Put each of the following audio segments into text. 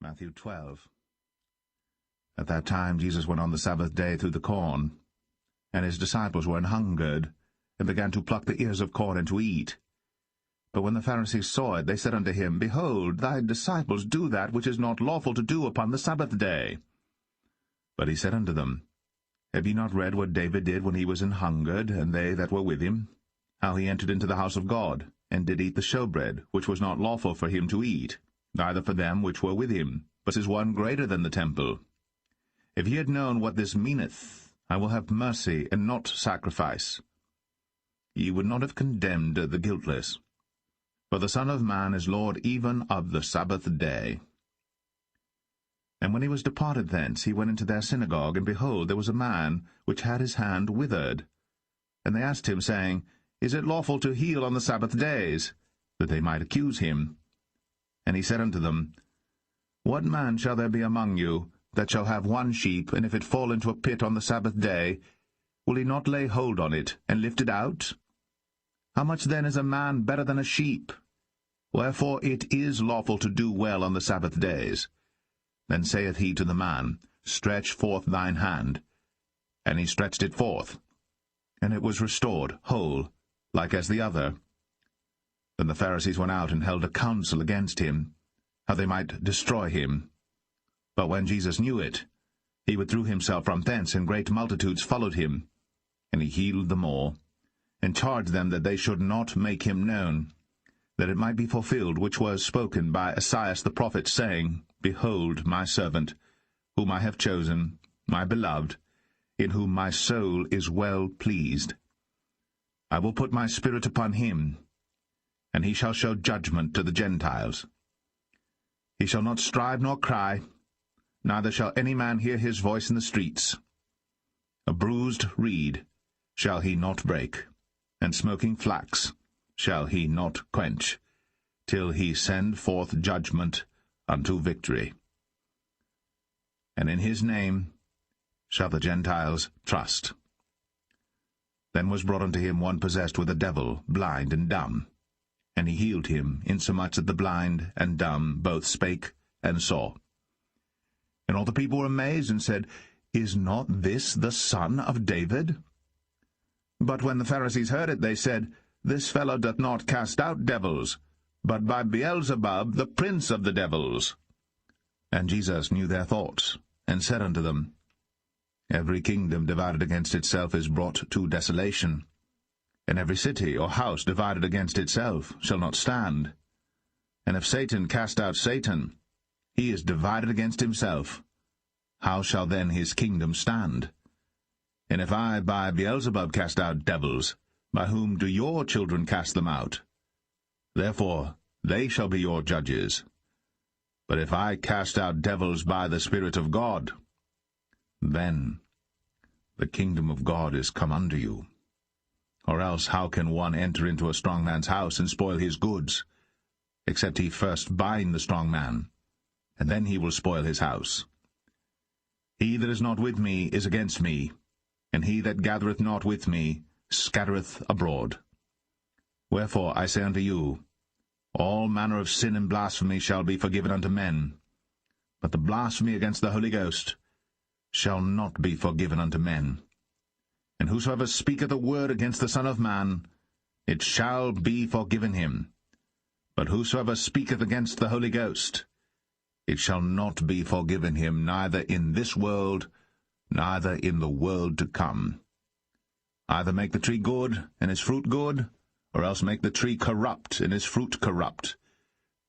Matthew 12. At that time Jesus went on the Sabbath day through the corn, and his disciples were an-hungered, and began to pluck the ears of corn and to eat. But when the Pharisees saw it, they said unto him, Behold, thy disciples do that which is not lawful to do upon the Sabbath day. But he said unto them, Have ye not read what David did when he was an-hungered, and they that were with him? How he entered into the house of God, and did eat the showbread, which was not lawful for him to eat, neither for them which were with him, but is one greater than the temple. If ye had known what this meaneth, I will have mercy, and not sacrifice, ye would not have condemned the guiltless. For the Son of Man is Lord even of the Sabbath day. And when he was departed thence, he went into their synagogue, and behold, there was a man which had his hand withered. And they asked him, saying, Is it lawful to heal on the Sabbath days? That they might accuse him. And he said unto them, What man shall there be among you, that shall have one sheep, and if it fall into a pit on the Sabbath day, will he not lay hold on it, and lift it out? How much then is a man better than a sheep? Wherefore it is lawful to do well on the Sabbath days. Then saith he to the man, Stretch forth thine hand. And he stretched it forth, and it was restored whole, like as the other. Then the Pharisees went out and held a council against him, how they might destroy him. But when Jesus knew it, he withdrew himself from thence, and great multitudes followed him. And he healed them all, and charged them that they should not make him known, that it might be fulfilled which was spoken by Esaias the prophet, saying, Behold my servant, whom I have chosen, my beloved, in whom my soul is well pleased. I will put my spirit upon him, and he shall show judgment to the Gentiles. He shall not strive nor cry, neither shall any man hear his voice in the streets. A bruised reed shall he not break, and smoking flax shall he not quench, till he send forth judgment unto victory. And in his name shall the Gentiles trust. Then was brought unto him one possessed with a devil, blind and dumb. And he healed him, insomuch that the blind and dumb both spake and saw. And all the people were amazed, and said, Is not this the Son of David? But when the Pharisees heard it, they said, This fellow doth not cast out devils, but by Beelzebub, the prince of the devils. And Jesus knew their thoughts, and said unto them, Every kingdom divided against itself is brought to desolation, and every city or house divided against itself shall not stand. And if Satan cast out Satan, he is divided against himself. How shall then his kingdom stand? And if I by Beelzebub cast out devils, by whom do your children cast them out? Therefore they shall be your judges. But if I cast out devils by the Spirit of God, then the kingdom of God is come unto you. Or else how can one enter into a strong man's house and spoil his goods, except he first bind the strong man, and then he will spoil his house? He that is not with me is against me, and he that gathereth not with me scattereth abroad. Wherefore I say unto you, all manner of sin and blasphemy shall be forgiven unto men, but the blasphemy against the Holy Ghost shall not be forgiven unto men. And whosoever speaketh a word against the Son of Man, it shall be forgiven him. But whosoever speaketh against the Holy Ghost, it shall not be forgiven him, neither in this world, neither in the world to come. Either make the tree good, and his fruit good, or else make the tree corrupt, and his fruit corrupt.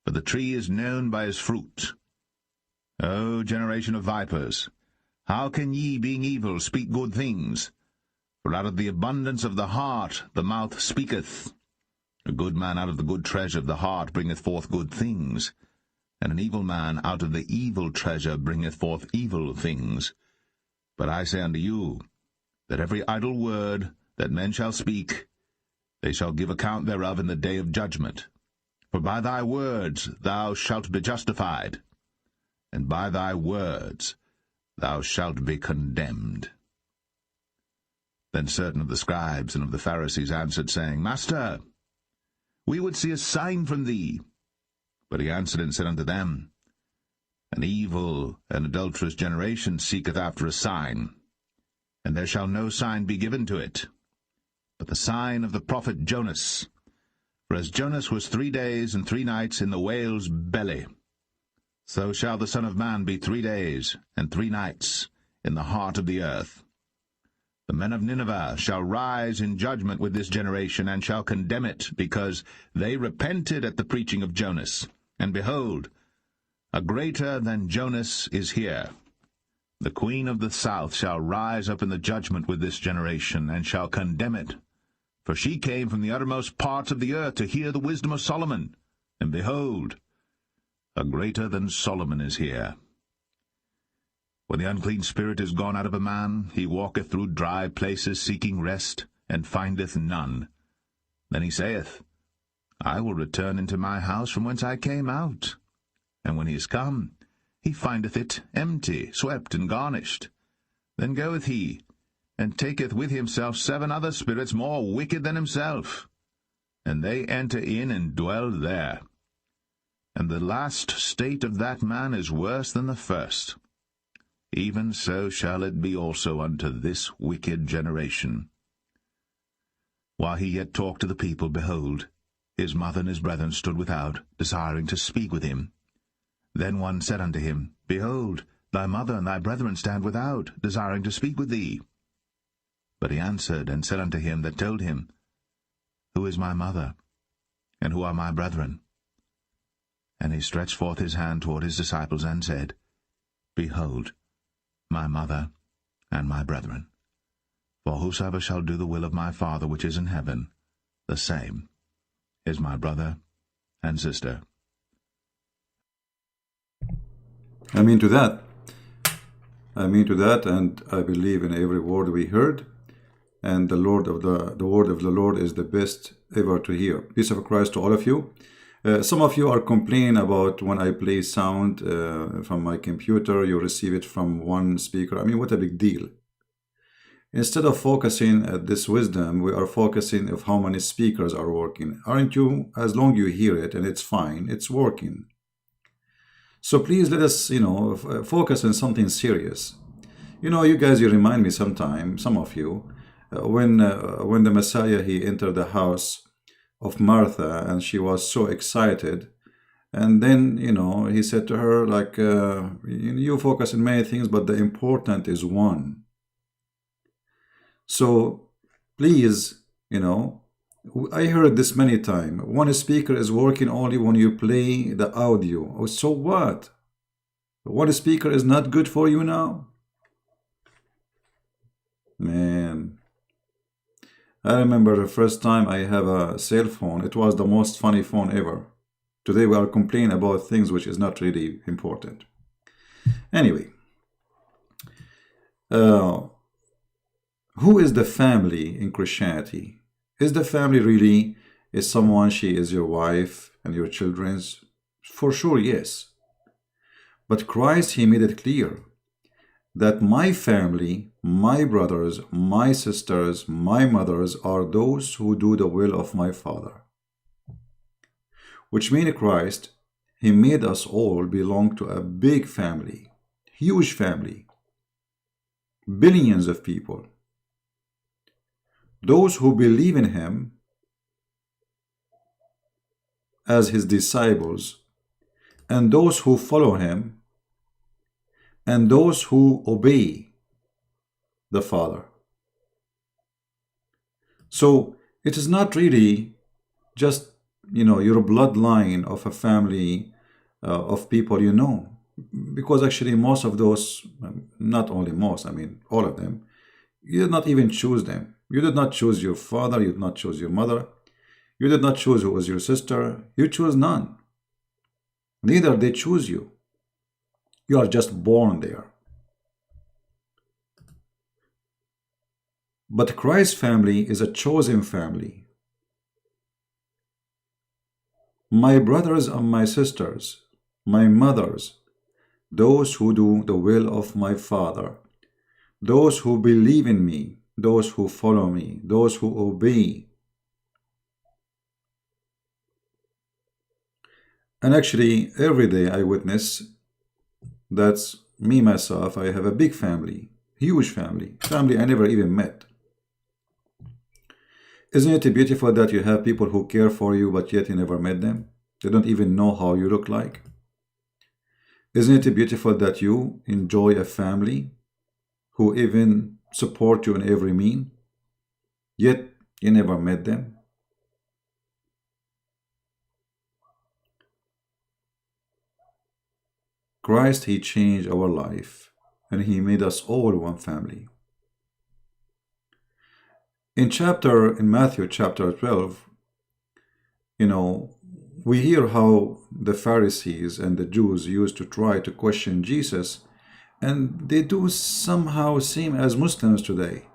For the tree is known by his fruit. O generation of vipers, how can ye, being evil, speak good things? For out of the abundance of the heart the mouth speaketh. A good man out of the good treasure of the heart bringeth forth good things, and an evil man out of the evil treasure bringeth forth evil things. But I say unto you, that every idle word that men shall speak, they shall give account thereof in the day of judgment. For by thy words thou shalt be justified, and by thy words thou shalt be condemned. Then certain of the scribes and of the Pharisees answered, saying, Master, we would see a sign from thee. But he answered and said unto them, An evil and adulterous generation seeketh after a sign, and there shall no sign be given to it, but the sign of the prophet Jonas. For as Jonas was 3 days and 3 nights in the whale's belly, so shall the Son of Man be 3 days and 3 nights in the heart of the earth. The men of Nineveh shall rise in judgment with this generation, and shall condemn it, because they repented at the preaching of Jonas. And behold, a greater than Jonas is here. The queen of the south shall rise up in the judgment with this generation, and shall condemn it. For she came from the uttermost parts of the earth to hear the wisdom of Solomon. And behold, a greater than Solomon is here. When the unclean spirit is gone out of a man, he walketh through dry places seeking rest, and findeth none. Then he saith, I will return into my house from whence I came out. And when he is come, he findeth it empty, swept, and garnished. Then goeth he, and taketh with himself 7 other spirits more wicked than himself, and they enter in and dwell there. And the last state of that man is worse than the first. Even so shall it be also unto this wicked generation. While he yet talked to the people, behold, his mother and his brethren stood without, desiring to speak with him. Then one said unto him, Behold, thy mother and thy brethren stand without, desiring to speak with thee. But he answered and said unto him that told him, Who is my mother, and who are my brethren? And he stretched forth his hand toward his disciples, and said, Behold, my mother and my brethren. For whosoever shall do the will of my Father which is in heaven, the same is my brother and sister. Amen to that. Amen to that, and I believe in every word we heard. And the word of the Lord is the best ever to hear. Peace of Christ to all of you. Some of you are complaining about when I play sound from my computer, you receive it from one speaker. I mean, what a big deal. Instead of focusing at this wisdom, we are focusing of how many speakers are working. Aren't you? As long as you hear it and it's fine, it's working. So please let us, focus on something serious. You guys, you remind me sometimes, some of you, when the Messiah, he entered the house of Martha, and she was so excited. And then, he said to her, like, you focus on many things, but the important is one. So please, I heard this many times. One speaker is working only when you play the audio. Oh, so what? One speaker is not good for you now? Man. I remember the first time I have a cell phone. It was the most funny phone ever. Today we are complaining about things which is not really important. Anyway. Who is the family in Christianity? Is the family really someone, she is your wife and your children's? For sure, yes. But Christ, he made it clear that my family, my brothers, my sisters, my mothers are those who do the will of my Father. Which means Christ, he made us all belong to a big family, huge family, billions of people. Those who believe in him as his disciples, and those who follow him, and those who obey the Father. So it is not really just, your bloodline of a family of people because actually most of those, not only most, I mean all of them, you did not even choose them. You did not choose your father, you did not choose your mother, you did not choose who was your sister, you chose none. Neither they choose you. You are just born there. But Christ's family is a chosen family. My brothers and my sisters, my mothers, those who do the will of my Father, those who believe in me, those who follow me, those who obey. And actually, every day I witness That's me, myself. I have a big family, huge family I never even met. Isn't it beautiful that you have people who care for you, but yet you never met them? They don't even know how you look like. Isn't it beautiful that you enjoy a family who even support you in every mean, yet you never met them? Christ, He changed our life, and He made us all one family. In Matthew chapter 12, we hear how the Pharisees and the Jews used to try to question Jesus, and they do somehow seem as Muslims today.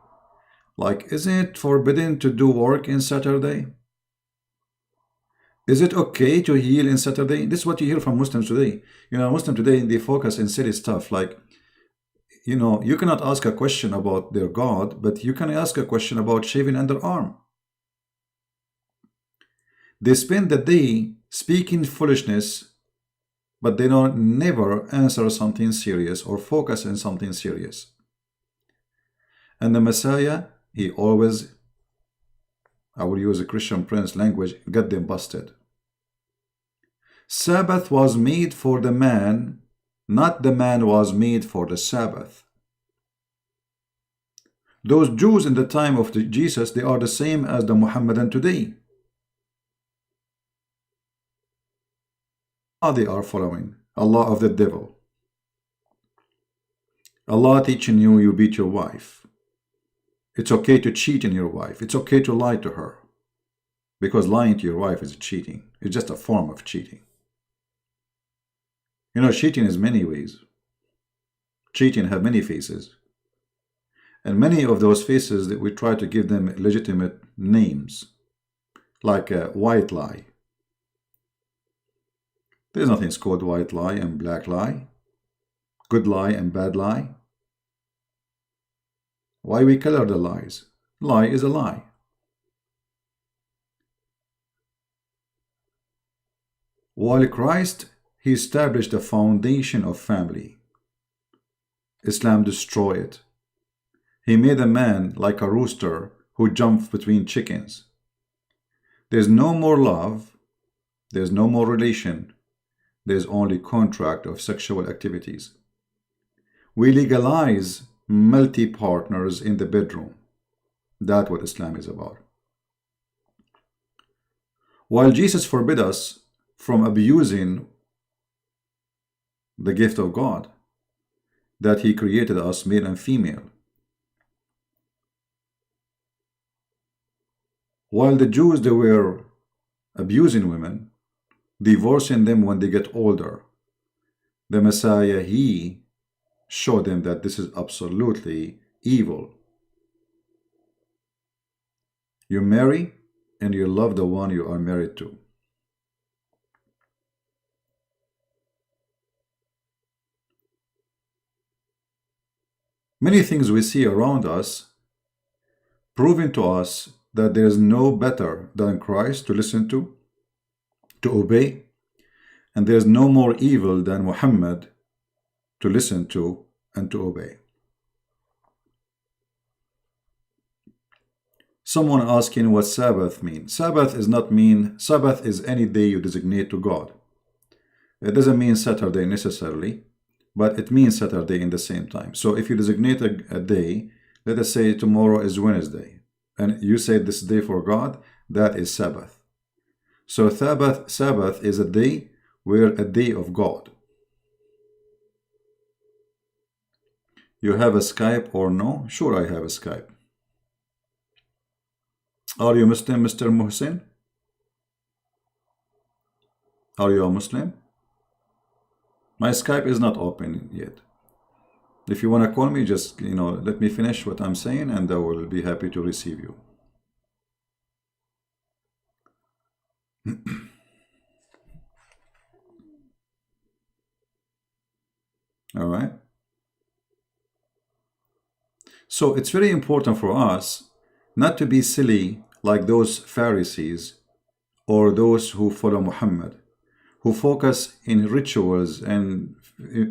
Like, isn't it forbidden to do work in Saturday? Is it okay to heal in Saturday? This is what you hear from Muslims today. Muslims today, they focus in silly stuff like, you cannot ask a question about their God, but you can ask a question about shaving underarm. They spend the day speaking foolishness, but they don't never answer something serious or focus on something serious. And the Messiah, he always, I will use a Christian Prince language, got them busted. Sabbath was made for the man, not the man was made for the Sabbath. Those Jews in the time of Jesus, they are the same as the Muhammadan today. They are following Allah of the devil. Allah teaching you, you beat your wife. It's okay to cheat on your wife. It's okay to lie to her. Because lying to your wife is cheating. It's just a form of cheating. Cheating is many ways. Cheating have many faces. And many of those faces that we try to give them legitimate names. Like a white lie. There's nothing called white lie and black lie. Good lie and bad lie. Why we color the lies? Lie is a lie. While Christ, he established the foundation of family. Islam destroyed it. He made a man like a rooster who jumped between chickens. There's no more love. There's no more relation. There's only contract of sexual activities. We legalize multi-partners in the bedroom. That's what Islam is about. While Jesus forbid us from abusing the gift of God, that he created us male and female. While the Jews, they were abusing women, divorcing them when they get older, the Messiah, he showed them that this is absolutely evil. You marry and you love the one you are married to. Many things we see around us proving to us that there is no better than Christ to listen to obey, and there is no more evil than Muhammad to listen to and to obey. Someone asking what Sabbath means. Sabbath is any day you designate to God. It doesn't mean Saturday necessarily, but it means Saturday in the same time. So if you designate a day, let us say tomorrow is Wednesday, and you say this day for God, that is Sabbath. So Sabbath is a day a day of God. You have a Skype or no? Sure, I have a Skype. Are you Muslim, Mr. Muhsin? Are you a Muslim? My Skype is not open yet. If you want to call me, just let me finish what I'm saying, and I will be happy to receive you. All right. So it's very important for us not to be silly like those Pharisees or those who follow Muhammad, who focus in rituals and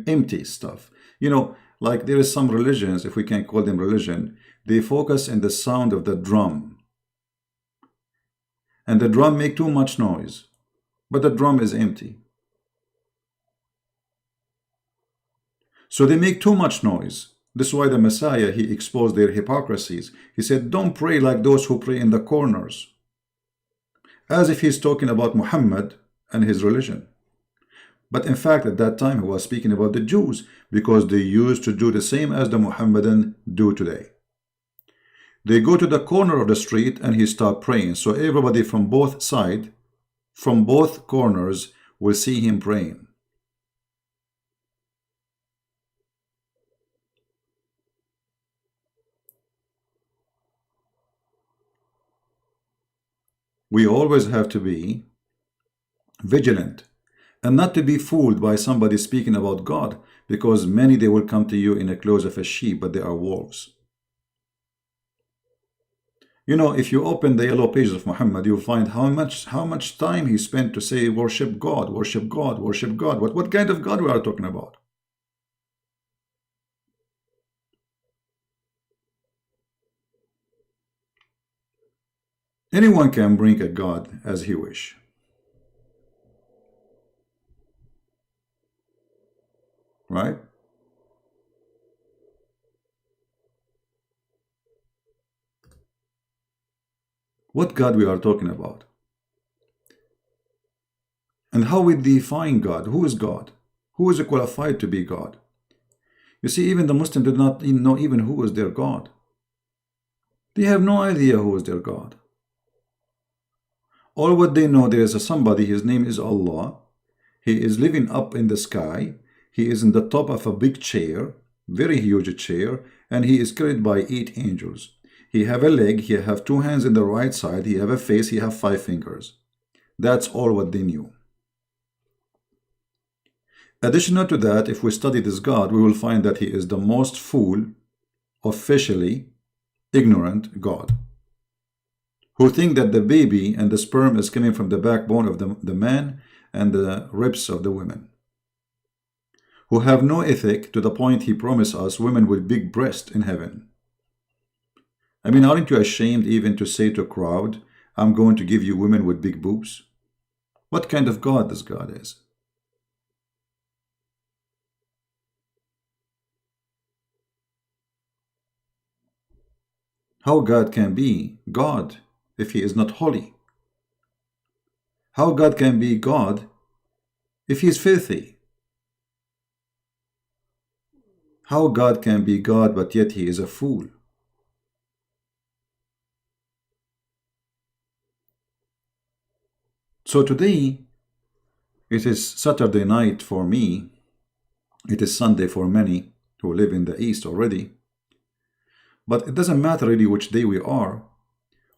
empty stuff. You know, like there is some religions, if we can call them religion, they focus in the sound of the drum. And the drum make too much noise, but the drum is empty. So they make too much noise. This is why the Messiah, he exposed their hypocrisies. He said, don't pray like those who pray in the corners. As if he's talking about Muhammad and his religion. But in fact, at that time, he was speaking about the Jews, because they used to do the same as the Muhammadan do today. They go to the corner of the street and he start praying. So everybody from both sides, from both corners, will see him praying. We always have to be vigilant and not to be fooled by somebody speaking about God, because many, they will come to you in the clothes of a sheep, but they are wolves. You know, if you open the yellow pages of Muhammad, you'll find how much time he spent to say worship God, worship God, worship God. What kind of God we are talking about? Anyone can bring a God as he wish. Right? What God we are talking about? And how we define God? Who is God? Who is qualified to be God? You see, even the Muslims do not know even who is their God. They have no idea who is their God. All what they know, there is somebody, his name is Allah. He is living up in the sky. He is in the top of a big chair, very huge chair, and he is carried by 8 angels. He have a leg, he have 2 hands in the right side, he have a face, he have 5 fingers. That's all what they knew. Additional to that, if we study this God, we will find that he is the most fool, officially ignorant God, who think that the baby and the sperm is coming from the backbone of the man and the ribs of the women, who have no ethic to the point he promised us women with big breasts in heaven. I mean, aren't you ashamed even to say to a crowd, I'm going to give you women with big boobs? What kind of God this God is? How God can be God if he is not holy? How God can be God if he is filthy? How God can be God but yet he is a fool? So today, it is Saturday night for me. It is Sunday for many who live in the East already. But it doesn't matter really which day we are.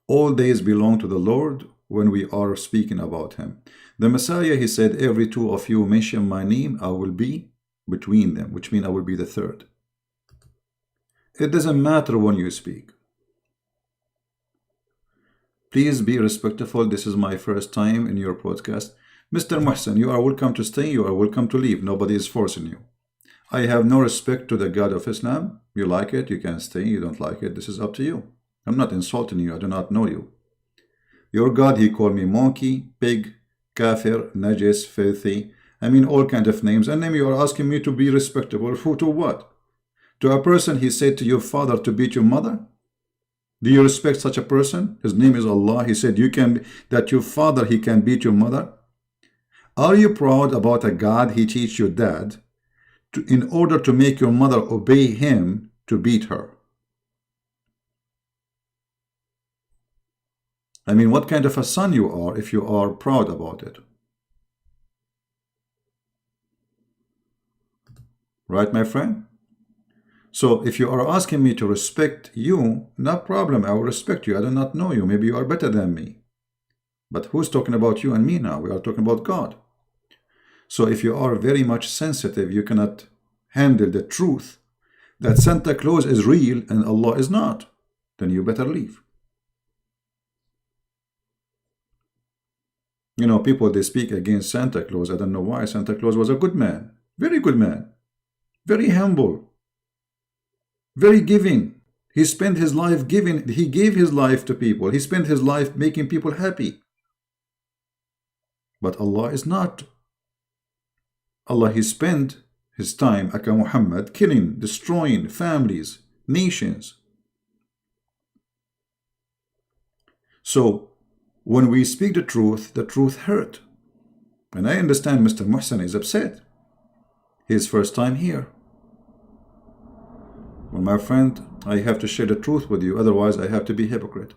All days belong to the Lord when we are speaking about him. The Messiah, he said, every 2 of you mention my name, I will be between them, which means I will be the 3rd. It doesn't matter when you speak. Please be respectful. This is my first time in your podcast. Mr. Muhsin, you are welcome to stay. You are welcome to leave. Nobody is forcing you. I have no respect to the God of Islam. You like it, you can stay. You don't like it, this is up to you. I'm not insulting you. I do not know you. Your God, he called me monkey, pig, kafir, najis, filthy. I mean, all kinds of names. And then you are asking me to be respectable. Who to what? To a person, he said to your father to beat your mother? Do you respect such a person? His name is Allah. He said that your father, he can beat your mother. Are you proud about a God he teach your dad in order to make your mother obey him to beat her? I mean, what kind of a son you are if you are proud about it? Right, my friend? So if you are asking me to respect you, no problem, I will respect you. I do not know you. Maybe you are better than me. But who's talking about you and me now? We are talking about God. So if you are very much sensitive, you cannot handle the truth that Santa Claus is real and Allah is not, then you better leave. You know, people, they speak against Santa Claus. I don't know why. Santa Claus was a good man, very good man, very humble, very giving. He spent his life giving. He gave his life to people. He spent his life making people happy. But Allah is not. Allah, He spent His time, Aka Muhammad, killing, destroying families, nations. So, when we speak the truth hurt. And I understand Mr. Muhsin is upset. His first time here. Well, my friend, I have to share the truth with you, otherwise I have to be hypocrite.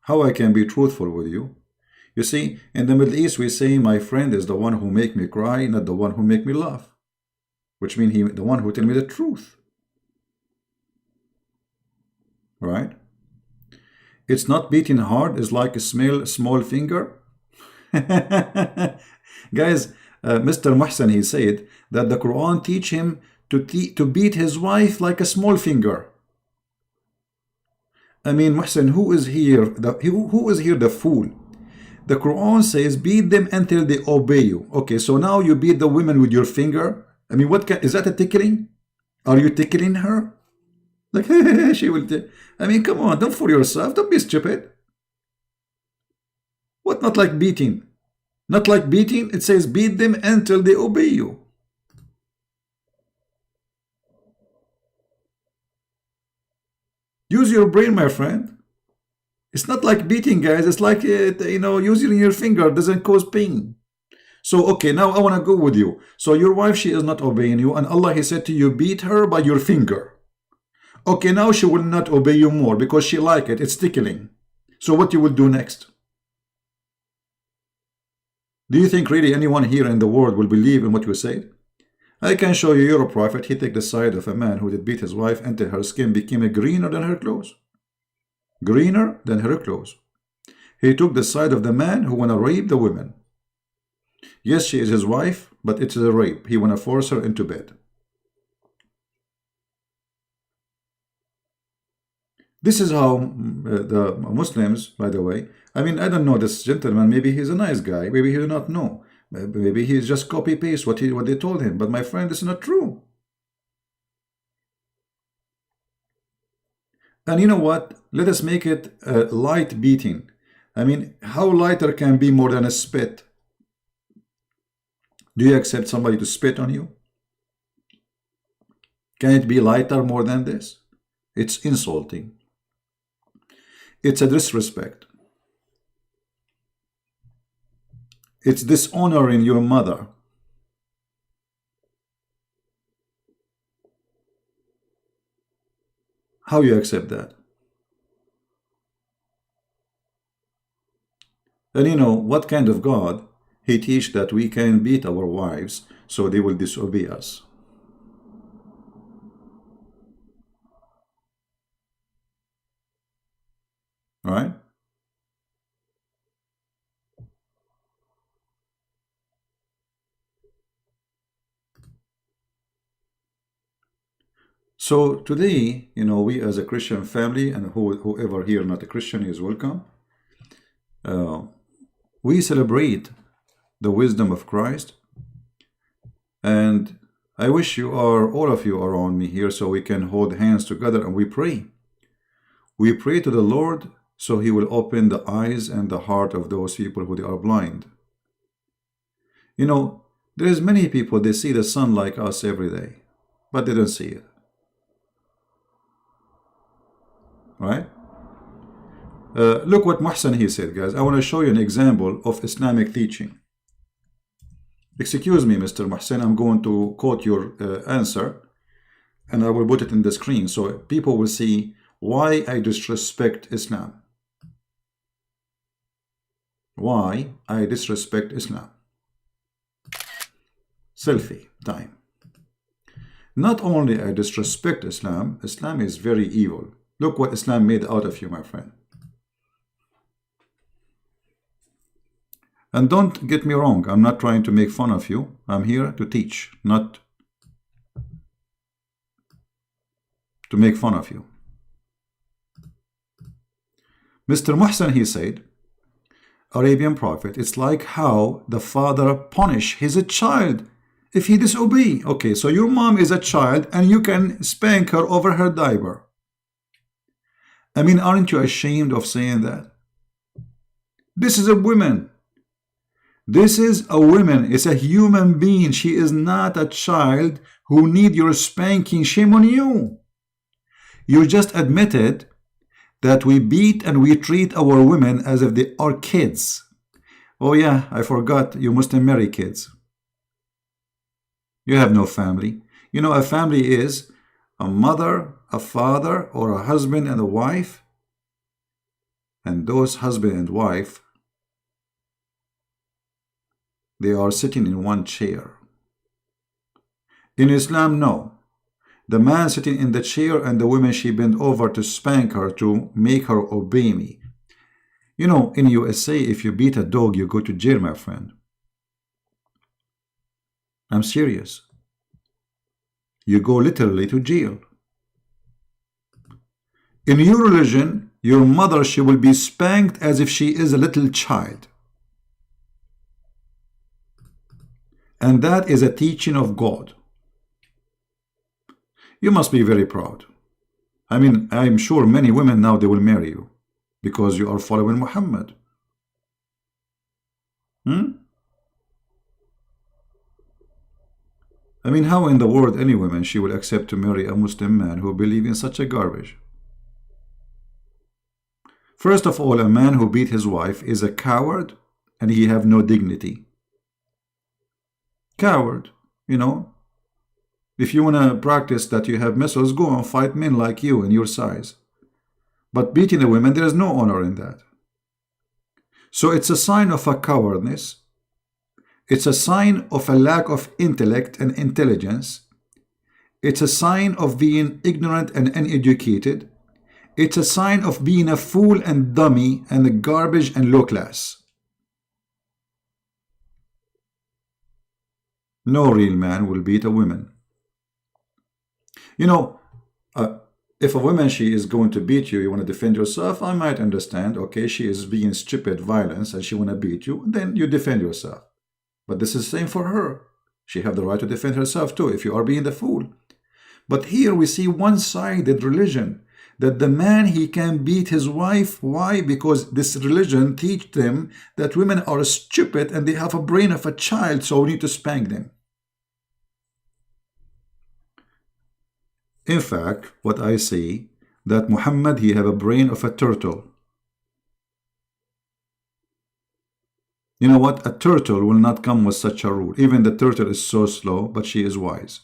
How I can be truthful with you? You see, in the Middle East we say my friend is the one who make me cry, not the one who make me laugh. Which means he the one who tell me the truth. Right? It's not beating hard, it's like a small finger. Guys, Mr. Muhsin, he said that the Quran teach him to beat his wife like a small finger. I mean, Muhsin, who is here the fool? The Quran says beat them until they obey you. Okay, so now you beat the women with your finger. I mean, is that a tickling? Are you tickling her? Like, she will. I mean, come on, don't fool yourself. Don't be stupid. What, not like beating? Not like beating? It says beat them until they obey you. Use your brain, my friend. It's not like beating, guys. It's like, using your finger doesn't cause pain. So, okay, now I want to go with you. So your wife, she is not obeying you. And Allah, He said to you, beat her by your finger. Okay, now she will not obey you more because she like it. It's tickling. So what you will do next? Do you think really anyone here in the world will believe in what you said? I can show you your prophet. He took the side of a man who did beat his wife until her skin became greener than her clothes. Greener than her clothes. He took the side of the man who wanna rape the women. Yes, she is his wife, but it's a rape. He wanna force her into bed. This is how the Muslims, by the way, I mean, I don't know this gentleman. Maybe he's a nice guy. Maybe he do not know. Maybe he's just copy-paste what they told him. But my friend, it's not true. And you know what? Let us make it a light beating. I mean, how lighter can be more than a spit? Do you accept somebody to spit on you? Can it be lighter more than this? It's insulting. It's a disrespect. It's dishonoring your mother. How you accept that? And you know, what kind of God He teach that we can beat our wives so they will disobey us? Right? So today, you know, we as a Christian family, and whoever here not a Christian is welcome, we celebrate the wisdom of Christ. And I wish all of you around me here so we can hold hands together and we pray. We pray to the Lord so He will open the eyes and the heart of those people who they are blind. You know, there's many people, they see the sun like us every day, but they don't see it. Right? Look what Muhsin he said, guys. I want to show you an example of Islamic teaching. Excuse me, Mr. Muhsin, I'm going to quote your answer, and I will put it in the screen so people will see why I disrespect Islam. Why I disrespect Islam. Selfie time. Not only I disrespect Islam, Islam is very evil. Look what Islam made out of you, my friend. And don't get me wrong, I'm not trying to make fun of you. I'm here to teach, not to make fun of you. Mr. Muhsin, he said, Arabian prophet, it's like how the father punish his child if he disobey. Okay, so your mom is a child and you can spank her over her diaper. I mean, aren't you ashamed of saying that? This is a woman. This is a woman. It's a human being. She is not a child who need your spanking. Shame on you. You just admitted that we beat and we treat our women as if they are kids. Oh yeah, I forgot, you Muslim marry kids. You have no family. You know, a family is a mother, a father, or a husband and a wife. And those husband and wife, they are sitting in one chair. In Islam, no. The man sitting in the chair and the woman, she bent over to spank her, to make her obey me. You know, in USA, if you beat a dog, you go to jail, my friend. I'm serious. You go literally to jail. In your religion, your mother, she will be spanked as if she is a little child. And that is a teaching of God. You must be very proud. I mean, I'm sure many women now, they will marry you because you are following Muhammad. I mean, how in the world any woman she will accept to marry a Muslim man who believes in such a garbage? First of all, a man who beat his wife is a coward and he have no dignity. Coward, you know. If you want to practice that you have muscles, go and fight men like you and your size. But beating a woman, there is no honor in that. So it's a sign of a cowardness. It's a sign of a lack of intellect and intelligence. It's a sign of being ignorant and uneducated. It's a sign of being a fool and dummy and a garbage and low class. No real man will beat a woman. You know, if a woman, she is going to beat you, you want to defend yourself, I might understand. Okay, she is being stupid violence and she want to beat you, then you defend yourself. But this is the same for her. She have the right to defend herself too if you are being the fool. But here we see one-sided religion, that the man, he can beat his wife. Why? Because this religion teach them that women are stupid and they have a brain of a child, so we need to spank them. In fact, what I see, that Muhammad, he have a brain of a turtle. You know what? A turtle will not come with such a rule. Even the turtle is so slow, but she is wise.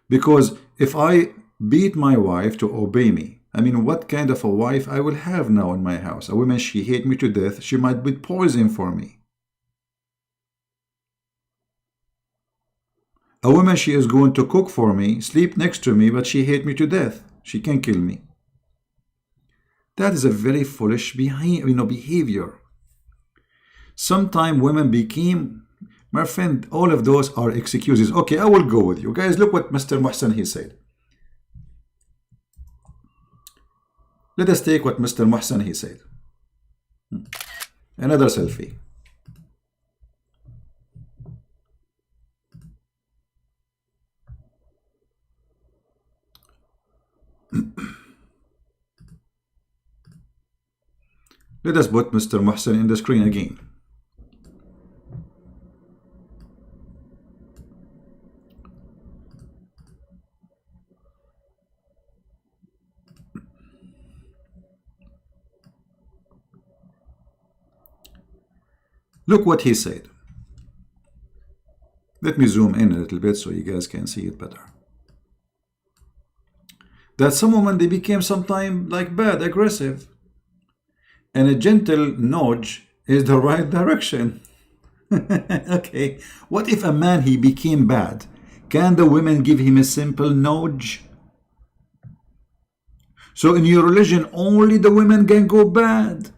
Because if I beat my wife to obey me, I mean, what kind of a wife I will have now in my house? A woman, she hate me to death. She might be poison for me. A woman, she is going to cook for me, sleep next to me, but she hate me to death. She can kill me. That is a very foolish behavior. Sometimes women became, my friend, all of those are excuses. Okay, I will go with you. Guys, look what Mr. Muhsin, he said. Let us take what Mr. Muhsin, he said. Another selfie. Let us put Mr. Muhsin in the screen again. Look what he said. Let me zoom in a little bit so you guys can see it better. That some women, they became sometimes like bad, aggressive. And a gentle nudge is the right direction. Okay. What if a man, he became bad? Can the women give him a simple nudge? So in your religion, only the women can go bad.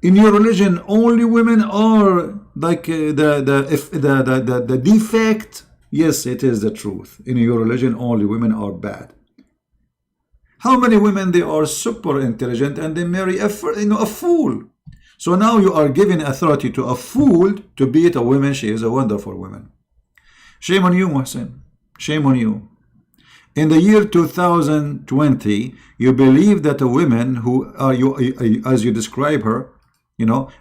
In your religion, only women are like the defect. Yes, it is the truth. In your religion, only women are bad. How many women they are super intelligent and they marry a fool? So now you are giving authority to a fool to beat a woman. She is a wonderful woman. Shame on you, Muhsin. Shame on you. In the year 2020, you believe that a woman who as you describe her,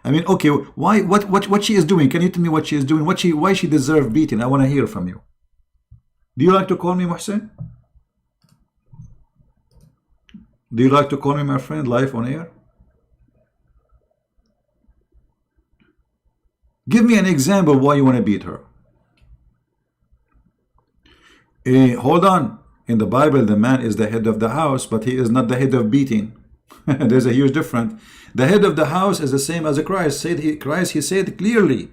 I mean, okay, what she is doing? Can you tell me what she is doing? Why she deserve beating? I want to hear from you. Do you like to call me Muhsin? Do you like to call me my friend live on air? Give me an example why you want to beat her. Hold on. In the Bible, the man is the head of the house, but he is not the head of beating. There's a huge difference. The head of the house is the same as Christ. He said clearly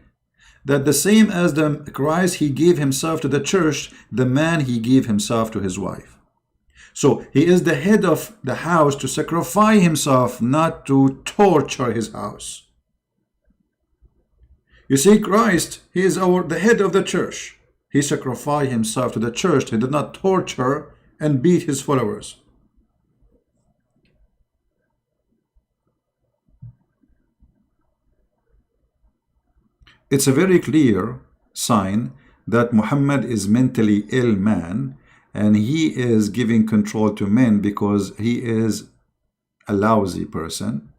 that the same as the Christ, he gave himself to the church, the man, he gave himself to his wife. So he is the head of the house to sacrifice himself, not to torture his house. You see, Christ, he is the head of the church. He sacrificed himself to the church. He did not torture and beat his followers. It's a very clear sign that Muhammad is mentally ill man, and he is giving control to men because he is a lousy person.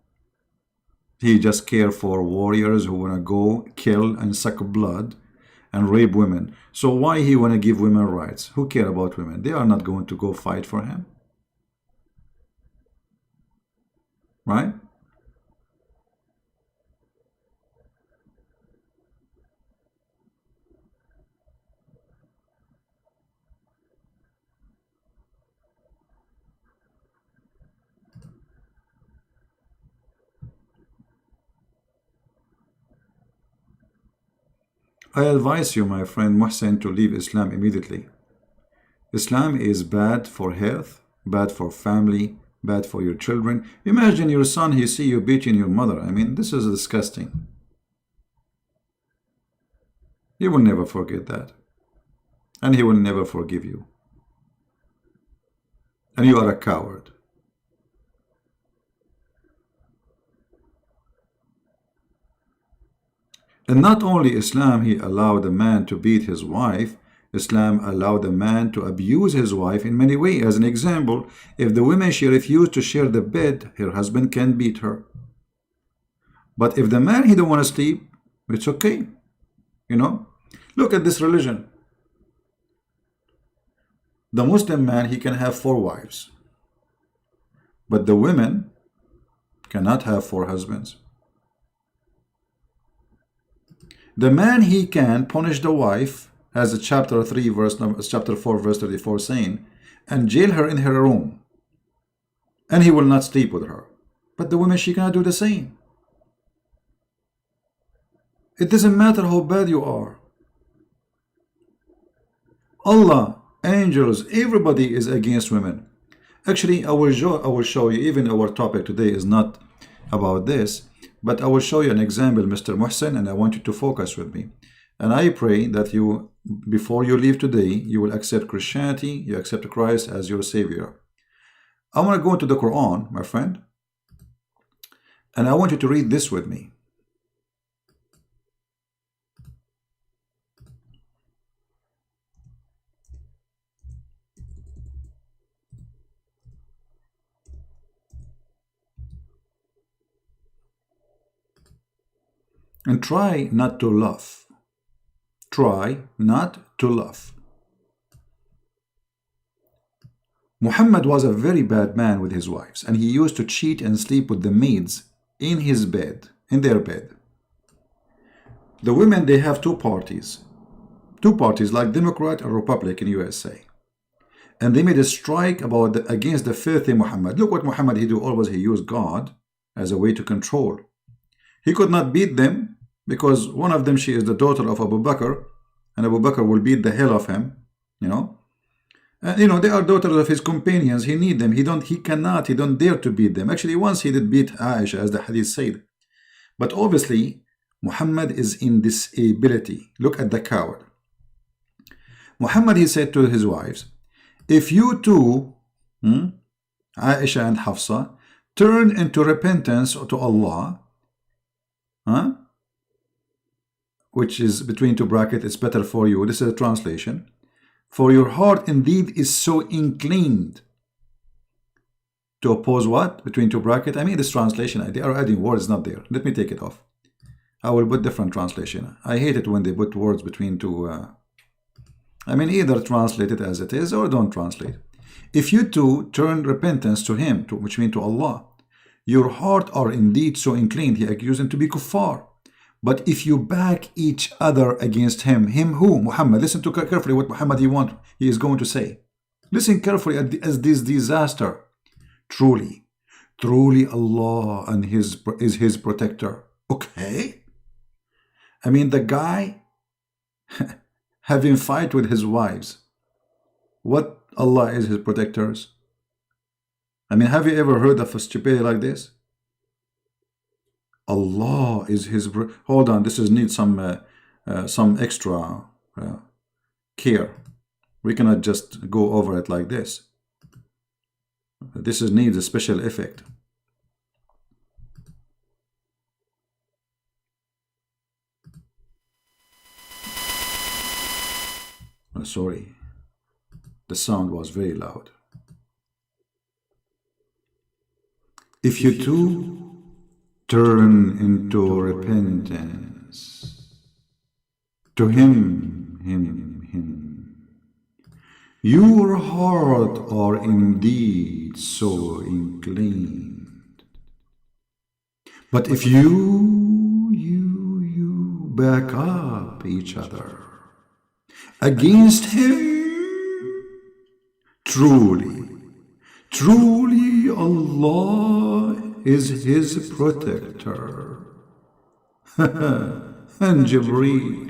He just cares for warriors who want to go kill and suck blood and rape women. So why he want to give women rights? Who care about women? They are not going to go fight for him. Right? I advise you, my friend Muhsin, to leave Islam immediately. Islam is bad for health, bad for family, bad for your children. Imagine your son, he see you beating your mother. I mean, this is disgusting. He will never forget that. And he will never forgive you. And you are a coward. And not only Islam, he allowed a man to beat his wife, Islam allowed a man to abuse his wife in many ways. As an example, if the woman, she refused to share the bed, her husband can beat her. But if the man, he don't want to sleep, it's okay. Look at this religion. The Muslim man, he can have 4 wives. But the women cannot have 4 husbands. The man, he can punish the wife, as chapter 4 verse 34 saying, and jail her in her room, and he will not sleep with her. But the woman, she cannot do the same. It doesn't matter how bad you are. Allah, angels, everybody is against women. Actually, I will show you, even our topic today is not about this, but I will show you an example, Mr. Muhsin, and I want you to focus with me. And I pray that you, before you leave today, you will accept Christianity, you accept Christ as your Savior. I want to go into the Quran, my friend, and I want you to read this with me. And try not to laugh. Try not to laugh. Muhammad was a very bad man with his wives, and he used to cheat and sleep with the maids in his bed, in their bed. The women, they have 2 parties. 2 parties like Democrat and Republican in USA. And they made a strike against the filthy Muhammad. Look what Muhammad he do. Always he used God as a way to control. He could not beat them because one of them, she is the daughter of Abu Bakr, and Abu Bakr will beat the hell of him, they are daughters of his companions. He need them. He don't dare to beat them. Actually, once he did beat Aisha, as the hadith said. But obviously, Muhammad is in disability. Look at the coward. Muhammad, he said to his wives, if you two Aisha and Hafsa, turn into repentance to Allah, huh? Which is between two brackets, it's better for you. This is a translation. For your heart indeed is so inclined to oppose what? Between two brackets. I mean this translation, they are adding words not there. Let me take it off. I will put different translation. I hate it when they put words between two. I mean either translate it as it is or don't translate. If you two turn repentance to him, which means to Allah, your heart are indeed so inclined. He accused them to be kuffar. But if you back each other against him who? Muhammad. Listen to carefully what Muhammad he is going to say. Listen carefully as this disaster. Truly Allah and is his protector. Okay. I mean the guy having fight with his wives. What Allah is his protectors? I mean, have you ever heard of a stupidity like this? Allah is his. Hold on, this is need some extra care. We cannot just go over it like this. This is needs a special effect. Sorry, the sound was very loud. If you two turn into repentance to him, your heart are indeed so inclined. But if you back up each other against him, truly Allah is his protector. And Jibreel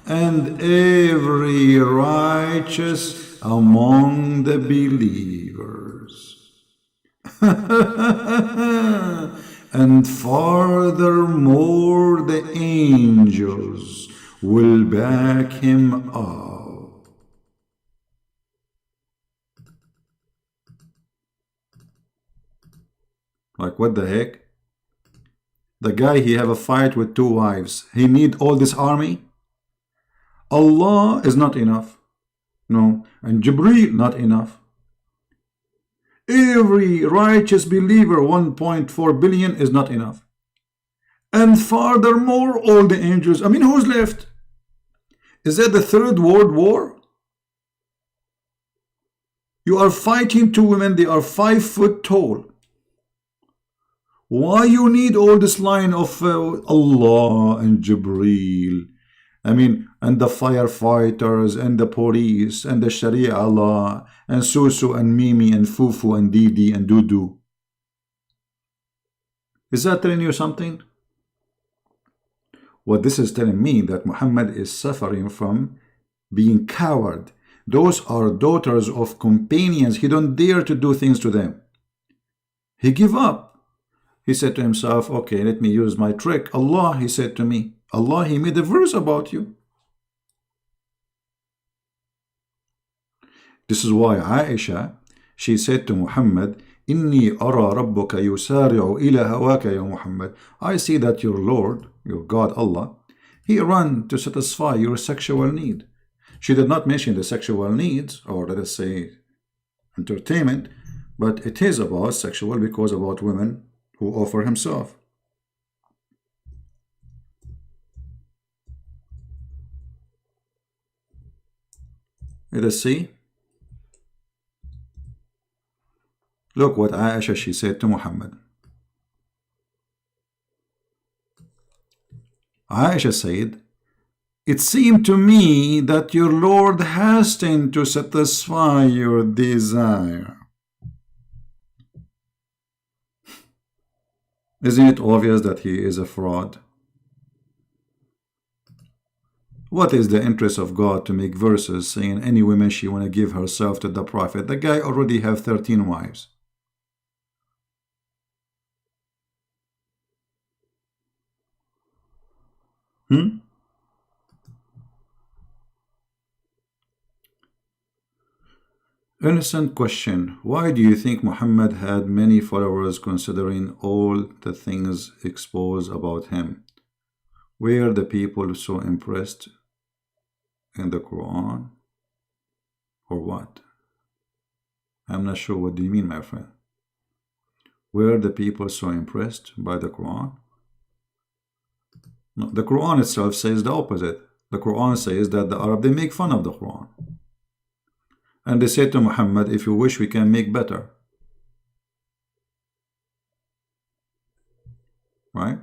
and every righteous among the believers. And furthermore the angels will back him up. Like what the heck? The guy, he have a fight with two wives. He need all this army? Allah is not enough. No. And Jibreel not enough. Every righteous believer, 1.4 billion, is not enough. And furthermore, all the angels. I mean, who's left? Is that the Third World War? You are fighting two women, they are 5 foot tall. Why you need all this line of Allah and Jibreel? I mean, and the firefighters and the police and the Sharia law and Susu and Mimi and Fufu and Didi and Dudu. Is that telling you something? What this is telling me that Muhammad is suffering from being coward. Those are daughters of companions. He don't dare to do things to them. He give up. He said to himself, okay, let me use my trick. Allah, he said to me, Allah, he made a verse about you. This is why Aisha, she said to Muhammad, Inni ara rabbuka yusari'u ila hawaka ya Muhammad. I see that your Lord, your God Allah, he run to satisfy your sexual need. She did not mention the sexual needs, or let us say entertainment, but it is about sexual because about women who offer himself. Let us see. Look what Aisha, she said to Muhammad. Aisha said, it seemed to me that your Lord hastened to satisfy your desire. Isn't it obvious that he is a fraud? What is the interest of God to make verses saying any woman she want to give herself to the Prophet? The guy already have 13 wives. Innocent question. Why do you think Muhammad had many followers considering all the things exposed about him? Were the people so impressed in the Quran? Or what? I'm not sure what do you mean, my friend. Were the people so impressed by the Quran? No, the Quran itself says the opposite. The Quran says that the Arab, they make fun of the Quran. And they say to Muhammad, if you wish, we can make better. Right?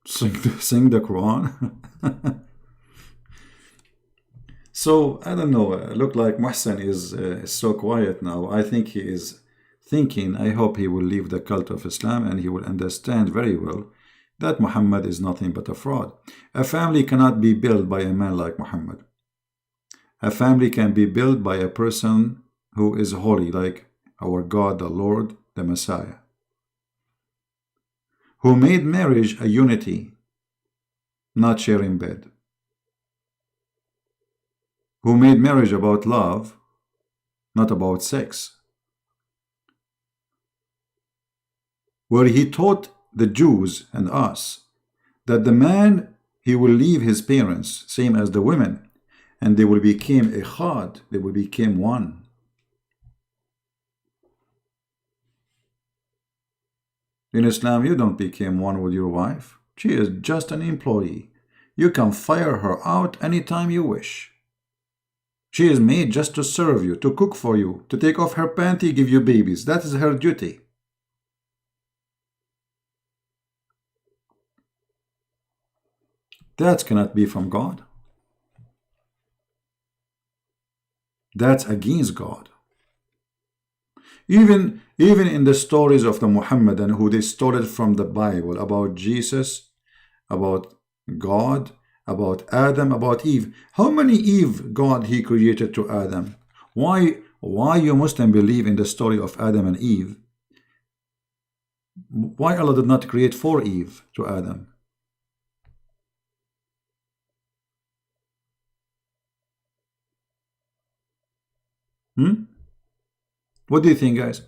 Sing the Quran. So, I don't know, look like Muhsin is so quiet now. I think he is thinking, I hope he will leave the cult of Islam and he will understand very well that Muhammad is nothing but a fraud. A family cannot be built by a man like Muhammad. A family can be built by a person who is holy, like our God, the Lord, the Messiah, who made marriage a unity, not sharing bed, who made marriage about love, not about sex, where he taught the Jews and us that the man, he will leave his parents, same as the women, and they will become echad, they will become one. In Islam, you don't become one with your wife. She is just an employee. You can fire her out anytime you wish. She is made just to serve you, to cook for you, to take off her panty, give you babies. That is her duty. That cannot be from God. That's against God. Even in the stories of the Muhammadan, who they stole it from the Bible, about Jesus, about God, about Adam, about Eve. How many Eve God he created to Adam? Why you Muslim believe in the story of Adam and Eve? Why Allah did not create 4 Eve to Adam? What do you think, guys?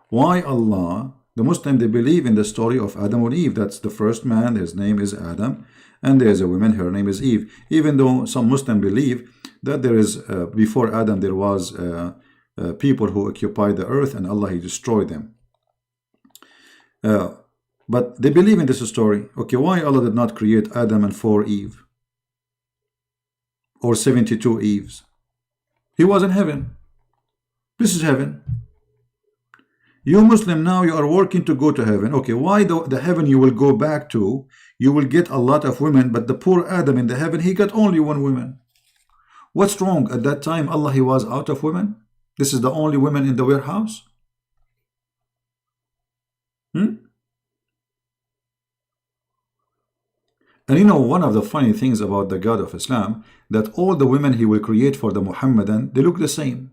Why Allah, the Muslim, they believe in the story of Adam and Eve. That's the first man, his name is Adam, and there's a woman, her name is Eve. Even though some Muslims believe that there is, before Adam, there was people who occupied the earth and Allah, he destroyed them. But they believe in this story. Okay, why Allah did not create Adam and 4 Eve? Or 72 Eves? He was in heaven. This is heaven. You Muslim, now you are working to go to heaven. Okay, why the heaven you will go back to, you will get a lot of women, but the poor Adam in the heaven, he got only 1 woman. What's wrong? At that time, Allah, he was out of women? This is the only woman in the warehouse? And you know, one of the funny things about the God of Islam, that all the women he will create for the Muhammadan, they look the same.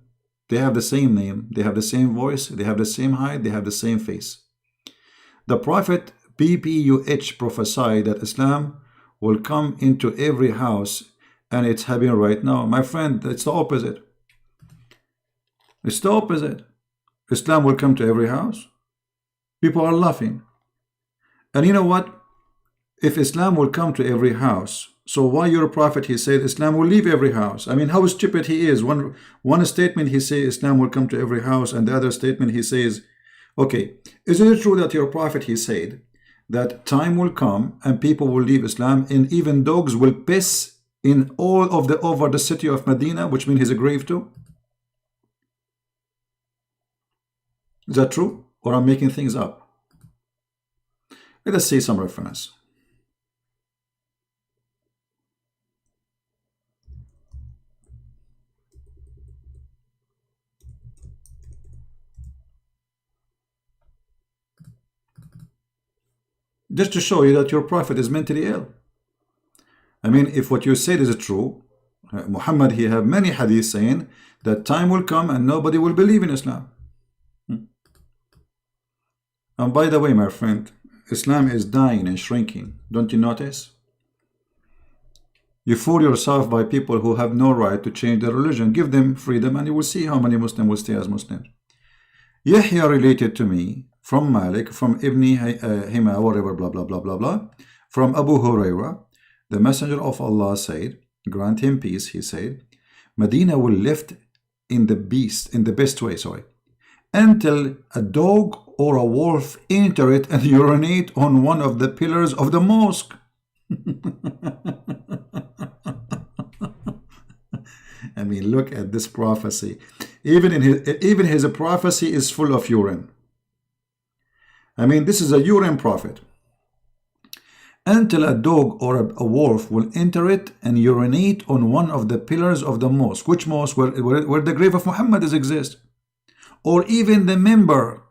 They have the same name, they have the same voice, they have the same height, they have the same face. The Prophet PPUH prophesied that Islam will come into every house, and it's happening right now. My friend, it's the opposite. It's the opposite. Islam will come to every house. People are laughing. And you know what? If Islam will come to every house, so why your prophet, he said Islam will leave every house? I mean, how stupid he is. One statement he says Islam will come to every house, and the other statement he says, okay, isn't it true that your prophet, he said that time will come and people will leave Islam, and even dogs will piss in all of over the city of Medina, which means his grave too? Is that true? Or I'm making things up? Let us see some reference. Just to show you that your prophet is mentally ill. I mean, if what you said is true, Muhammad, he have many hadiths saying that time will come and nobody will believe in Islam. And by the way, my friend, Islam is dying and shrinking. Don't you notice? You fool yourself by people who have no right to change their religion. Give them freedom and you will see how many Muslims will stay as Muslims. Yahya related to me from Malik, from Ibn Hima, whatever, blah, blah, blah, blah, blah, from Abu Huraira, the Messenger of Allah said, grant him peace, he said, Medina will live in the best way, until a dog or a wolf enter it and urinate on one of the pillars of the mosque. I mean, look at this prophecy. Even his prophecy is full of urine. I mean, this is a urine prophet. Until a dog or a wolf will enter it and urinate on one of the pillars of the mosque. Which mosque? Where the grave of Muhammad exists. Or even the member.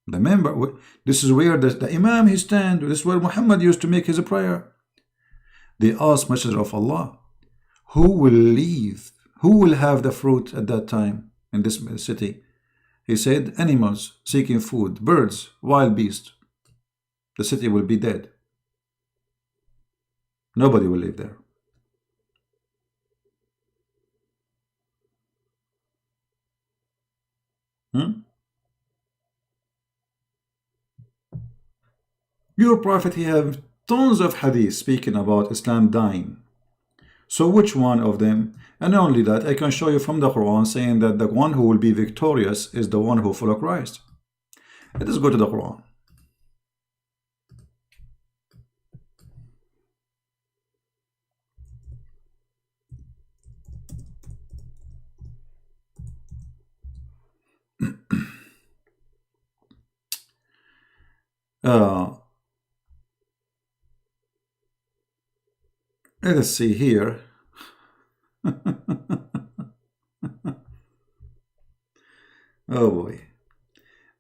The member. This is where the Imam he stand. This is where Muhammad used to make his prayer. They asked Messenger of Allah, who will leave? Who will have the fruit at that time in this city? He said, animals seeking food, birds, wild beasts. The city will be dead. Nobody will live there. Your prophet, he have tons of hadith speaking about Islam dying. So which one of them? And not only that, I can show you from the Quran saying that the one who will be victorious is the one who follows Christ. Let us go to the Quran. Let us see here. Oh boy.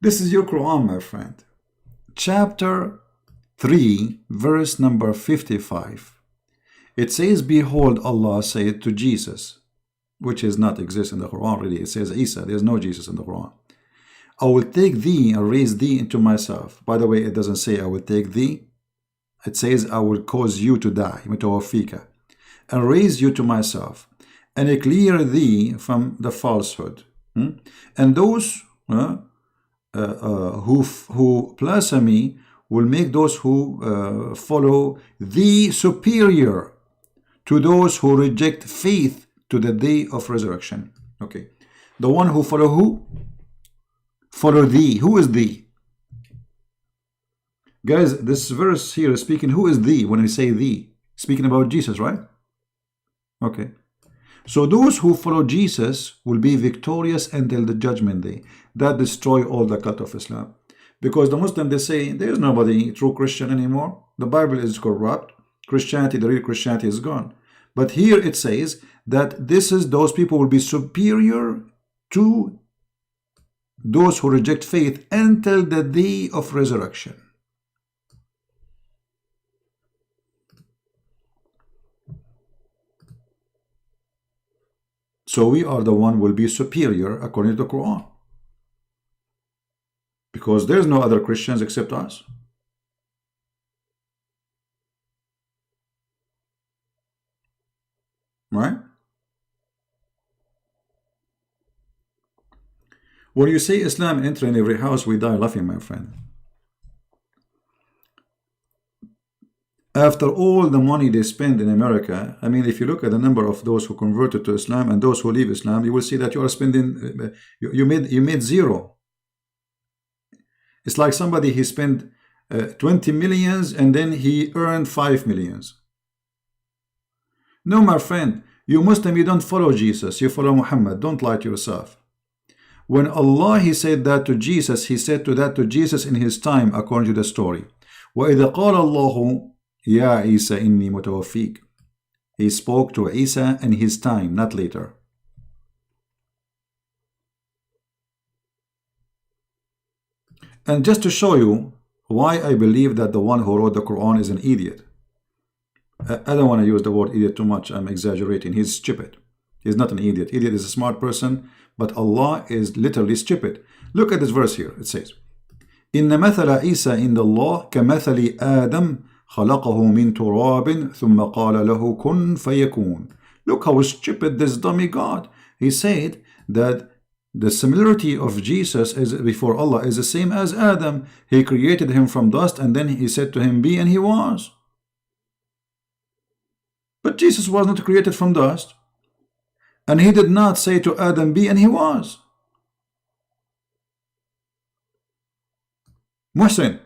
This is your Quran, my friend. Chapter 3, verse number 55. It says, behold, Allah said to Jesus, which is not exist in the Quran really. It says Isa. There's no Jesus in the Quran. I will take thee and raise thee into myself. By the way, it doesn't say I will take thee. It says I will cause you to die, mutawafika, and raise you to myself, and clear thee from the falsehood. And those who blaspheme will make those who follow thee superior to those who reject faith to the day of resurrection. Okay, the one who follow who? Follow thee. Who is thee? Guys, this verse here is speaking, who is thee? When I say thee, speaking about Jesus, right? Okay. So those who follow Jesus will be victorious until the judgment day. That destroy all the cult of Islam. Because the Muslims, they say, there is nobody true Christian anymore. The Bible is corrupt. Christianity, the real Christianity is gone. But here it says that those people will be superior to those who reject faith until the day of resurrection. So we are the one who will be superior according to the Quran. Because there's no other Christians except us. Right? When you say Islam enter in every house, we die laughing, my friend. After all the money they spend in America, I mean, if you look at the number of those who converted to Islam and those who leave Islam, you will see that you are spending, you made zero. It's like somebody, he spent 20 millions and then he earned 5 millions. No, my friend, you Muslim, you don't follow Jesus, you follow Muhammad. Don't lie to yourself. When Allah, he said that to Jesus, he said that to Jesus in his time, according to the story. وَإِذَا قَالَ اللَّهُ يَا عِيسَى إِنِّي مُتَوَفِّيكَ. He spoke to Isa in his time, not later. And just to show you why I believe that the one who wrote the Quran is an idiot. I don't want to use the word idiot too much, I'm exaggerating. He's stupid. He's not an idiot. Idiot is a smart person, but Allah is literally stupid. Look at this verse here. It says, إِنَّ مَثَلَ عِيسَى عِنْدَ اللَّهِ كَمَثَلِ آدَمَ خلقه من تراب ثم قال له كن فيكون. Look how stupid this dummy God. He said that the similarity of Jesus is before Allah is the same as Adam. He created him from dust and then he said to him be, and he was. But Jesus was not created from dust, and he did not say to Adam be, and he was. Muhsin,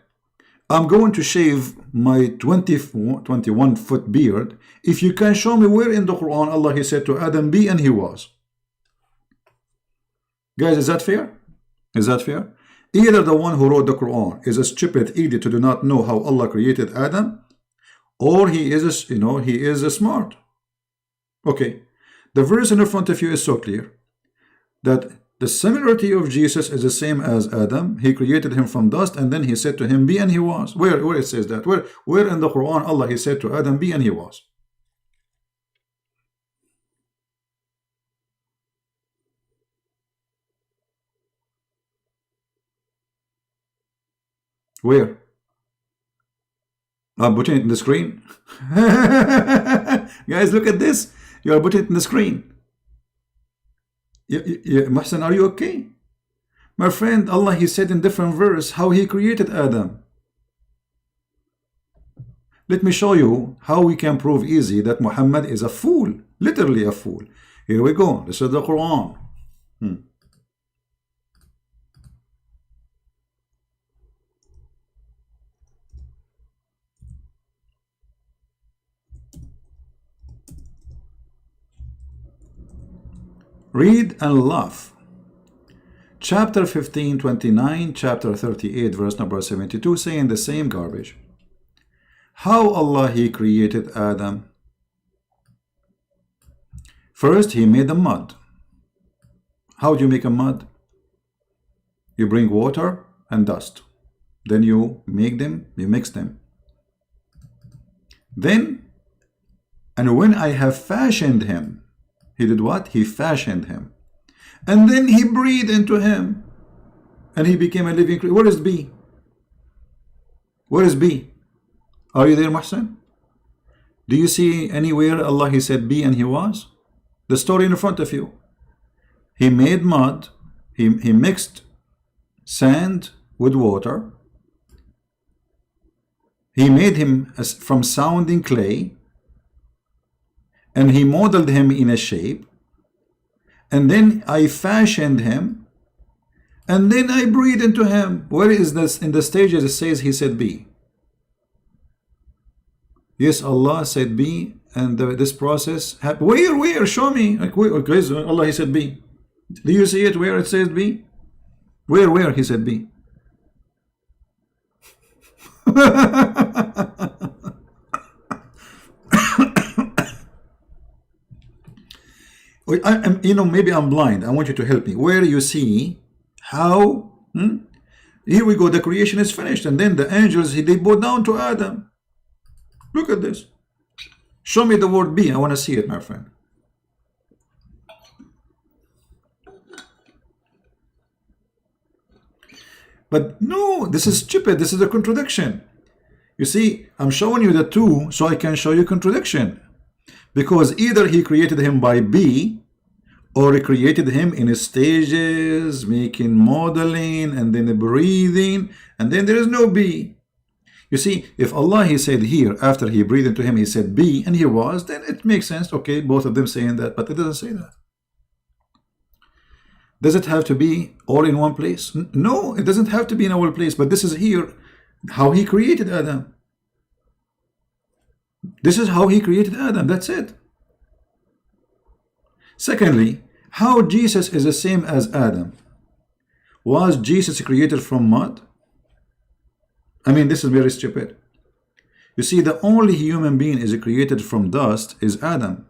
I'm going to shave my 21 foot beard if you can show me where in the Quran Allah he said to Adam be, and he was. Guys, is that fair? Is that fair? Either the one who wrote the Quran is a stupid idiot who do not know how Allah created Adam, or he is he is a smart. Okay, the verse in front of you is so clear that the similarity of Jesus is the same as Adam. He created him from dust and then he said to him be, and he was. Where it says that? Where in the Quran Allah he said to Adam be, and he was? Where? I'm putting it in the screen. Guys, look at this. You are putting it in the screen. Muhsin, are you okay? My friend, Allah he said in different verse how he created Adam. Let me show you how we can prove easy that Muhammad is a fool. Literally a fool. Here we go. This is the Quran. Read and laugh. Chapter 15, 29, chapter 38, verse number 72, saying the same garbage. How Allah he created Adam. First, he made the mud. How do you make a mud? You bring water and dust. Then you make them, you mix them. Then, and when I have fashioned him, he did what? He fashioned him. And then he breathed into him. And he became a living creature. Where is B? Where is B? Are you there, Muhsin? Do you see anywhere Allah he said be, and he was? The story in front of you. He made mud. He mixed sand with water. He made him from sounding clay. And he modeled him in a shape, and then I fashioned him, and then I breathed into him. Where is this in the stages? It says he said be. Yes, Allah said be, and this process happened. Where? Show me. Like where? Okay, so Allah he said be. Do you see it where it says be? Where he said be? Maybe I'm blind. I want you to help me. Where you see how? Here we go. The creation is finished, and then the angels they bow down to Adam. Look at this. Show me the word be. I want to see it, my friend. But no, this is stupid. This is a contradiction. You see, I'm showing you the two so I can show you contradiction. Because either he created him by B, or he created him in stages, making modeling, and then breathing, and then there is no B. You see, if Allah he said here, after he breathed into him, he said be, and he was, then it makes sense. Okay, both of them saying that, but it doesn't say that. Does it have to be all in one place? No, it doesn't have to be in one place, but this is here how he created Adam. This is how he created Adam. That's it. Secondly, how Jesus is the same as Adam. Was Jesus created from mud? I mean, this is very stupid. You see, the only human being is created from dust is Adam.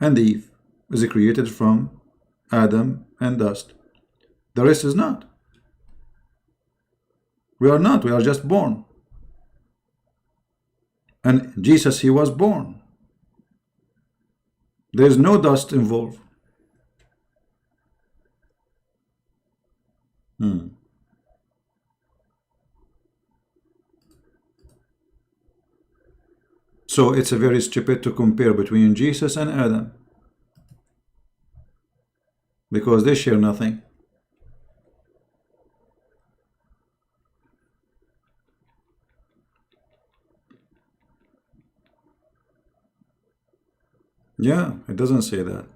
And Eve is created from Adam and dust. The rest is not. We are not. We are just born. And Jesus, he was born. There is no dust involved. So it's a very stupid to compare between Jesus and Adam, because they share nothing. Yeah, it doesn't say that.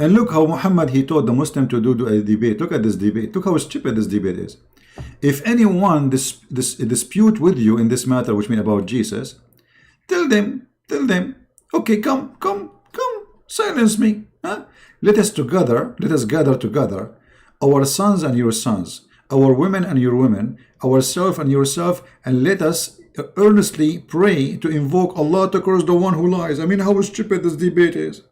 And look how Muhammad, he told the Muslim to do a debate. Look at this debate. Look how stupid this debate is. If anyone dispute with you in this matter, which means about Jesus, tell them, okay, come, silence me. Huh? Let us gather together, our sons and your sons, our women and your women, ourselves and yourself, and let us earnestly pray to invoke Allah to curse the one who lies. I mean, how stupid this debate is.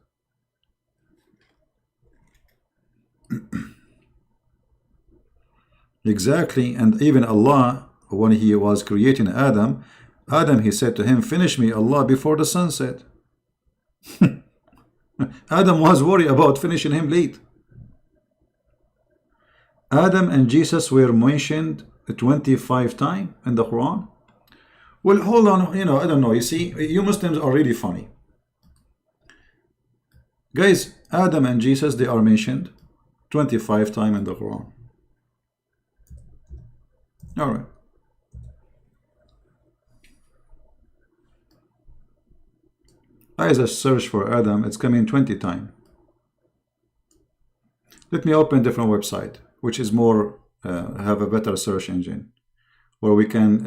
Exactly. And even Allah, when he was creating Adam, he said to him, finish me, Allah, before the sunset. Adam was worried about finishing him late. Adam and Jesus were mentioned 25 times in the Quran. Well, hold on, I don't know. You see, you Muslims are really funny. Guys, Adam and Jesus, they are mentioned 25 times in the Quran. All right. As a search for Adam, it's coming 20 times. Let me open a different website, which is more, have a better search engine, where we can,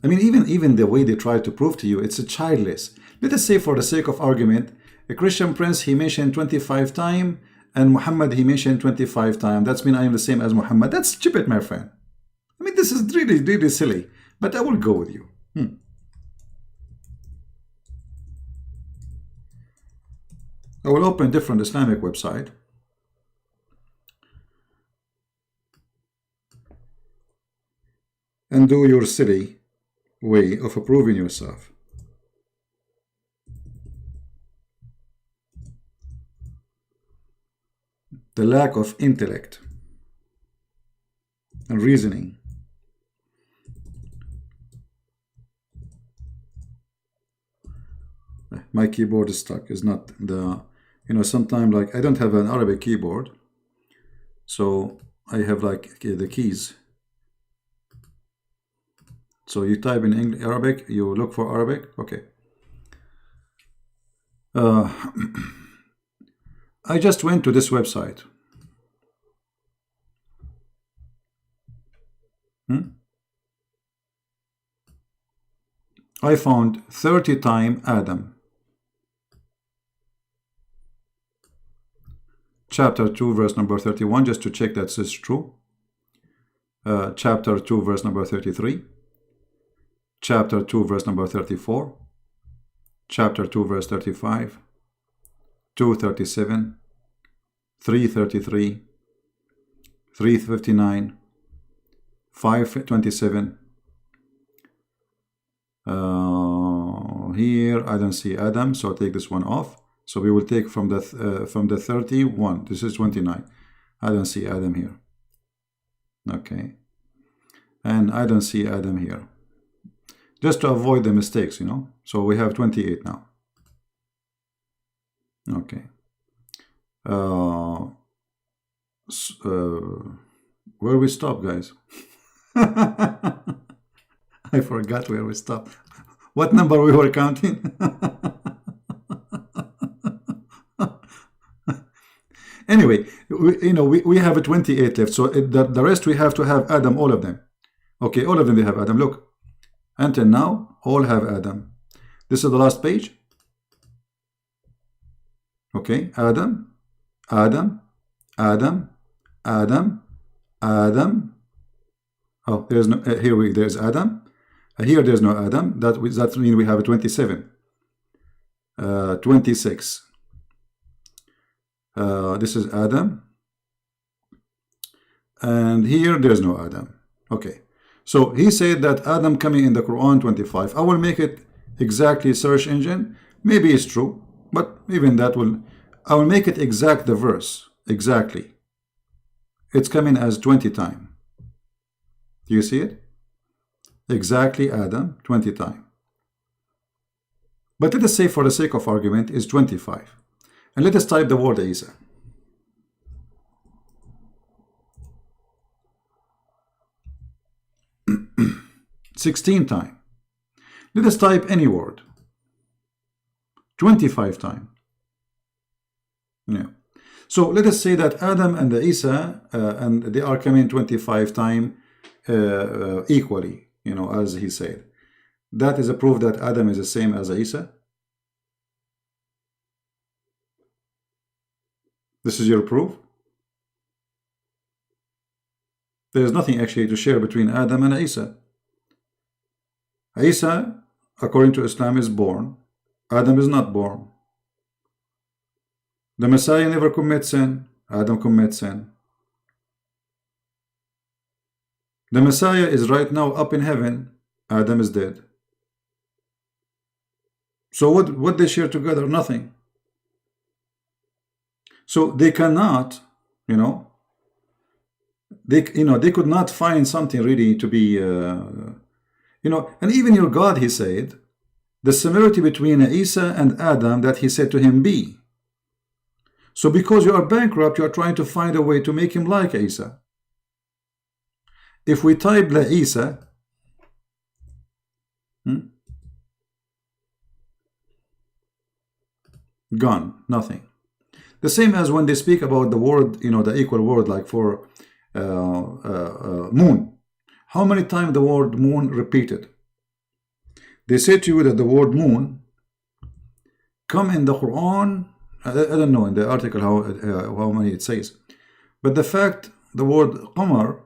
I mean, even the way they try to prove to you, it's a childless. Let us say, for the sake of argument, a Christian prince, he mentioned 25 times, and Muhammad, he mentioned 25 times. That's mean I am the same as Muhammad. That's stupid, my friend. I mean, this is really, really silly, but I will go with you. I will open a different Islamic website. And do your silly way of approving yourself. The lack of intellect and reasoning. My keyboard is stuck. It's not the, sometimes like I don't have an Arabic keyboard, so I have like the keys. So you type in English, Arabic, you look for Arabic. Okay. I just went to this website. I found 30 times Adam. Chapter 2, verse number 31, just to check that this is true. Chapter 2, verse number 33. Chapter 2, verse number 34. Chapter 2, verse 35. 237. 333. 359. 527. Here I don't see Adam, so I'll take this one off. So we will take from the 31. This is 29. I don't see Adam here. Okay. And I don't see Adam here. Just to avoid the mistakes, So we have 28 now. Okay. Where we stop, guys? I forgot where we stopped. What number we were counting? Anyway, we have a 28 left. So the rest we have to have Adam, all of them. Okay, all of them they have Adam. Look, until now, all have Adam. This is the last page. Okay, Adam, Adam, Adam, Adam, Adam. Oh, there's no here. There's Adam. Here there's no Adam. That means we have a 27. 26. This is Adam. And here there's no Adam. Okay. So he said that Adam coming in the Quran 25. I will make it exactly search engine. Maybe it's true, but even that I will make it exact the verse. Exactly. It's coming as 20 times. Do you see it? Exactly, Adam, 20 times. But let us say, for the sake of argument, is 25. And let us type the word Isa. 16 times. Let us type any word. 25 times. Yeah. So let us say that Adam and the Isa, and they are coming 25 times equally, as he said. That is a proof that Adam is the same as Isa. This is your proof? There is nothing actually to share between Adam and Isa. Isa, according to Islam, is born. Adam is not born. The Messiah never commits sin. Adam commits sin. The Messiah is right now up in heaven. Adam is dead. So what they share together? Nothing. So they cannot, they could not find something really to be, and even your God, he said, the similarity between Isa and Adam that he said to him be. So because you are bankrupt, you are trying to find a way to make him like Isa. If we type La Isa, gone, nothing. The same as when they speak about the word, the equal word, like for moon. How many times the word moon repeated? They say to you that the word moon come in the Quran. I don't know in the article how many it says, but the fact the word Qamar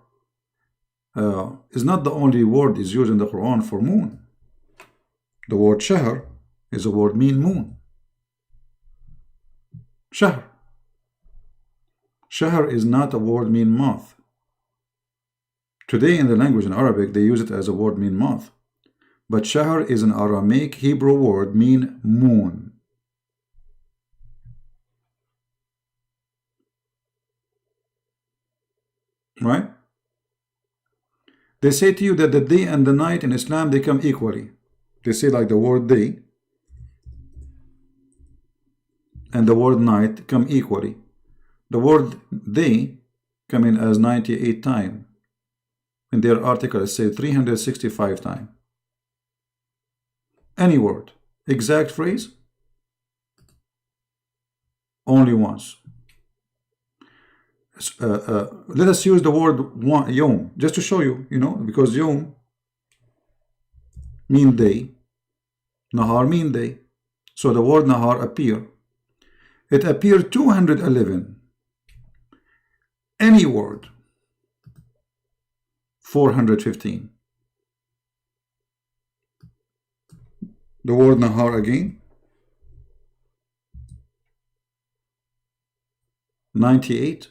is not the only word is used in the Quran for moon. The word Shahr is a word mean moon. Shahr. Shahr is not a word mean month. Today in the language in Arabic they use it as a word mean month, but Shahr is an Aramaic Hebrew word mean moon. Right? They say to you that the day and the night in Islam, they come equally. They say like the word day and the word night come equally. The word day come in as 98 times. In their article it says 365 times. Any word, exact phrase, only once. Let us use the word yom just to show you, because yom mean day, nahar mean day. So the word nahar appear. It appeared 211. Any word 415. The word nahar again 98.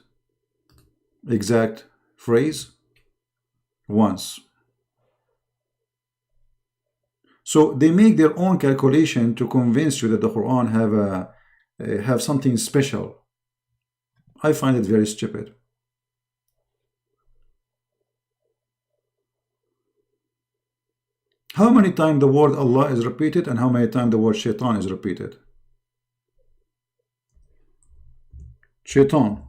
Exact phrase once. So they make their own calculation to convince you that the Quran have something special. I find it very stupid. How many times the word Allah is repeated and how many times the word shaitan is repeated? Shaitan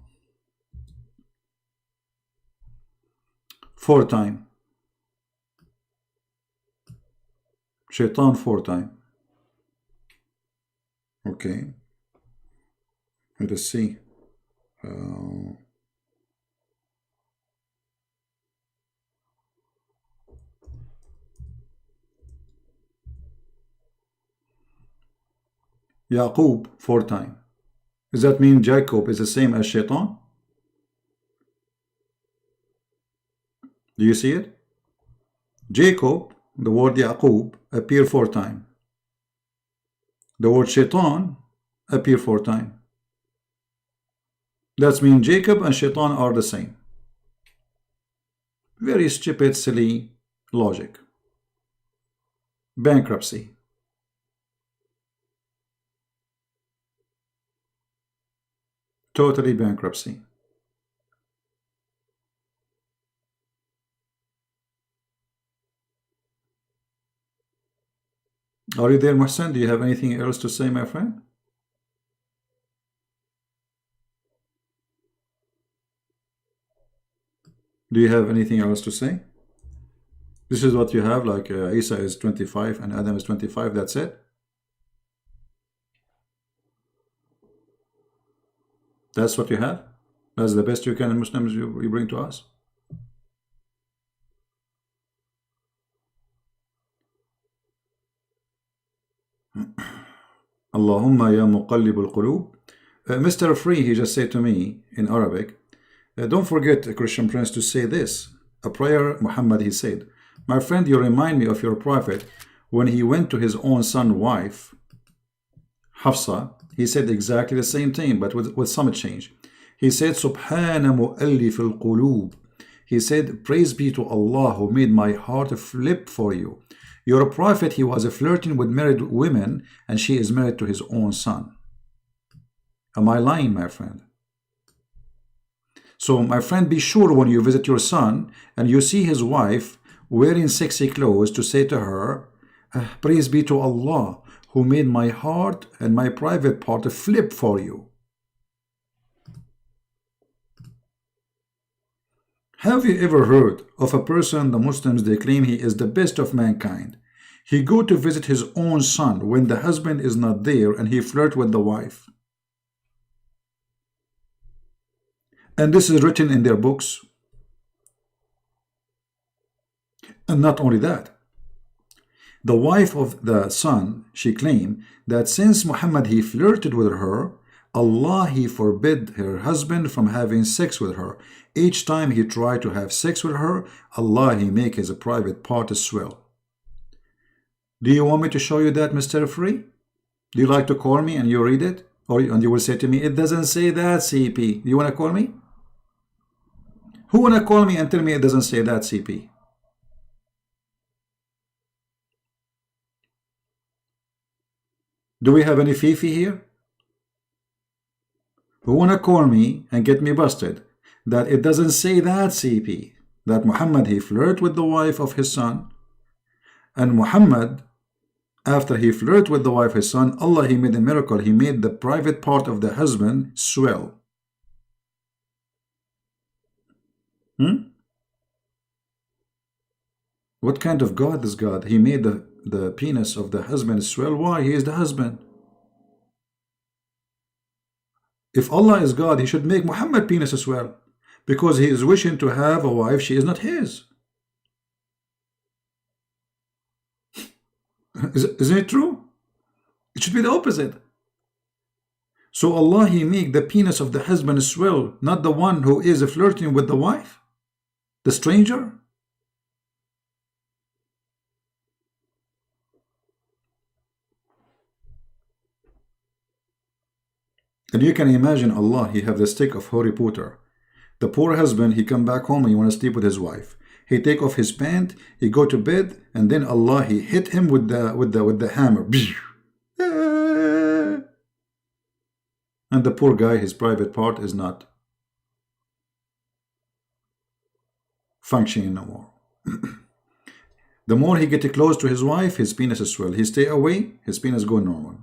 4 times. Shaitan 4 times. Okay. Let us see. Yaqub 4 times. Does that mean Jacob is the same as Shaitan? Do you see it? Jacob, the word Yaqub, appear 4 times. The word Shaitan appear 4 times. That means Jacob and Shaitan are the same. Very stupid, silly logic. Bankruptcy. Totally bankruptcy. Are you there, Mohsen? Do you have anything else to say, my friend? Do you have anything else to say? This is what you have, like Isa is 25 and Adam is 25, that's it? That's what you have? That's the best you can in Muslims you bring to us? Allahumma ya muqallib al-qulub. Mr. Free, he just said to me in Arabic, don't forget, Christian Prince, to say this. A prayer, Muhammad, he said, my friend, you remind me of your prophet when he went to his own son wife, Hafsa. He said exactly the same thing, but with some change. He said, Subhana mu'allif al-qulub. He said, praise be to Allah who made my heart flip for you. Your prophet, he was flirting with married women, and she is married to his own son. Am I lying, my friend? So, my friend, be sure when you visit your son and you see his wife wearing sexy clothes to say to her, praise be to Allah who made my heart and my private part flip for you. Have you ever heard of a person, the Muslims, they claim he is the best of mankind? He go to visit his own son when the husband is not there and he flirt with the wife. And this is written in their books. And not only that, the wife of the son, she claimed that since Muhammad he flirted with her, Allah he forbid her husband from having sex with her. Each time he tried to have sex with her, Allah he make his private part swell. Do you want me to show you that, Mr. Free? Do you like to call me and you read it? And you will say to me, it doesn't say that, CP. Do you want to call me? Who want to call me and tell me it doesn't say that, CP? Do we have any Fifi here? Who want to call me and get me busted that it doesn't say that, CP? That Muhammad he flirt with the wife of his son, and Muhammad, after he flirt with the wife of his son, Allah he made a miracle. He made the private part of the husband swell. What kind of God is God? He made the penis of the husband swell. Why? He is the husband. If Allah is God, he should make Muhammad penis swell, because he is wishing to have a wife, she is not his. Isn't it true? It should be the opposite. So Allah he make the penis of the husband swell, not the one who is flirting with the wife, the stranger. And you can imagine Allah, he have the stick of Harry Potter. The poor husband, he come back home and he want to sleep with his wife. He take off his pant, he go to bed, and then Allah he hit him with the hammer. And the poor guy, his private part is not functioning no more. The more he get close to his wife, his penis is swell. He stay away, his penis go normal.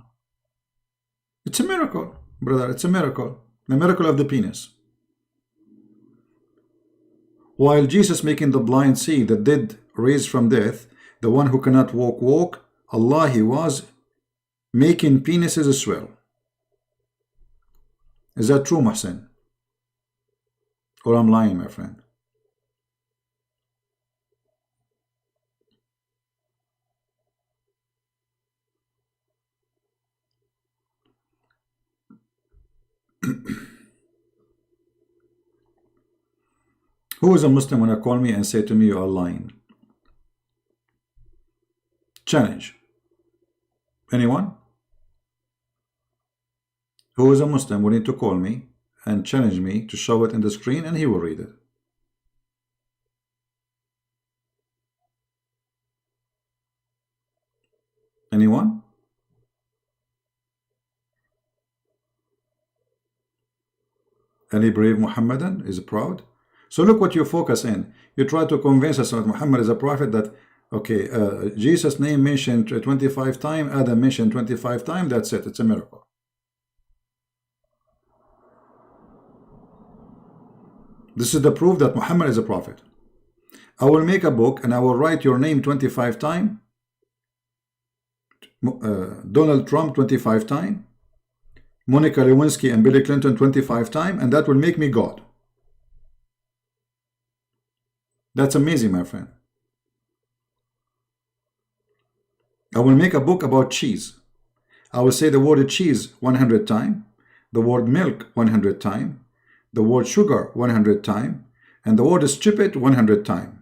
It's a miracle, brother. It's a miracle. The miracle of the penis. While Jesus making the blind see, the dead raised from death, the one who cannot walk, Allah he was making penises swell. Is that true, Mohsen? Or I'm lying, my friend? Who is a Muslim when call me and say to me you are lying? Challenge. Anyone? Who is a Muslim will need to call me and challenge me to show it in the screen, and he will read it. Anyone? Any brave Muhammadan is proud? So look what you focus in. You try to convince us that Muhammad is a prophet, that Okay, Jesus' name mentioned 25 times, Adam mentioned 25 times, that's it, it's a miracle. This is the proof that Muhammad is a prophet. I will make a book and I will write your name 25 times, Donald Trump 25 times, Monica Lewinsky and Billy Clinton 25 times, and that will make me God. That's amazing, my friend. I will make a book about cheese. I will say the word cheese 100 times, the word milk 100 times, the word sugar 100 times, and the word stupid 100 times.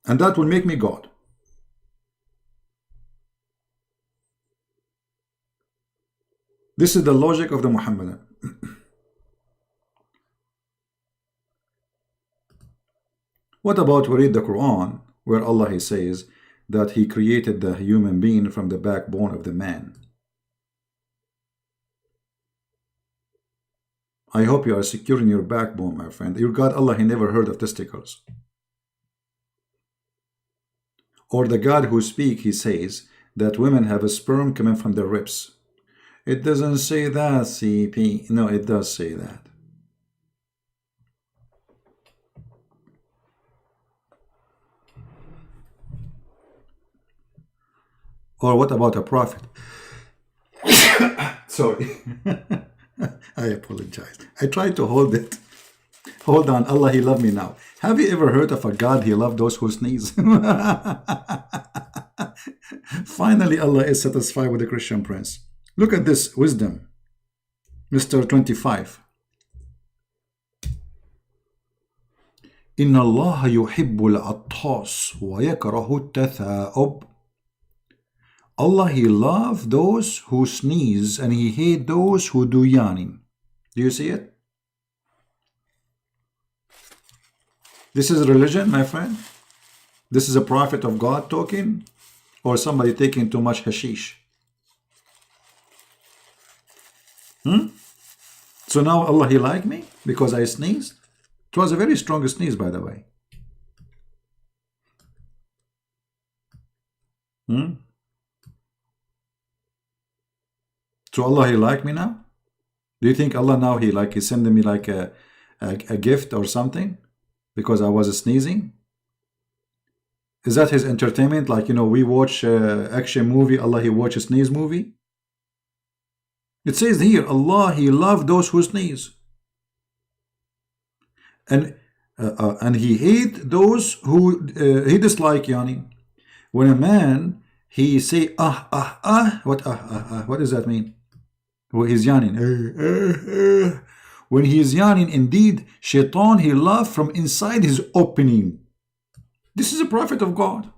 And that will make me God. This is the logic of the Muhammadan. What about we read the Quran, where Allah He says that He created the human being from the backbone of the man. I hope you are securing your backbone, my friend. Your God Allah, He never heard of testicles. Or the God who speak, He says that women have a sperm coming from their ribs. It doesn't say that, CP. No, it does say that. Or what about a prophet? Sorry. I apologize. I tried to hold it. Hold on. Allah, He loved me now. Have you ever heard of a God He loved those who sneeze? Finally, Allah is satisfied with the Christian prince. Look at this wisdom. Mr. 25. إن الله يحب العطاس ويكره التثاؤب. Allah, He loves those who sneeze and He hates those who do yawning. Do you see it? This is religion, my friend. This is a prophet of God talking, or somebody taking too much hashish. So now Allah, He liked me because I sneezed. It was a very strong sneeze, by the way. So Allah, He liked me now? Do you think Allah now He's sending me like a gift or something because I was sneezing? Is that His entertainment? Like, you know, we watch action movie, Allah, He watch a sneeze movie? It says here, Allah, He loved those who sneeze. And He hate those who He dislike yawning. When a man, he say what does that mean? Well, he's yawning. When he is yawning, indeed, Shaitan, he laugh from inside his opening. This is a prophet of God.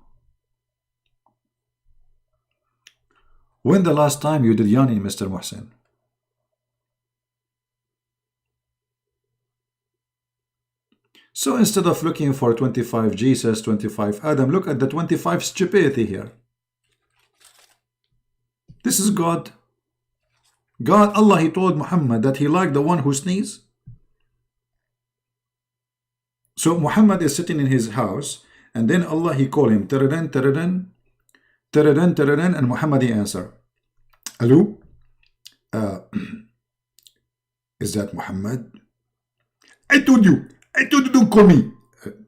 When the last time you did yawning, Mr. Muhsin? So instead of looking for 25 Jesus, 25 Adam, look at the 25 stupidity here. This is God. God, Allah, He told Muhammad that He liked the one who sneezes. So Muhammad is sitting in his house, and then Allah, He called him, taradan, taradan, taradan, taradan, and Muhammad, he answer, hello? Is that Muhammad? I told you, don't call me.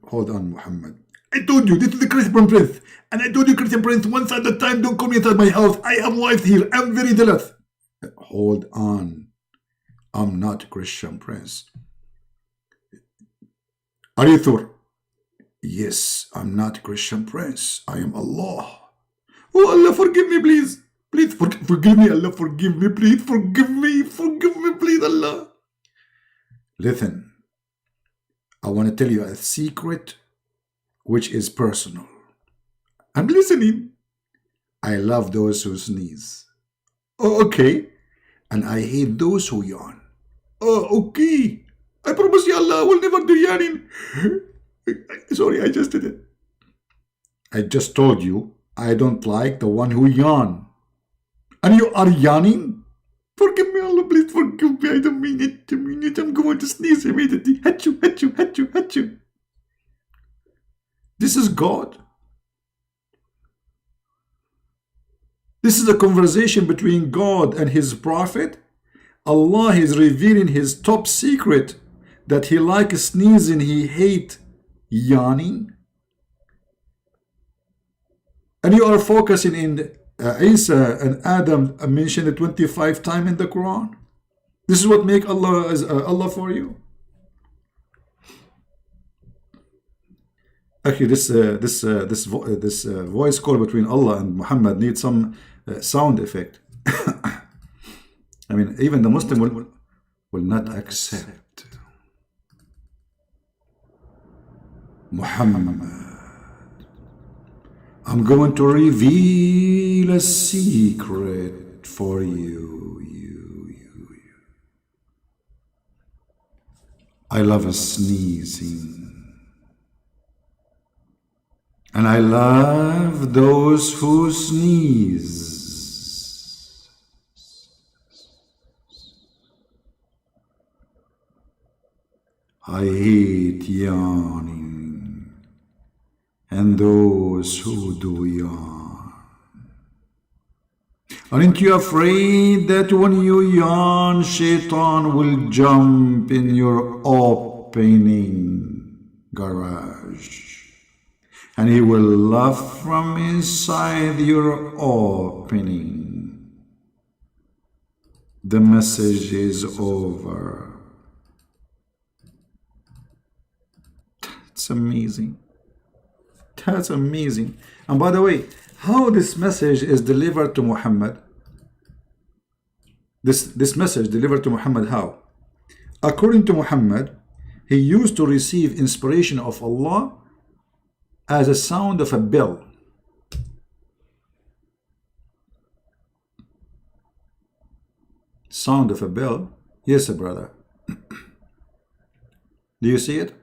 Hold on, Muhammad. I told you, this is the Christian prince. And I told you, Christian prince, once at a time, don't come inside my house. I have wife here. I'm very jealous. Hold on. I'm not Christian prince. Are you sure? Yes, I'm not Christian prince. I am Allah. Oh, Allah, forgive me, please. Please forgive me, Allah. Forgive me, please. Forgive me. Forgive me, please, Allah. Listen, I want to tell you a secret which is personal. I'm listening. I love those who sneeze. Oh, okay. And I hate those who yawn. Oh, okay. I promise you, Allah, I will never do yawning. Sorry, I just did it. I just told you, I don't like the one who yawn. And you are yawning? Forgive me, Allah, please forgive me. I don't mean it. I'm going to sneeze immediately. Hatchoo, hatchoo, hatchoo, hatchoo. This is God. This is a conversation between God and his prophet. Allah is revealing his top secret, that he likes sneezing, he hates yawning. And you are focusing in Isa and Adam mentioned 25 times in the Quran. This is what make Allah as Allah for you. Actually, this voice call between Allah and Muhammad needs some sound effect. I mean, even the Muslim will not accept Muhammad. I'm going to reveal a secret for you. I love sneezing. And I love those who sneeze. I hate yawning and those who do yawn. Aren't you afraid that when you yawn, Shaitan will jump in your opening garage? And he will laugh from inside your opening. The message is over. That's amazing. That's amazing. And by the way, how this message is delivered to Muhammad? This message delivered to Muhammad how? According to Muhammad, he used to receive inspiration of Allah as a sound of a bell. Sound of a bell? Yes, brother. Do you see it?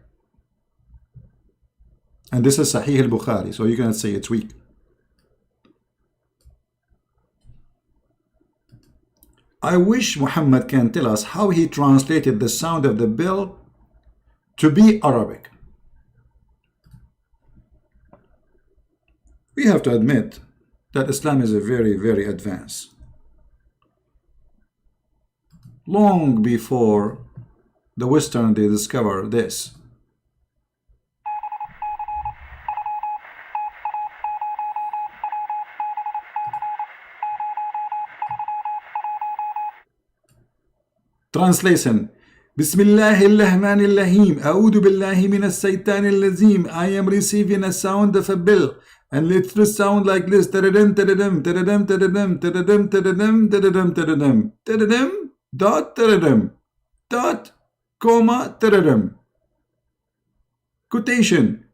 And this is Sahih al-Bukhari, so you cannot say it's weak. I wish Muhammad can tell us how he translated the sound of the bell to be Arabic. We have to admit that Islam is a very, very advanced. Long before the Western they discover this. Translation. Bismillahirrahmanirrahim. A'udhu billahi minas shaitanir rajim. I am receiving a sound of a bell. And let it sound like this. Tadadam, tadadam, tadadam, tadadam, tadadam, tadadam, tadadam, tadadam. Tadadam, dot, tadadam. Dot, comma, tadadam. Quotation.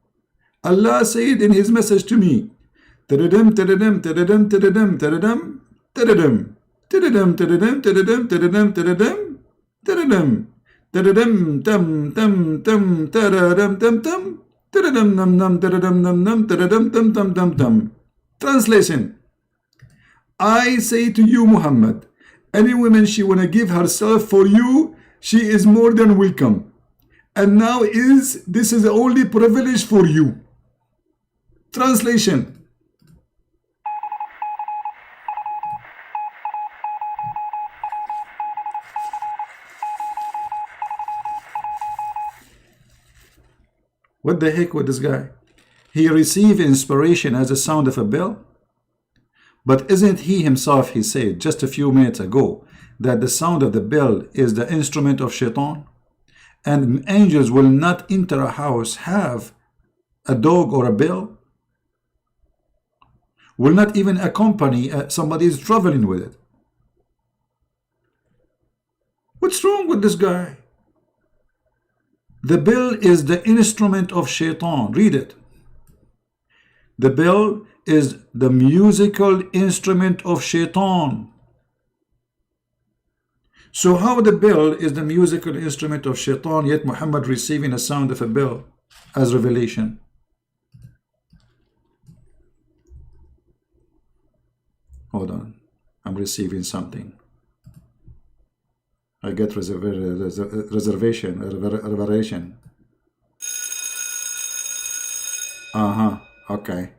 Allah said in his message to me. Tadadam, tadadam, tadadam, tadadam, tadadam, tadadam. Tadadam, tadadam, tadadam, tadadam, tadadam. Tadadam, tadadam, tam, tam, tam, tadadam, tam, tam, tadadam, nam, nam, tadadam, nam, nam, tadadam, tam, tam, tam, tam. Translation. I say to you, Muhammad, any woman she wanna give herself for you, she is more than welcome. And now this is the only privilege for you. Translation. What the heck with this guy? He received inspiration as the sound of a bell? But isn't he himself, he said just a few minutes ago, that the sound of the bell is the instrument of Shaitan? And angels will not enter a house, have a dog or a bell? Will not even accompany somebody is traveling with it. What's wrong with this guy? The bell is the instrument of Shaitan. Read it. The bell is the musical instrument of Shaitan. So how the bell is the musical instrument of Shaitan, yet Muhammad receiving a sound of a bell as revelation? Hold on. I'm receiving something. I get reservation. Okay.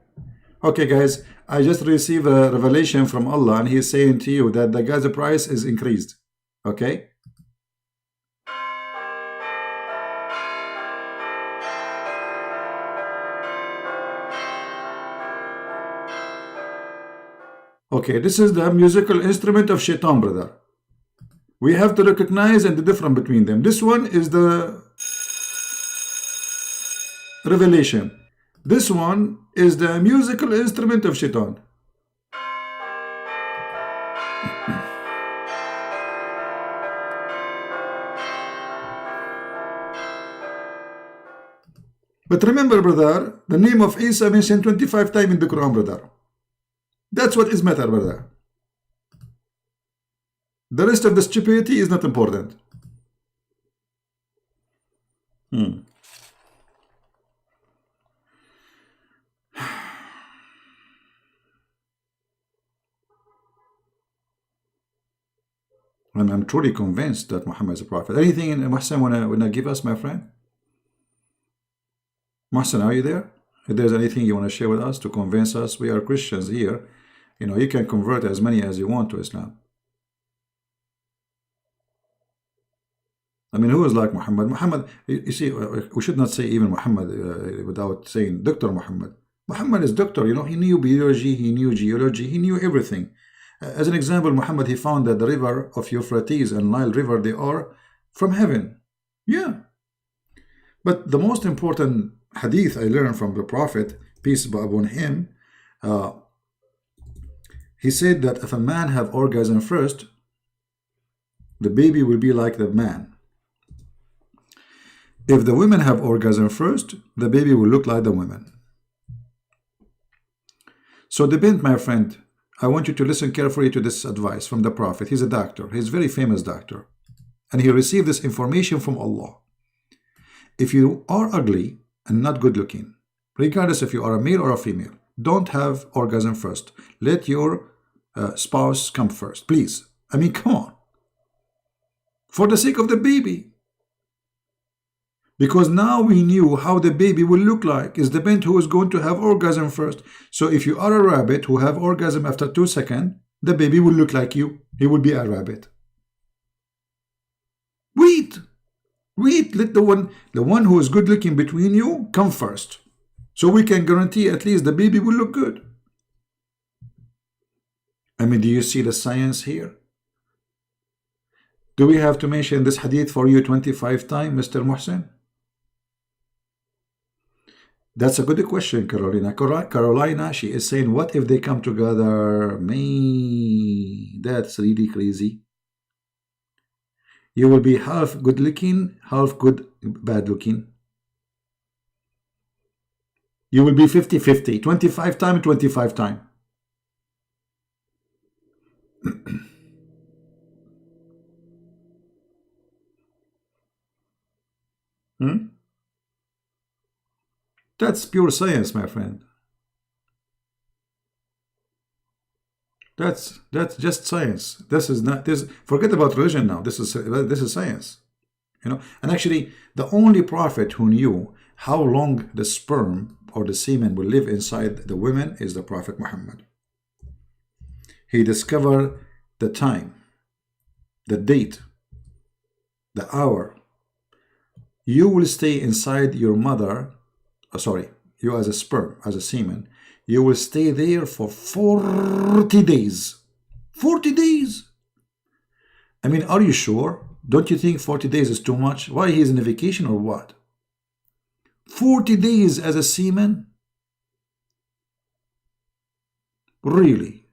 Okay, guys. I just received a revelation from Allah, and He's saying to you that the gas price is increased. Okay. Okay, this is the musical instrument of Shaitan, brother. We have to recognize and the difference between them. This one is the revelation. This one is the musical instrument of Shaitan. But remember, brother, the name of Isa mentioned 25 times in the Quran, brother. That's what is matter, brother. The rest of the stupidity is not important. And I'm truly convinced that Muhammad is a prophet. Anything in Muhsin wanna give us, my friend? Muhsin, are you there? If there's anything you want to share with us to convince us, we are Christians here. You know, you can convert as many as you want to Islam. I mean, who is like Muhammad? Muhammad, you see, we should not say even Muhammad without saying Dr. Muhammad. Muhammad is doctor, you know, he knew biology, he knew geology, he knew everything. As an example, Muhammad, he found that the river of Euphrates and Nile River, they are from heaven. Yeah. But the most important hadith I learned from the Prophet, peace be upon him, he said that if a man have orgasm first, the baby will be like the man. If the women have orgasm first, the baby will look like the women. So depend, my friend, I want you to listen carefully to this advice from the Prophet. He's a doctor. He's a very famous doctor. And he received this information from Allah. If you are ugly and not good looking, regardless if you are a male or a female, don't have orgasm first. Let your spouse come first, please. I mean, come on. For the sake of the baby. Because now we knew how the baby will look like. It depends who is going to have orgasm first. So if you are a rabbit who have orgasm after 2 seconds, the baby will look like you. He will be a rabbit. Wait. Let the one who is good looking between you come first. So we can guarantee at least the baby will look good. I mean, do you see the science here? Do we have to mention this hadith for you 25 times, Mr. Muhsin? That's a good question, Carolina. Carolina, she is saying, what if they come together? Me, that's really crazy. You will be half good looking, half good bad looking. You will be 50-50, 25 times, 25 times. That's pure science, my friend. That's just science. This is not this. Forget about religion now. This is science, you know. And actually, the only prophet who knew how long the sperm or the semen will live inside the women is the Prophet Muhammad. He discovered the time, the date, the hour. You will stay inside your mother. You as a sperm, as a semen, you will stay there for 40 days. 40 days. I mean, are you sure? Don't you think 40 days is too much? Why, he's on a vacation or what? 40 days as a semen? Really?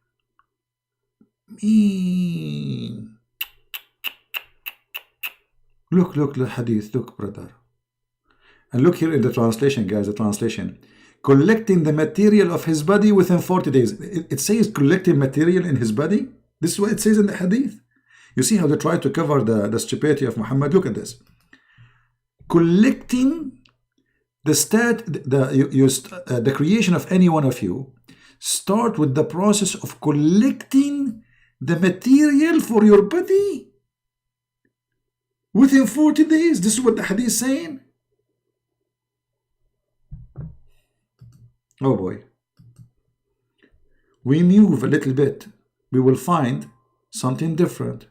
Look, the hadith, look, brother. And look here in the translation, guys, the translation. Collecting the material of his body within 40 days. It says collecting material in his body. This is what it says in the hadith. You see how they try to cover the stupidity of Muhammad? Look at this. Collecting the creation of any one of you. Start with the process of collecting the material for your body within 40 days. This is what the hadith is saying. Oh boy. We move a little bit, we will find something different.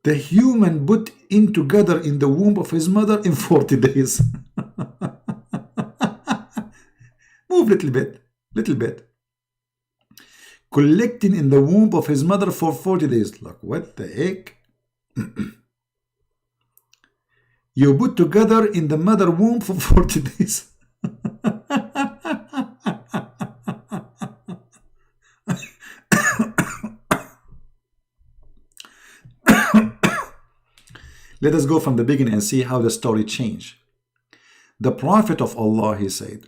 The human put in together in the womb of his mother in 40 days. Move little bit, little bit. Collecting in the womb of his mother for 40 days. Like, what the heck? You put together in the mother womb for 40 days. Let us go from the beginning and see how the story changed. The Prophet of Allah, he said,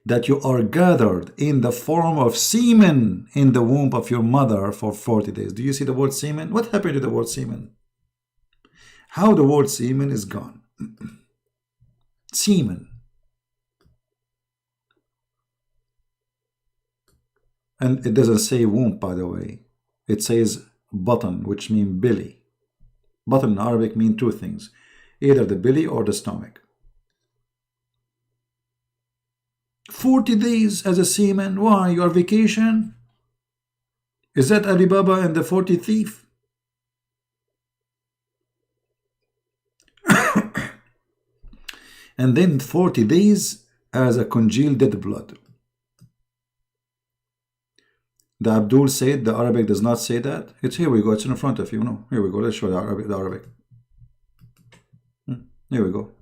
that you are gathered in the form of semen in the womb of your mother for 40 days. Do you see the word semen? What happened to the word semen? How the word semen is gone. Semen. And it doesn't say womb, by the way. It says button, which means belly. Button in Arabic means two things, either the belly or the stomach. 40 days as a seaman. Why? Your vacation? Is that Alibaba and the 40 thief? And then 40 days as a congealed dead blood. The Abdul said the Arabic does not say that. It's here we go. It's in front of you. No, here we go. Let's show the Arabic. Here we go.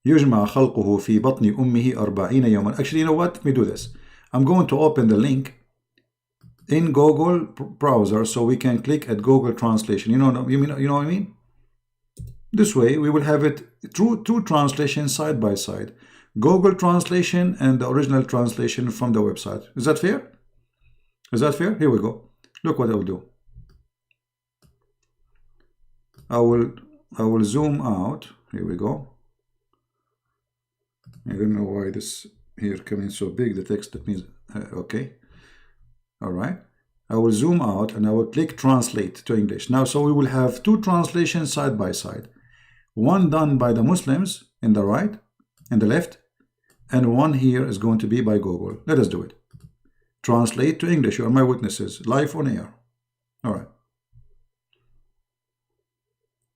يجمع خلقه في بطن أمه 40 يوما. Actually, you know what? Let me do this. I'm going to open the link in Google browser so we can click at Google Translation. You know what I mean? This way we will have it two translations side by side. Google Translation and the original translation from the website. Is that fair? Is that fair? Here we go. Look what I will do. I will zoom out. Here we go. I don't know why this here coming so big, the text. That means okay. All right. I will zoom out and I will click translate to English. Now, so we will have two translations side by side. One done by the Muslims in the right and the left, and one here is going to be by Google. Let us do it. Translate to English. You are my witnesses. Live on air. All right.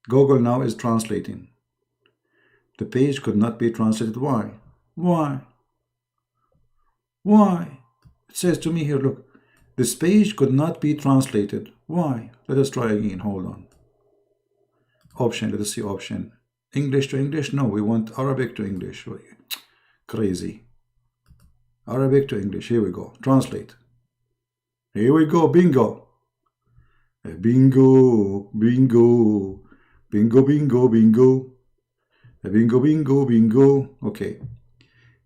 Google now is translating. The page could not be translated. Why? Why? Why? It says to me here, look, this page could not be translated. Why? Let us try again. Hold on. Option. Let us see option. English to English? No, we want Arabic to English. Crazy. Arabic to English. Here we go. Translate. Here we go. Bingo. Bingo. Bingo. Bingo, bingo, bingo. Bingo, bingo, bingo. Okay.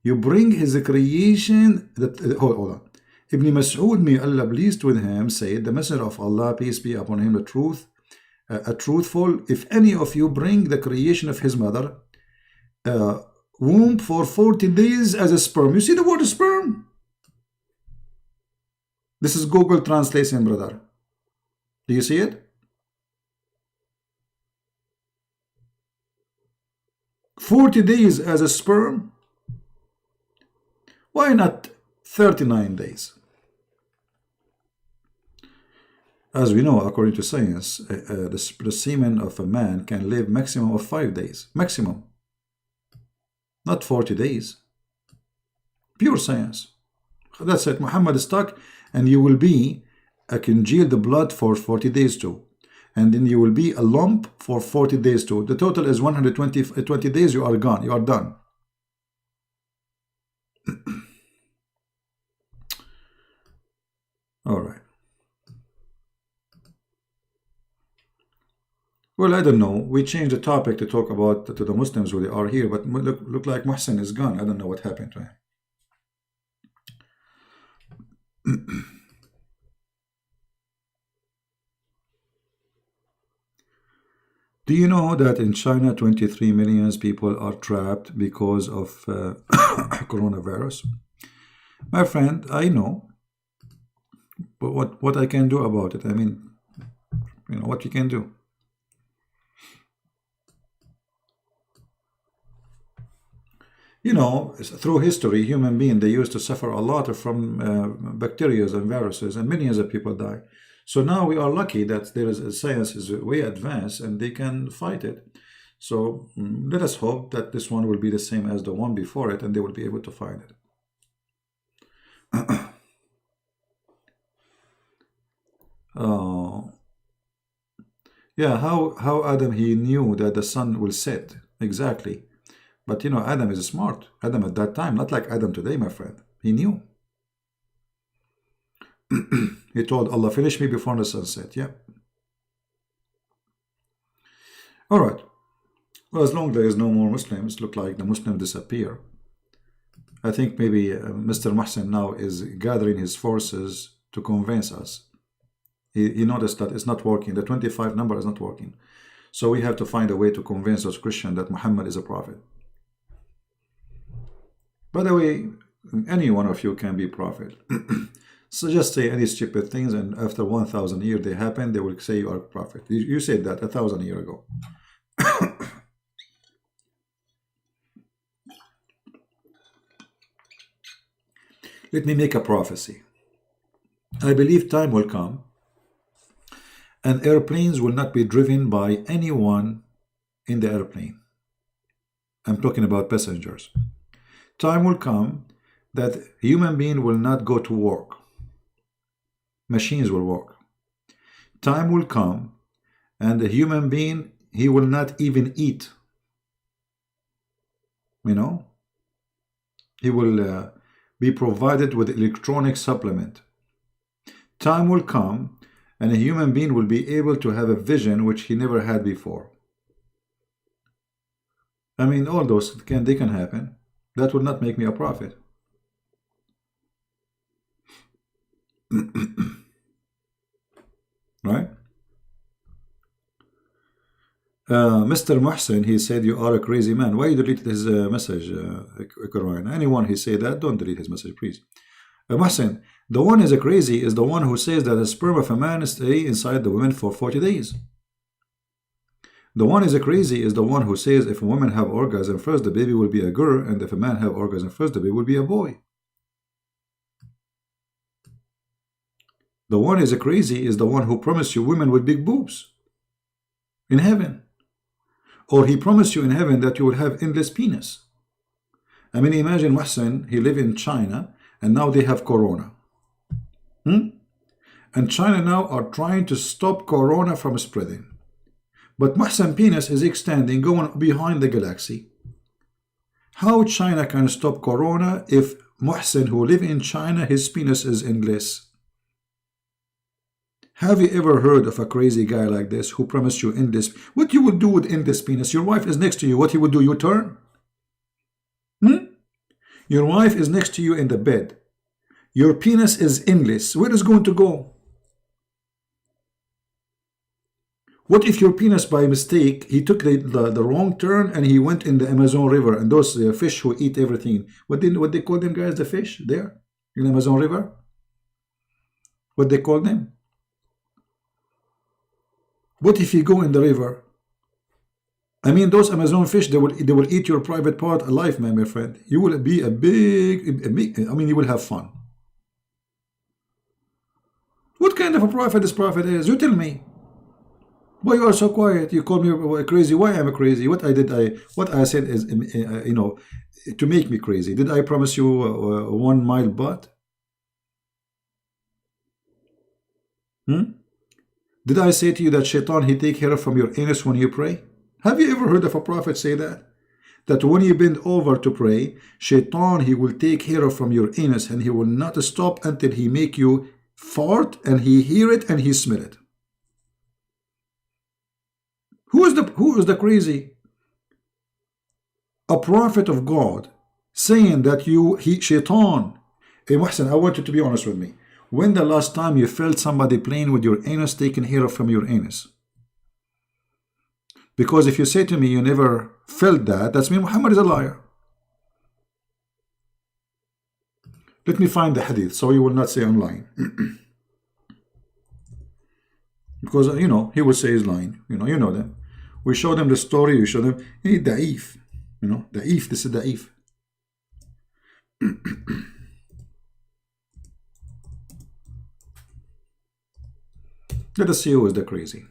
You bring his creation. Hold on. Ibn Mas'ud, may Allah pleased with him, said, the Messenger of Allah, peace be upon him, the truth, a truthful, if any of you bring the creation of his mother, womb for 40 days as a sperm. You see the word sperm? This is Google translation, brother. Do you see it? "40 days as a sperm." Why not 39 days? As we know, according to science, the semen of a man can live maximum of 5 days. Maximum. Not 40 days. Pure science. That's it. Muhammad is stuck, and you will be a congealed blood for 40 days too. And then you will be a lump for 40 days too. The total is 120 days. You are gone. You are done. All right. Well, I don't know. We changed the topic to talk about to the Muslims who they are here, but look like Muhsin is gone. I don't know what happened to him. Do you know that in China 23 million people are trapped because of coronavirus? My friend, I know. But what I can do about it? I mean, you know what you can do. You know, through history, human beings, they used to suffer a lot from bacteria and viruses, and millions of people die. So now we are lucky that there is science is way advanced and they can fight it. So let us hope that this one will be the same as the one before it, and they will be able to fight it. Yeah, how Adam, he knew that the sun will set. Exactly. But you know, Adam is smart. Adam at that time, not like Adam today, my friend. He knew. He told Allah, finish me before the sun set. Yeah. All right. Well, as long as there is no more Muslims, look like the Muslims disappear. I think maybe Mr. Muhsin now is gathering his forces to convince us. He noticed that it's not working. The 25 number is not working. So we have to find a way to convince those Christians that Muhammad is a prophet. By the way, any one of you can be prophet. So just say any stupid things, and after 1,000 years they happen, they will say you are a prophet. You said that 1,000 years ago. Let me make a prophecy. I believe time will come and airplanes will not be driven by anyone in the airplane. I'm talking about passengers. Time will come that human beings will not go to work. Machines will work. Time will come and the human being, he will not even eat. You know? He will be provided with electronic supplement. Time will come and a human being will be able to have a vision which he never had before. I mean, all those they can happen. That would not make me a prophet. Right? Mr. Muhsin, he said you are a crazy man. Why you deleted his message, Quran? Anyone he say that, don't delete his message, please. Muhsin, the one is a crazy is the one who says that the sperm of a man stay inside the woman for 40 days. The one is a crazy is the one who says if a woman have orgasm first, the baby will be a girl, and if a man have orgasm first, the baby will be a boy. The one is a crazy is the one who promised you women with big boobs in heaven. Or he promised you in heaven that you will have endless penis. I mean, imagine Muhsin, he live in China, and now they have corona. And China now are trying to stop corona from spreading. But Muhsin penis is extending, going behind the galaxy. How China can stop corona if Muhsin, who live in China, his penis is endless? Have you ever heard of a crazy guy like this who promised you endless? What you would do with endless penis? Your wife is next to you. What you would do? You turn? Your wife is next to you in the bed. Your penis is endless. Where is it going to go? What if your penis, by mistake, he took the wrong turn and he went in the Amazon River, and those fish who eat everything, what they call them, guys, the fish there in the Amazon River? What they call them? What if you go in the river? I mean, those Amazon fish, they will eat your private part alive, my friend. You will be a big, I mean, you will have fun. What kind of a prophet this prophet is? You tell me. Why you are so quiet? You call me crazy. Why am I crazy? What I said is, you know, to make me crazy. Did I promise you 1 mile butt? Did I say to you that Shaitan, he take care from your anus when you pray? Have you ever heard of a prophet say that? That when you bend over to pray, Shaitan, he will take care from your anus and he will not stop until he make you fart and he hear it and he smell it. Who is the crazy? A prophet of God saying that Shaitan. Hey Muhsin, I want you to be honest with me. When the last time you felt somebody playing with your anus, taking hair from your anus? Because if you say to me you never felt that, that's mean Muhammad is a liar. Let me find the hadith so you will not say I'm lying. Because, you know, he will say he's lying. You know them. We show them the story, we show them, hey, da'if. You know, da'if, this is da'if. Let us see who is the crazy.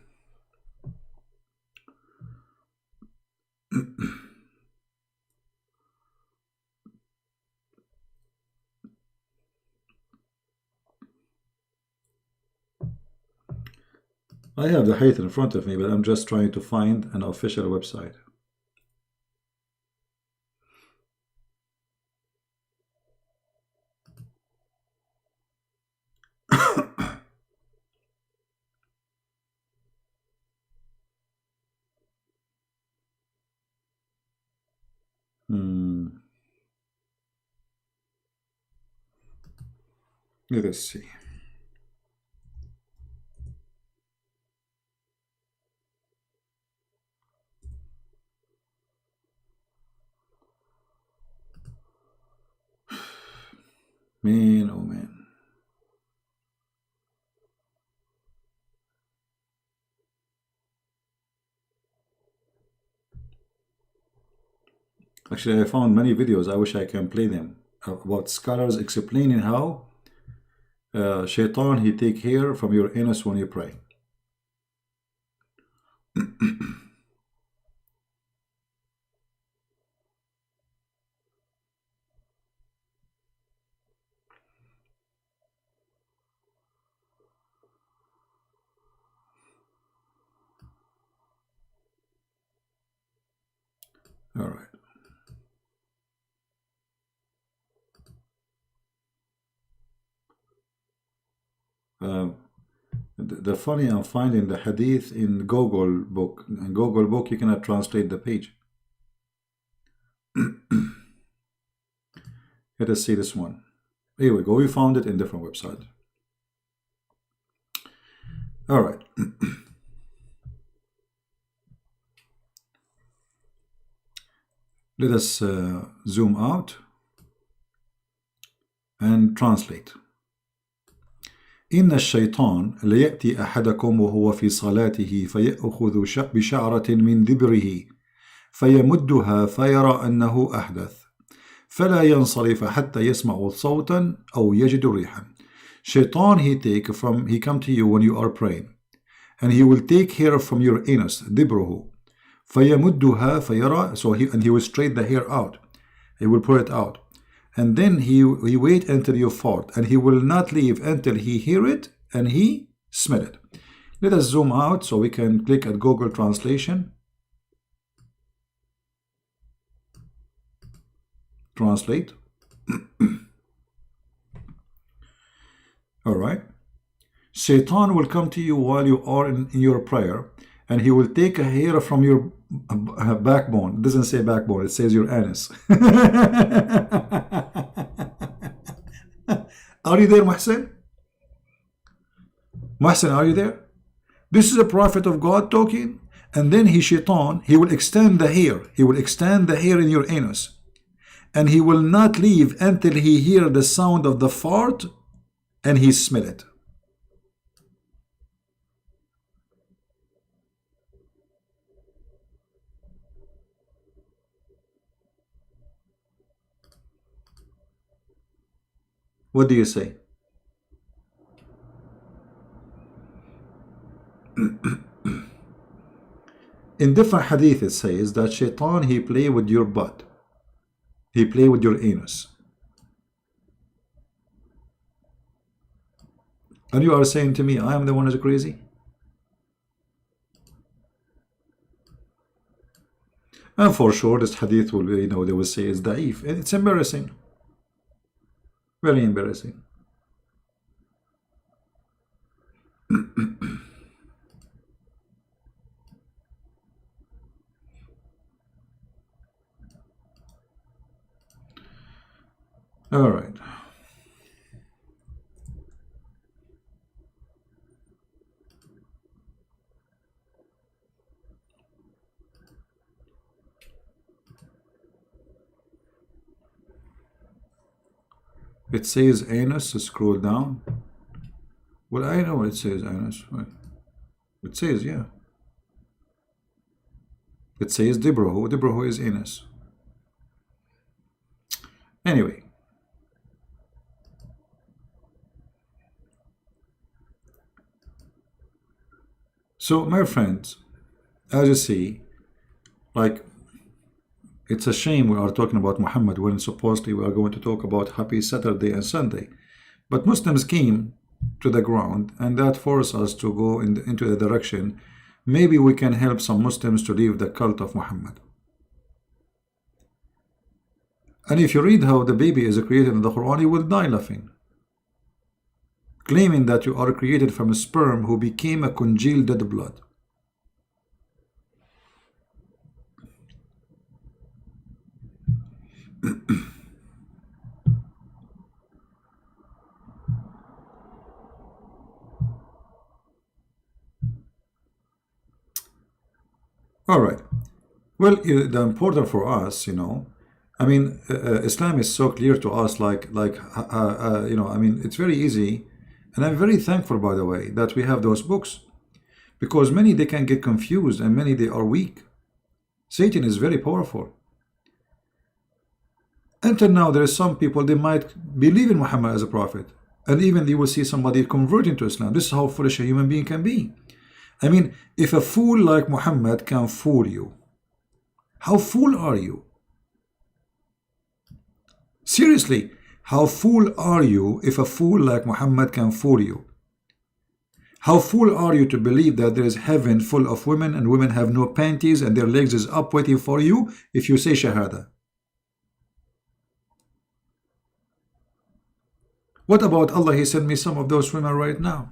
I have the height in front of me, but I'm just trying to find an official website. Let us see. Man, oh man. Actually, I found many videos. I wish I can play them about scholars explaining how Shaitan, he take hair from your anus when you pray. All right. The funny, I'm finding the hadith in Google book. In Google book, you cannot translate the page. Let us see this one. Here we go. We found it in different website. All right. Let us zoom out and translate. إن الشيطان ليأتي أحدكم وهو في صلاته فيأخذ بشعرة من دبره فيمدها فيرى أنه أحدث فلا ينصرف حتى يسمع صوتا أو يجد ريحا. Shaitan, he come to you when you are praying, and he will take hair from your anus, dibruhu. فيمدها فيرى, so he will straight the hair out. He will pull it out. And then he wait until you fart, and he will not leave until he hear it and he smell it. Let us zoom out so we can click at Google Translation. Translate. All right. Shaitan will come to you while you are in your prayer, and he will take a hair from your backbone. It doesn't say backbone, it says your anus. Are you there, Muhsin? Muhsin, are you there? This is a prophet of God talking, and then Shaitan, he will extend the hair. He will extend the hair in your anus, and he will not leave until he hear the sound of the fart and he smell it. What do you say? In different hadith it says that Shaitan, he play with your butt. He play with your anus. And you are saying to me, I am the one who's crazy? And for sure this hadith will, they will say it's da'if. And it's embarrassing. Very embarrassing. All right. It says anus, scroll down. Well, I know it says anus. It says, yeah. It says Dibrahu. Dibrahu is anus. Anyway, So, my friends, as you see, like, it's a shame we are talking about Muhammad when supposedly we are going to talk about Happy Saturday and Sunday. But Muslims came to the ground, and that forced us to go into the direction. Maybe we can help some Muslims to leave the cult of Muhammad. And if you read how the baby is created in the Quran, you will die laughing. Claiming that you are created from a sperm who became a congealed dead blood. All right. Well, the important for us, I mean, Islam is so clear to us, I mean, it's very easy. And I'm very thankful, by the way, that we have those books. Because many, they can get confused, and many, they are weak. Satan is very powerful. Until now, there are some people, they might believe in Muhammad as a prophet. And even you will see somebody converting to Islam. This is how foolish a human being can be. I mean, if a fool like Muhammad can fool you, how fool are you? Seriously, how fool are you if a fool like Muhammad can fool you? How fool are you to believe that there is heaven full of women and women have no panties and their legs is up waiting for you if you say Shahada? What about Allah? He sent me some of those women right now.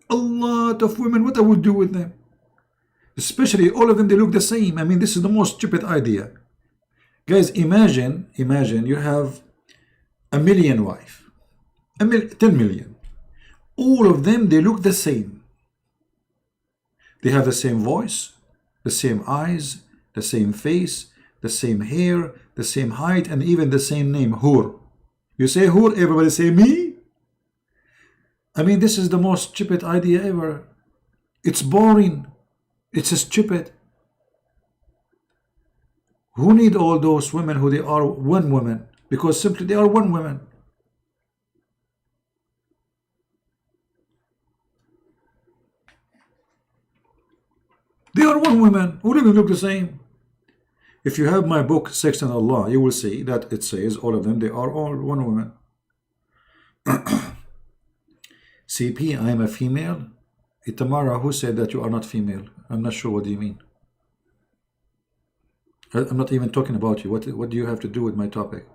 A lot of women, what I would do with them? Especially all of them, they look the same. I mean, this is the most stupid idea. Guys, imagine you have a million wives, 10 million. All of them, they look the same. They have the same voice, the same eyes, the same face, the same hair, the same height, and even the same name, Hur. You say Hur, everybody say me? I mean, this is the most stupid idea ever. It's boring. It's stupid. Who need all those women who they are one woman? Because simply they are one woman. They are one woman. Who even look the same? If you have my book, Sex and Allah, you will see that it says all of them, they are all one woman. CP, I am a female. Itamara, who said that you are not female? I'm not sure what do you mean. I'm not even talking about you. What do you have to do with my topic?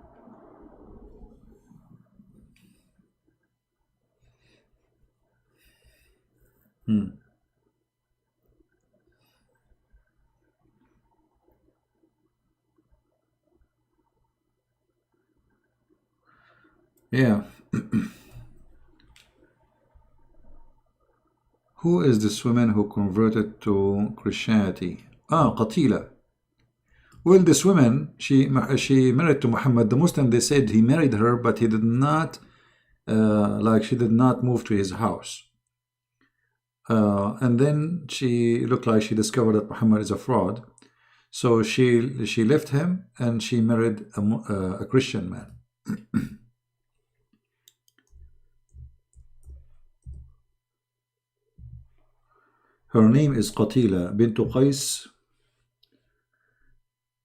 Yeah. Who is this woman who converted to Christianity? Qatila. Well, this woman, she married to Muhammad. The Muslim, they said he married her, but he did not, she did not move to his house. And then she looked like she discovered that Muhammad is a fraud. So she left him and she married a Christian man. Her name is Qatila bint Qais,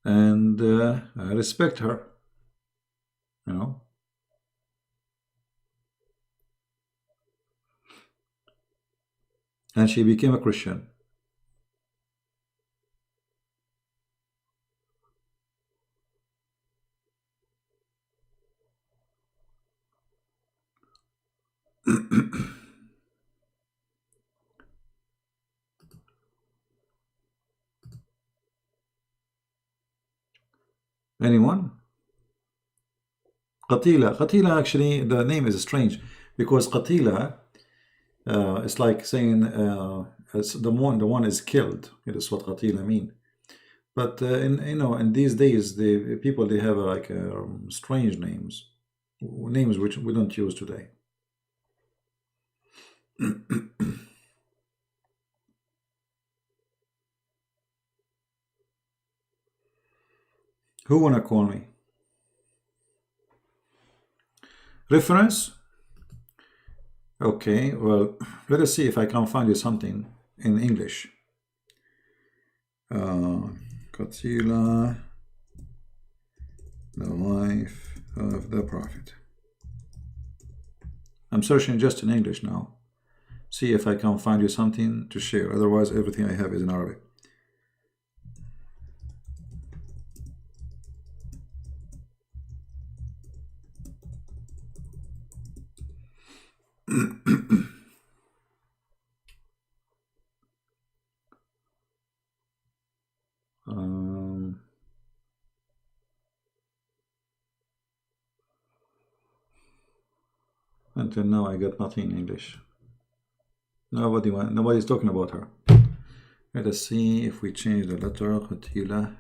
and I respect her, And she became a Christian. Anyone? Qatila, actually, the name is strange because Qatila, it's like saying it's the one is killed. It is what Qatila mean. But in these days, the people, they have like strange names which we don't use today. Who wanna call me? Reference? Okay, well, let us see if I can find you something in English. Qatila, the wife of the Prophet. I'm searching just in English now. See if I can find you something to share. Otherwise, everything I have is in Arabic. Until now, I got nothing in English. Nobody's talking about her. Let us see if we change the letter Qatila.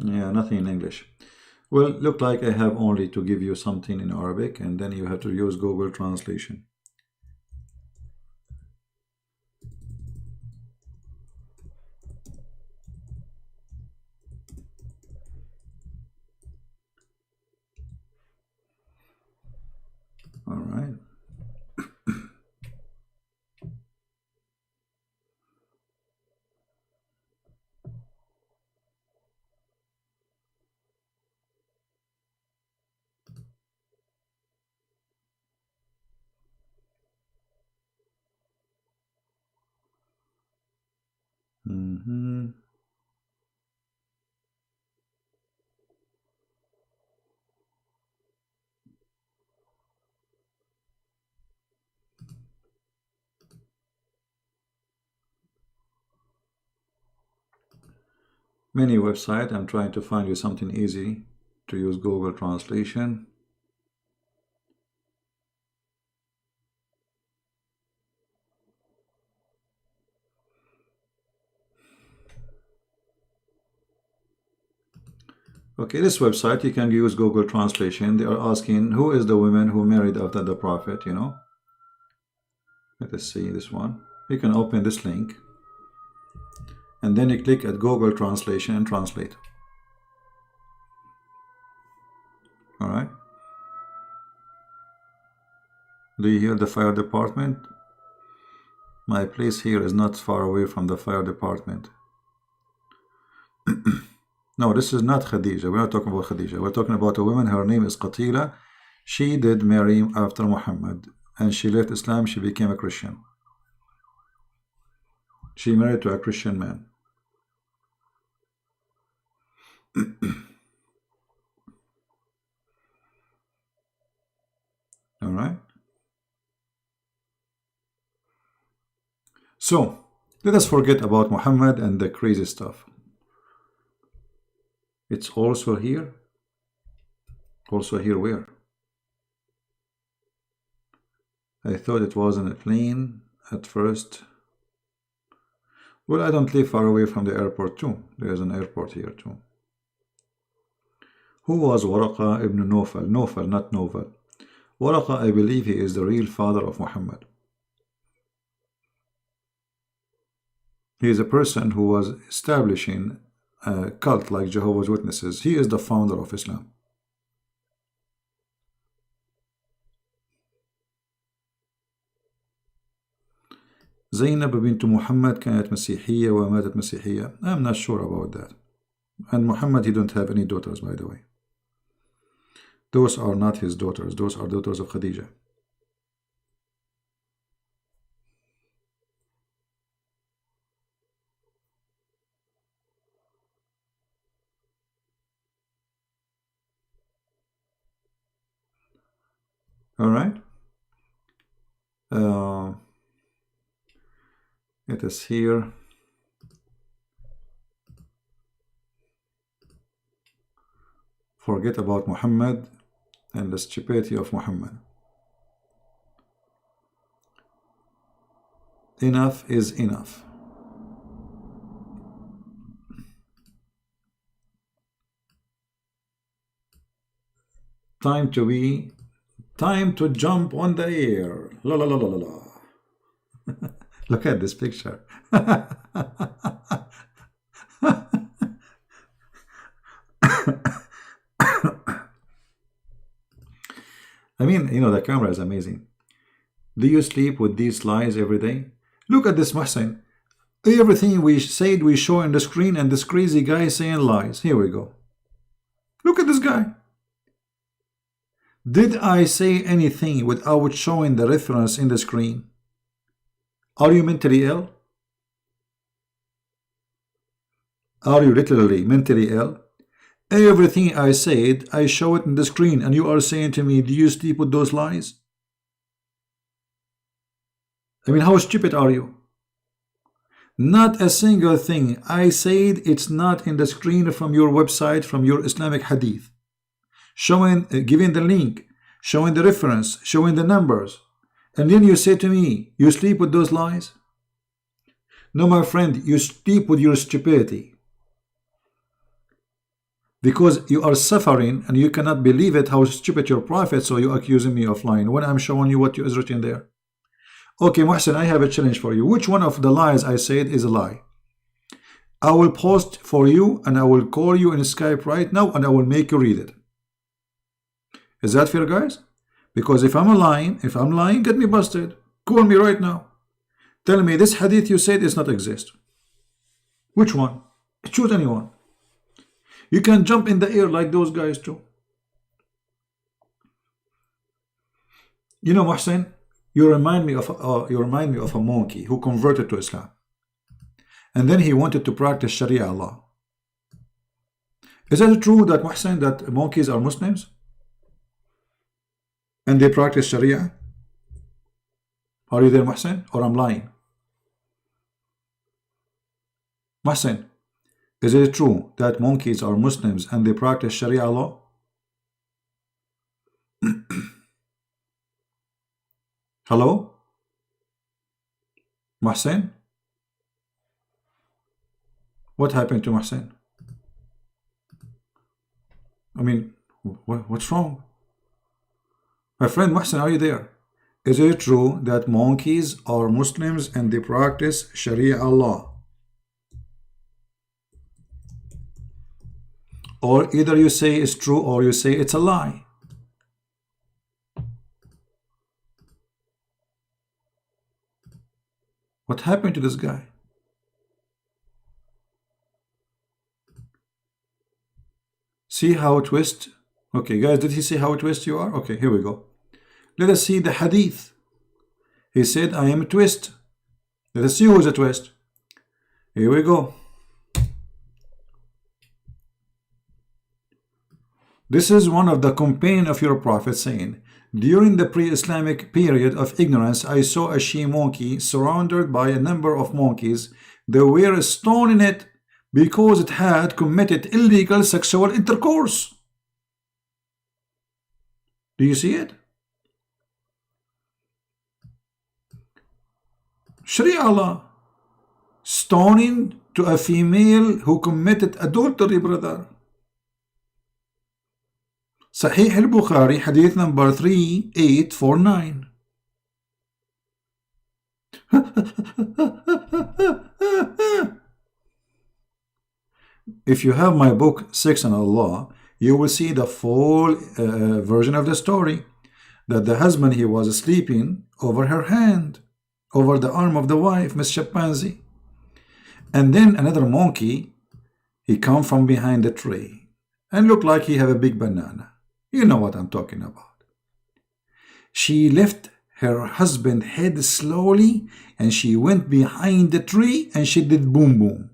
Yeah, nothing in English. Well, look like I have only to give you something in Arabic, and then you have to use Google Translation. All right. Many website. I'm trying to find you something easy to use Google Translation. Okay, this website, you can use Google Translation. They are asking, who is the woman who married after the Prophet, you know? Let us see this one. You can open this link. And then you click at Google Translation and translate. All right. Do you hear the fire department? My place here is not far away from the fire department. No, this is not Khadija. We're not talking about Khadija. We're talking about a woman. Her name is Qatila. She did marry after Muhammad. And she left Islam. She became a Christian. She married to a Christian man. All right. So, let us forget about Muhammad and the crazy stuff. It's also here. Also here where? I thought it was in a plane at first. Well, I don't live far away from the airport too. There's an airport here too. Who was Waraqa ibn Nawfal? Nawfal, not Novel. Waraqa, I believe he is the real father of Muhammad. He is a person who was establishing a cult like Jehovah's Witnesses. He is the founder of Islam. زينب بنت محمد كانت مسيحية وماتت مسيحية. I'm not sure about that. And Muhammad, he don't have any daughters, by the way. Those are not his daughters. Those are daughters of Khadija. All right. It is here. Forget about Muhammad and the stupidity of Muhammad. Enough is enough. Time to jump on the air. La la la la la la. Look at this picture. I mean, you know, the camera is amazing. Do you sleep with these lies every day? Look at this, Mohsen. Everything we said we show on the screen, and this crazy guy saying lies. Here we go. Look at this guy. Did I say anything without showing the reference in the screen? Are you mentally ill? Are you literally mentally ill? Everything I said, I show it in the screen, and you are saying to me, do you sleep with those lies? I mean, how stupid are you? Not a single thing I said, it's not in the screen from your website, from your Islamic hadith. Showing, giving the link, showing the reference, showing the numbers. And then you say to me, you sleep with those lies? No, my friend, you sleep with your stupidity. Because you are suffering and you cannot believe it, how stupid your prophet, so you accusing me of lying when I'm showing you what is written there. Okay, Mohsen, I have a challenge for you. Which one of the lies I said is a lie? I will post for you and I will call you in Skype right now and I will make you read it. Is that fair, guys? Because if I'm lying, get me busted. Call me right now. Tell me this hadith you said does not exist. Which one? Choose anyone. You can jump in the air like those guys too. You know, Mohsen, you remind me of a monkey who converted to Islam, and then he wanted to practice Sharia law. Is it true that, Mohsen, that monkeys are Muslims and they practice Sharia? Are you there, Mohsen, or I'm lying? Mohsen, is it true that monkeys are Muslims and they practice Sharia law? Hello? Mohsen? What happened to Mohsen? I mean, what's wrong? My friend Mohsen, are you there? Is it true that monkeys are Muslims and they practice Sharia law? Or either you say it's true or you say it's a lie. What happened to this guy? See how twist? Okay, guys, did he say how twist you are? Okay, here we go. Let us see the hadith. He said, I am a twist. Let us see who's a twist. Here we go. This is one of the companions of your prophet saying, during the pre-Islamic period of ignorance, I saw a she-monkey surrounded by a number of monkeys. They were stoning it because it had committed illegal sexual intercourse. Do you see it? Sharia law. Stoning to a female who committed adultery, brother. Sahih al-Bukhari, hadith number 3849. If you have my book 6 on Allah, you will see the full version of the story, that the husband, he was sleeping over her hand, over the arm of the wife, Miss Chimpanzee, and then another monkey, he come from behind the tree and looked like he have a big banana. You know what I'm talking about. She left her husband's head slowly and she went behind the tree and she did boom boom.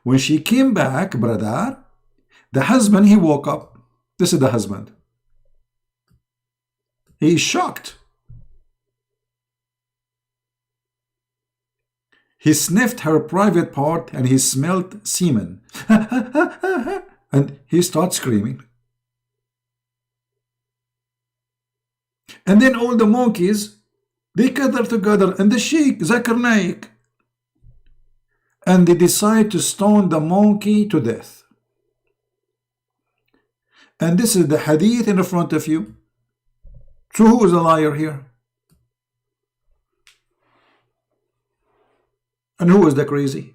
When she came back, brother, the husband, he woke up. This is the husband. He is shocked. He sniffed her private part and he smelled semen. And he started screaming. And then all the monkeys, they gather together and the Sheikh, Zakir Naik, and they decide to stone the monkey to death. And this is the hadith in front of you. So who is a liar here? And who is the crazy?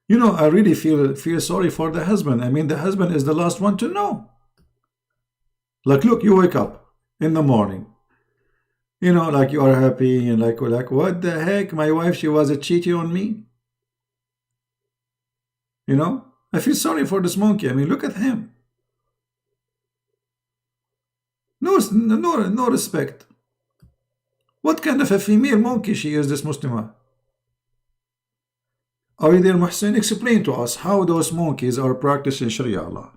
You know, I really feel sorry for the husband. I mean, the husband is the last one to know. Like, look, you wake up in the morning, you know, like you are happy and like what the heck? My wife, she was cheating on me. You know, I feel sorry for this monkey. I mean, look at him. No respect. What kind of a female monkey she is, this Muslima? Are you there, Muhsin? Explain to us how those monkeys are practicing Sharia law.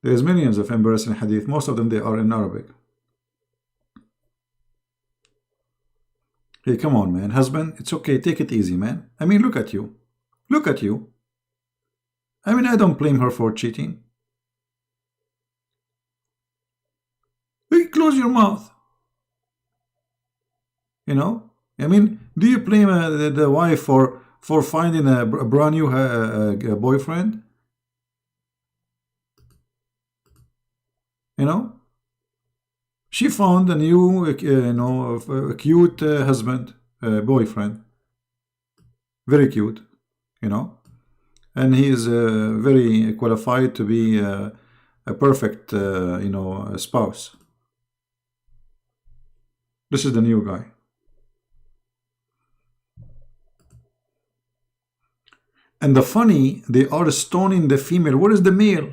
There's millions of embarrassing hadith. Most of them, they are in Arabic. Hey, come on, man. Husband, it's okay. Take it easy, man. I mean, look at you. Look at you. I mean, I don't blame her for cheating. Close your mouth. You know? I mean, do you blame the wife for finding a brand new boyfriend? You know? She found a new, a cute husband, boyfriend. Very cute, you know? And he is very qualified to be a perfect, spouse. This is the new guy. And the funny, they are stoning the female. Where is the male?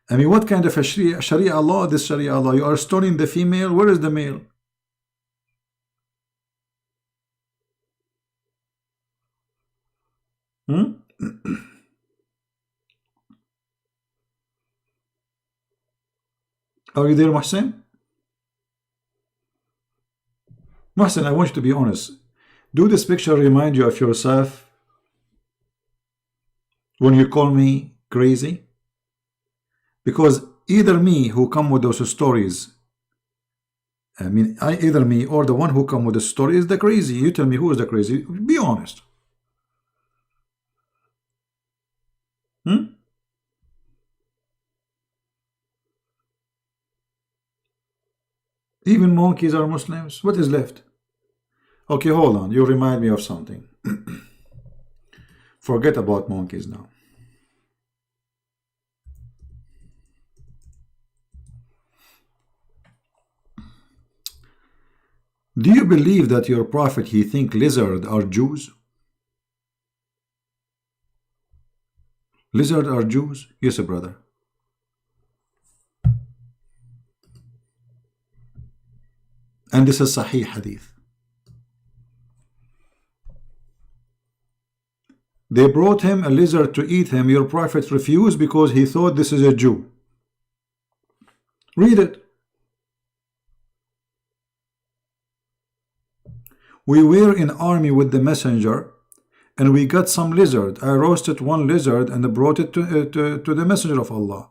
I mean, what kind of a Sharia law, this Sharia law? You are stoning the female. Where is the male? Are you there, Muhsin? Muhsin, I want you to be honest. Do this picture remind you of yourself when you call me crazy? Because either me who come with those stories, I mean, either me or the one who come with the story is the crazy. You tell me who is the crazy. Be honest. Even monkeys are Muslims. What is left? Okay, hold on. You remind me of something. Forget about monkeys now. Do you believe that your prophet, he think lizards are Jews? Lizards are Jews? Yes, brother. And this is Sahih Hadith. They brought him a lizard to eat him. Your prophet refused because he thought this is a Jew. Read it. We were in army with the messenger and we got some lizard. I roasted one lizard and brought it to the messenger of Allah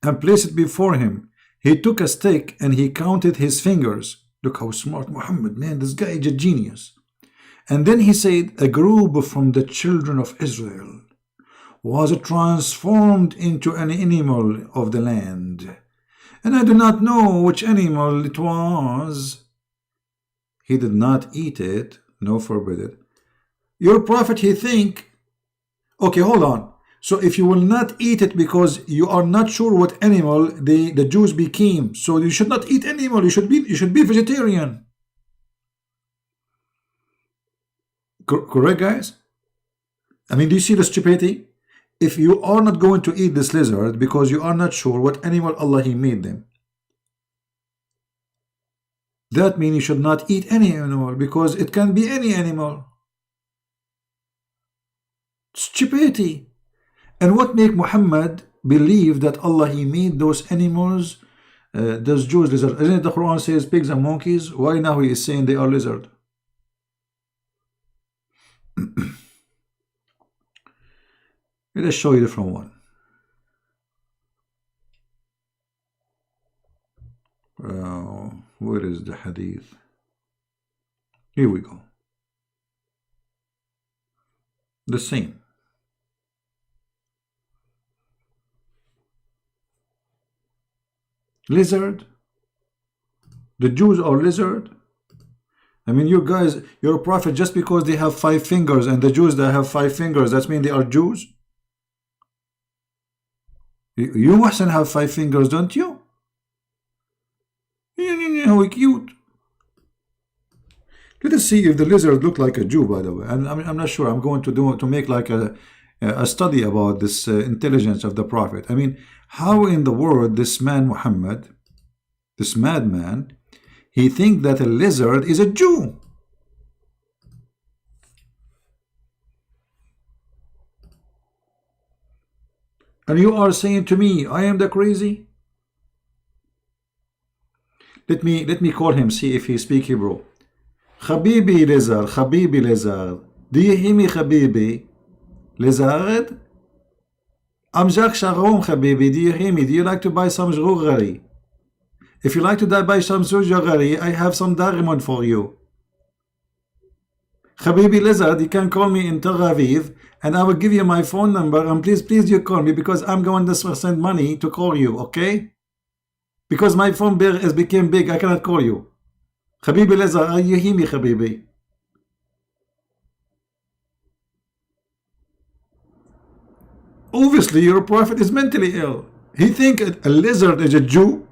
and placed it before him. He took a stick and he counted his fingers. Look how smart Muhammad, man, this guy is a genius. And then he said, a group from the children of Israel was transformed into an animal of the land. And I do not know which animal it was. He did not eat it, no forbid it. Your prophet, he think, okay, hold on. So if you will not eat it because you are not sure what animal the Jews became, so you should not eat animal, you should be vegetarian. Correct, guys? I mean, do you see the stupidity? If you are not going to eat this lizard because you are not sure what animal Allah he made them, that means you should not eat any animal because it can be any animal. Stupidity. And what make Muhammad believe that Allah he made those animals, those Jews lizard? Isn't it the Quran says pigs and monkeys? Why now he is saying they are lizard? Let us show you a different one. Where is the hadith? Here we go. The same. Lizard. The Jews are lizard. I mean, you guys, you're a prophet just because they have 5 fingers, and the Jews that have 5 fingers, that means they are Jews? You mustn't have 5 fingers, don't you? How cute. Let us see if the lizard look like a Jew, by the way. And I'm not sure. I'm going to make like a study about this intelligence of the prophet. I mean, how in the world this man Muhammad, this madman, he think that a lizard is a Jew? And you are saying to me, I am the crazy? Let me call him, see if he speak Hebrew. Habibi lizard, Habibi lizard. Do you hear me, Habibi? Lizard? I'm Jacques Sharon, Habibi. Do you hear me? Do you like to buy some jewelry? If you like to buy some jewelry, I have some diamond for you. Habibi lizard, you can call me in Tel Aviv, and I will give you my phone number, and please you call me, because I'm going to send money to call you, okay? Because my phone bill has become big, I cannot call you. Habibi lizard, you hear me, Habibi? Obviously, your prophet is mentally ill. He think a lizard is a Jew.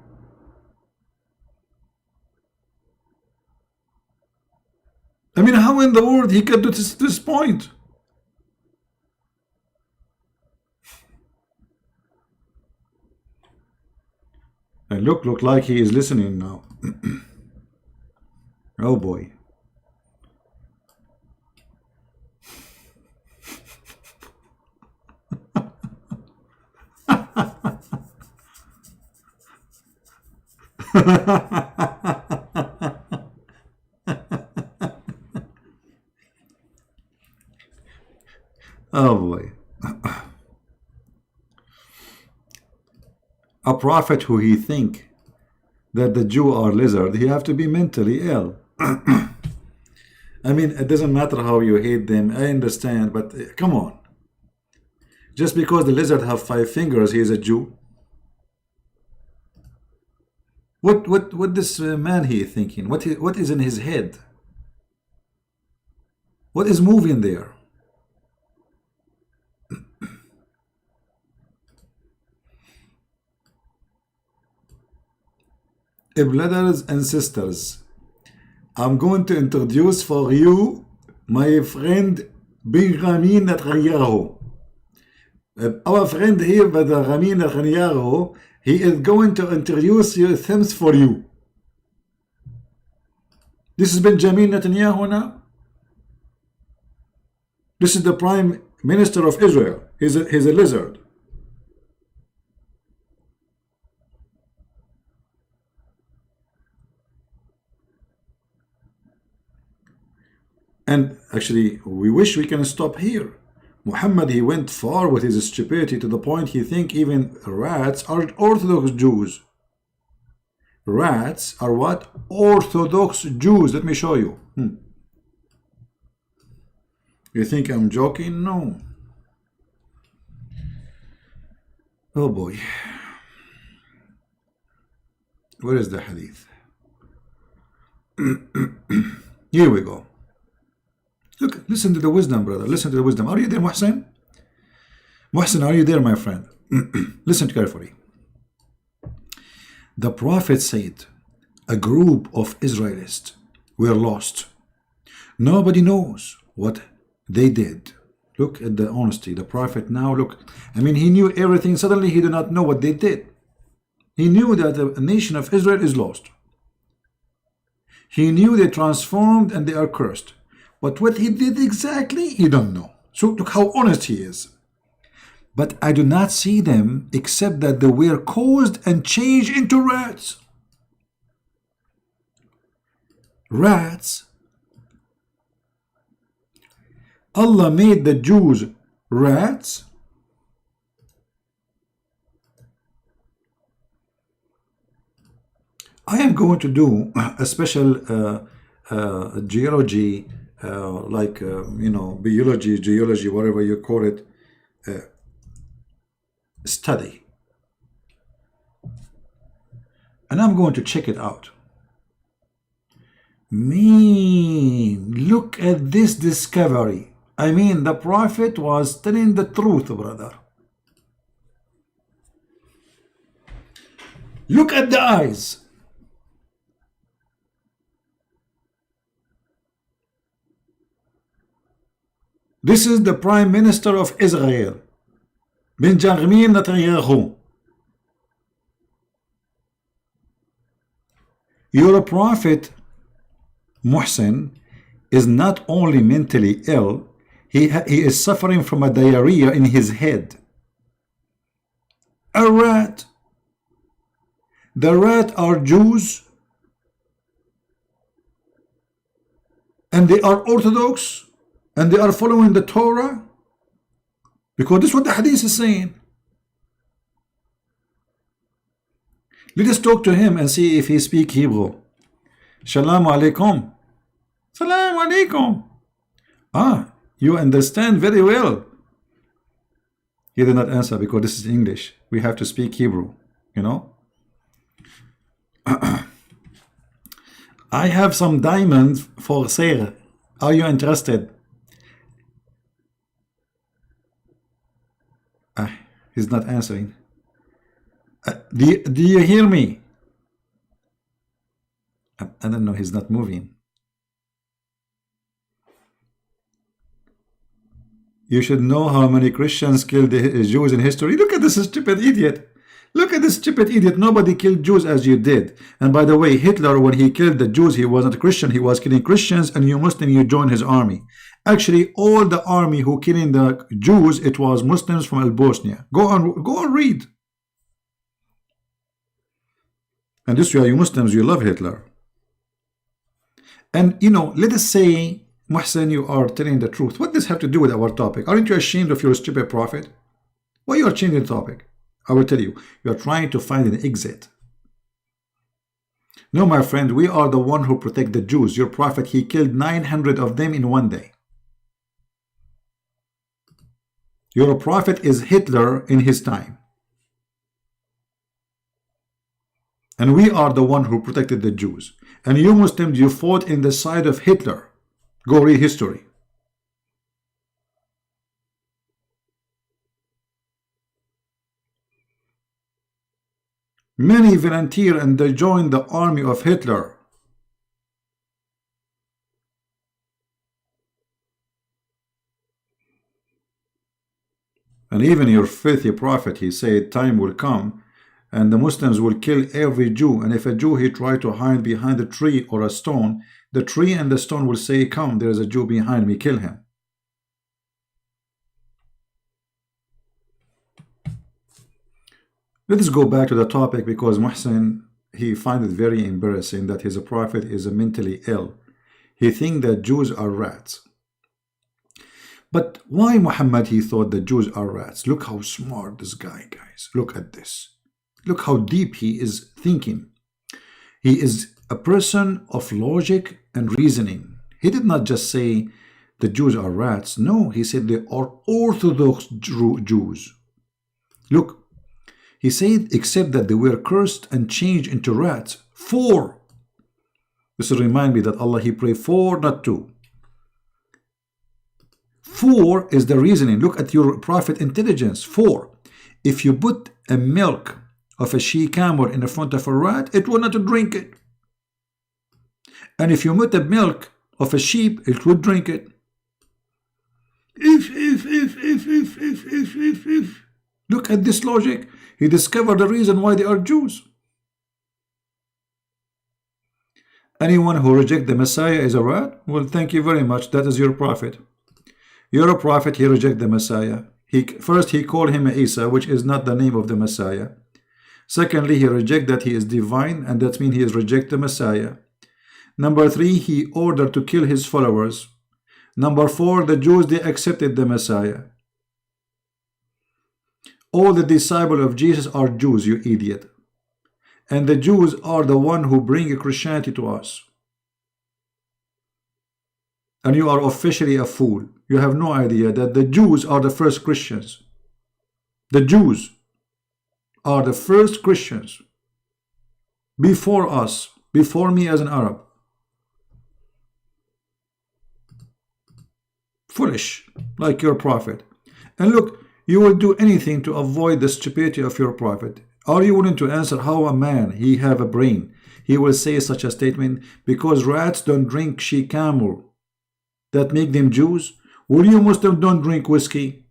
I mean, how in the world he got to this point? And look like he is listening now. Oh boy. Oh boy. A prophet who he think that the Jew are lizard, he have to be mentally ill. I mean, it doesn't matter how you hate them, I understand, but come on. Just because the lizard have 5 fingers, he is a Jew? What this man he is thinking? What is in his head? What is moving there? Brothers and sisters, I'm going to introduce for you my friend Benjamin Netanyahu. Our friend here, Benjamin Netanyahu, he is going to introduce you things for you. This is Benjamin Netanyahu now. This is the Prime Minister of Israel. He's a lizard. And actually, we wish we can stop here. Muhammad, he went far with his stupidity to the point he think even rats are Orthodox Jews. Rats are what? Orthodox Jews. Let me show you. You think I'm joking? No. Oh boy. Where is the hadith? Here we go. Look, listen to the wisdom, brother. Listen to the wisdom. Are you there, Muhsin? Muhsin, are you there, my friend? Listen carefully. The Prophet said, a group of Israelites were lost. Nobody knows what they did. Look at the honesty. The Prophet now, look. I mean, he knew everything. Suddenly, he did not know what they did. He knew that the nation of Israel is lost. He knew they transformed and they are cursed. But what he did exactly, he don't know. So look how honest he is. But I do not see them except that they were caused and changed into rats. Rats. Allah made the Jews rats. I am going to do a special geology, biology, geology, whatever you call it, study. And I'm going to check it out. Look at this discovery. I mean, the prophet was telling the truth, brother. Look at the eyes. This is the Prime Minister of Israel, Benjamin Netanyahu. Your prophet, Muhsin, is not only mentally ill, he is suffering from a diarrhea in his head. A rat. The rat are Jews, and they are Orthodox, and they are following the Torah, because this is what the hadith is saying. Let us talk to him and see if he speaks Hebrew. Shalom alaikum. Salam alaikum. Ah, you understand very well. He did not answer because this is English. We have to speak Hebrew, you know. I have some diamonds for sale. Are you interested? He's not answering. Do you hear me? I don't know, he's not moving. You should know how many Christians killed the Jews in history. Look at this stupid idiot. Look at this stupid idiot. Nobody killed Jews as you did. And by the way, Hitler, when he killed the Jews, he wasn't a Christian. He was killing Christians, and you Muslim, you joined his army. Actually, all the army who killing the Jews, it was Muslims from Bosnia. Go on, read. And this way, you Muslims, you love Hitler. And, you know, let us say, Muhsin, you are telling the truth. What does this have to do with our topic? Aren't you ashamed of your stupid prophet? Why you are changing the topic? I will tell you. You are trying to find an exit. No, my friend, we are the one who protect the Jews. Your prophet, he killed 900 of them in one day. Your prophet is Hitler in his time. And we are the one who protected the Jews. And you Muslims, you fought in the side of Hitler. Go read history. Many volunteer and they join the army of Hitler. And even your filthy prophet, he said, time will come and the Muslims will kill every Jew. And if a Jew, he try to hide behind a tree or a stone, the tree and the stone will say, come, there is a Jew behind me, kill him. Let us go back to the topic, because Muhsin, he find it very embarrassing that his prophet is mentally ill. He thinks that Jews are rats. But why Muhammad, he thought the Jews are rats? Look how smart this guy, guys. Look at this. Look how deep he is thinking. He is a person of logic and reasoning. He did not just say the Jews are rats. No, he said they are Orthodox Jews. Look, he said, except that they were cursed and changed into rats. 4. This will remind me that Allah, he prayed 4, not 2. 4 is the reasoning. Look at your prophet intelligence. 4. If you put a milk of a she-camel in the front of a rat, it will not drink it. And if you put the milk of a sheep, it would drink it. If. Look at this logic. He discovered the reason why they are Jews. Anyone who rejects the Messiah is a rat? Well, thank you very much. That is your prophet. Your prophet, he rejected the Messiah. First, he called him Isa, which is not the name of the Messiah. Secondly, he rejected that he is divine, and that means he has rejected the Messiah. Number 3, he ordered to kill his followers. Number 4, the Jews, they accepted the Messiah. All the disciples of Jesus are Jews, you idiot. And the Jews are the one who bring Christianity to us. And you are officially a fool. You have no idea that the Jews are the first Christians. The Jews are the first Christians before us, before me as an Arab. Foolish, like your prophet. And look, you will do anything to avoid the stupidity of your prophet. Are you willing to answer how a man, he have a brain, he will say such a statement? Because rats don't drink she-camel, that make them Jews? Will you Muslims don't drink whiskey?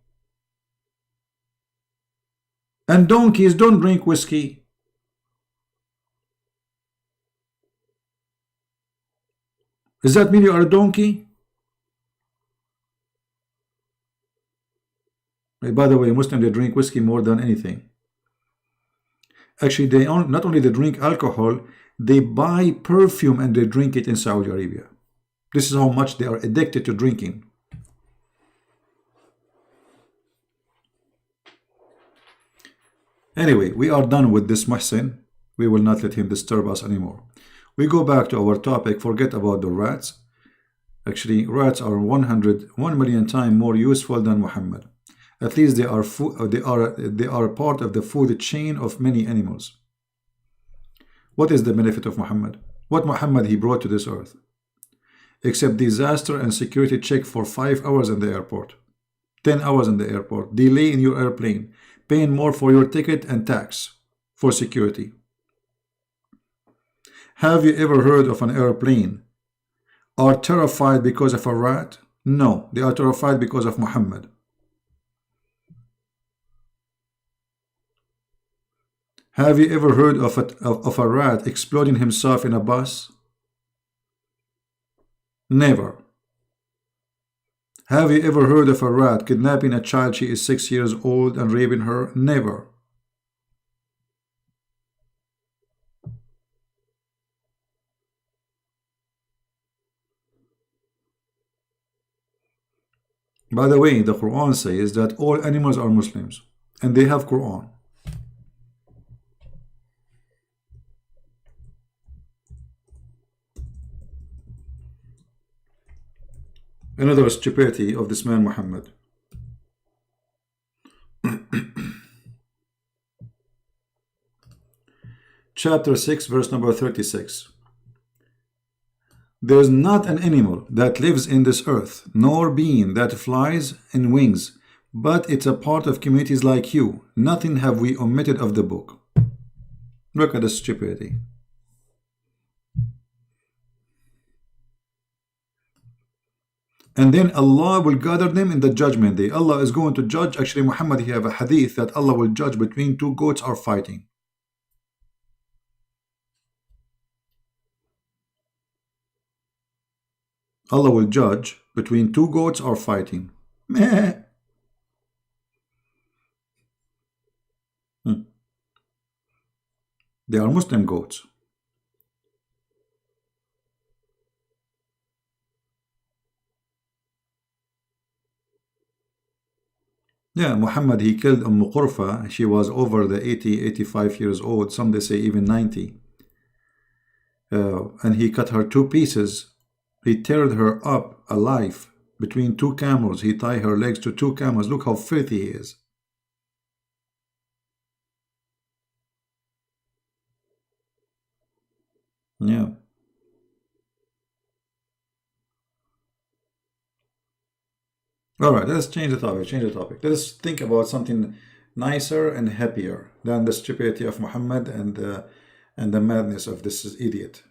And donkeys don't drink whiskey. Does that mean you are a donkey? By the way, Muslims, they drink whiskey more than anything. Actually, they not only they drink alcohol, they buy perfume and they drink it in Saudi Arabia. This is how much they are addicted to drinking. Anyway, we are done with this Muhsin. We will not let him disturb us anymore. We go back to our topic. Forget about the rats. Actually, rats are 1 million times more useful than Muhammad. At least they are part of the food chain of many animals. What is the benefit of Muhammad? What Muhammad he brought to this earth? Except disaster and security check for 5 hours in the airport, 10 hours in the airport, delay in your airplane, paying more for your ticket and tax for security. Have you ever heard of an airplane are terrified because of a rat? No, they are terrified because of Muhammad. Have you ever heard of a rat exploding himself in a bus? Never. Have you ever heard of a rat kidnapping a child, she is 6 years old, and raping her? Never. By the way, the Quran says that all animals are Muslims, and they have Quran. Another stupidity of this man Muhammad. Chapter 6, verse number 36. There is not an animal that lives in this earth, nor being that flies in wings, but it's a part of communities like you. Nothing have we omitted of the book. Look at the stupidity. And then Allah will gather them in the judgment day. Allah is going to judge. Actually, Muhammad, he have a hadith that Allah will judge between two goats are fighting. Allah will judge between two goats are fighting. Meh. They are Muslim goats. Yeah, Muhammad, he killed Qurfa. She was over the 85 years old. Some they say even 90. And he cut her two pieces. He teared her up alive between two camels. He tied her legs to two camels. Look how filthy he is. Yeah. All right, let's change the topic. Let's think about something nicer and happier than the stupidity of Muhammad and the madness of this idiot.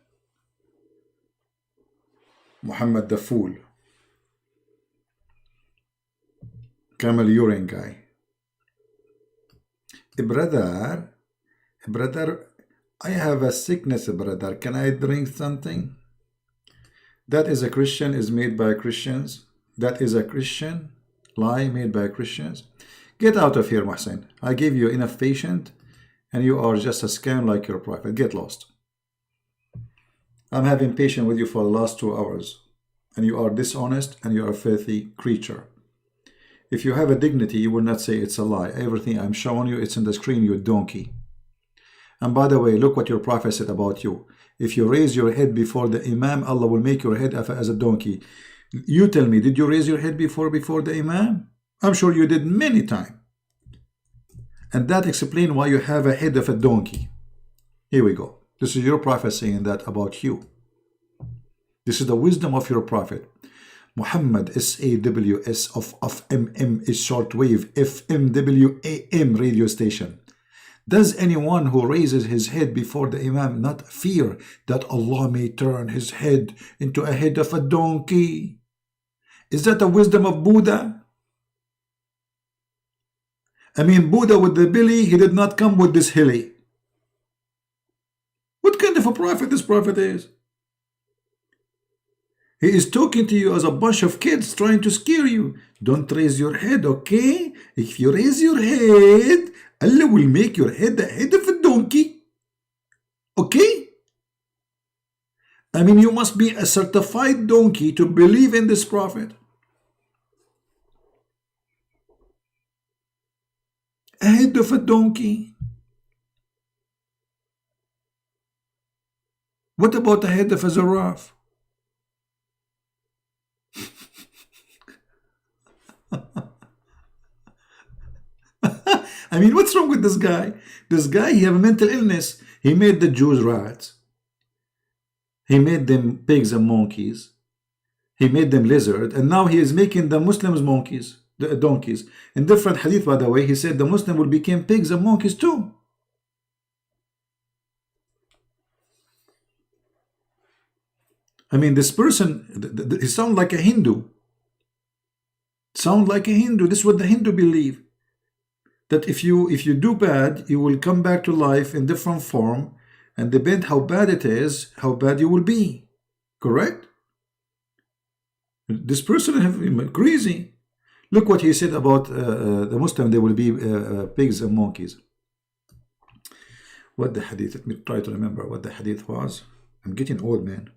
Muhammad the fool. Camel urine guy. Brother, I have a sickness, brother. Can I drink something? That is a Christian, is made by Christians. That is a Christian lie made by Christians. Get out of here, Muhsin. I gave you enough patience, and you are just a scam like your prophet. Get lost. I'm having patience with you for the last 2 hours, and you are dishonest, and you are a filthy creature. If you have a dignity, you will not say it's a lie. Everything I'm showing you, it's in the screen, you donkey. And by the way, look what your prophet said about you. If you raise your head before the Imam, Allah will make your head as a donkey. You tell me, did you raise your head before the Imam? I'm sure you did many times. And that explains why you have a head of a donkey. Here we go. This is your prophet saying that about you. This is the wisdom of your prophet. Muhammad SAWS of MM is shortwave FMWAM radio station. Does anyone who raises his head before the Imam not fear that Allah may turn his head into a head of a donkey? Is that the wisdom of Buddha? I mean, Buddha with the belly, he did not come with this hilly. What kind of a prophet this prophet is? He is talking to you as a bunch of kids trying to scare you. Don't raise your head, okay? If you raise your head, Allah will make your head the head of a donkey. Okay? I mean, you must be a certified donkey to believe in this prophet. A head of a donkey. What about the head of a giraffe? I mean, what's wrong with this guy? This guy, he have a mental illness. He made the Jews rats. He made them pigs and monkeys. He made them lizard. And now he is making the Muslims monkeys, the donkeys. In different hadith, by the way, he said the Muslim will become pigs and monkeys too. I mean, this person, he sounds like a Hindu. Sound like a Hindu. This is what the Hindu believe. That if you do bad, you will come back to life in different form, and depend how bad it is, how bad you will be. Correct? This person have crazy. Look what he said about the Muslim. They will be pigs and monkeys. What the hadith? Let me try to remember what the hadith was. I'm getting old, man.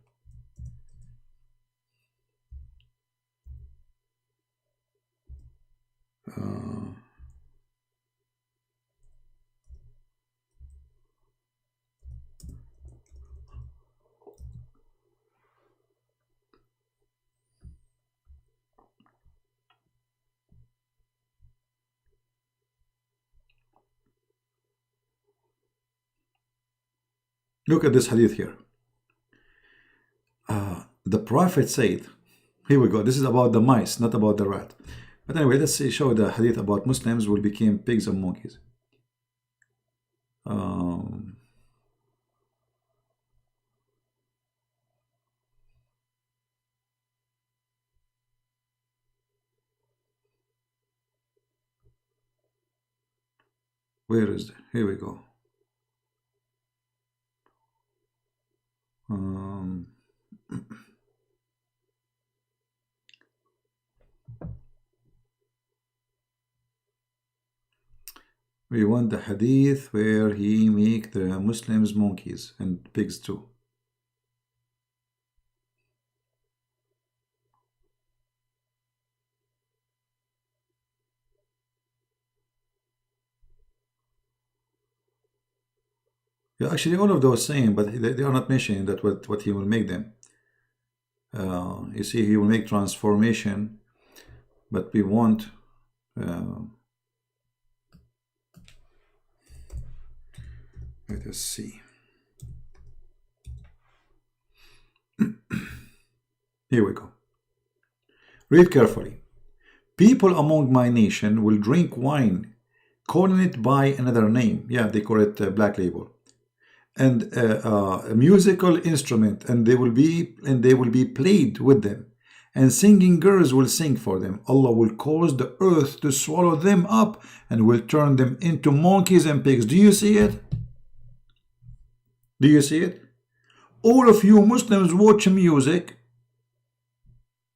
Look at this hadith here. The Prophet said, here we go. This is about the mice, not about the rat. But anyway, let's see, show the hadith about Muslims will become pigs and monkeys. Where is it? Here we go. We want the hadith where he make the Muslims monkeys and pigs too. Yeah, actually all of those same, but they are not mentioning that what he will make them. You see, he will make transformation, but we want let us see. Here we go. Read carefully. People among my nation will drink wine, calling it by another name. Yeah, they call it Black Label. And a musical instrument, and they will be played with them, and singing girls will sing for them. Allah will cause the earth to swallow them up and will turn them into monkeys and pigs. Do you see it? Do you see it? All of you Muslims watch music.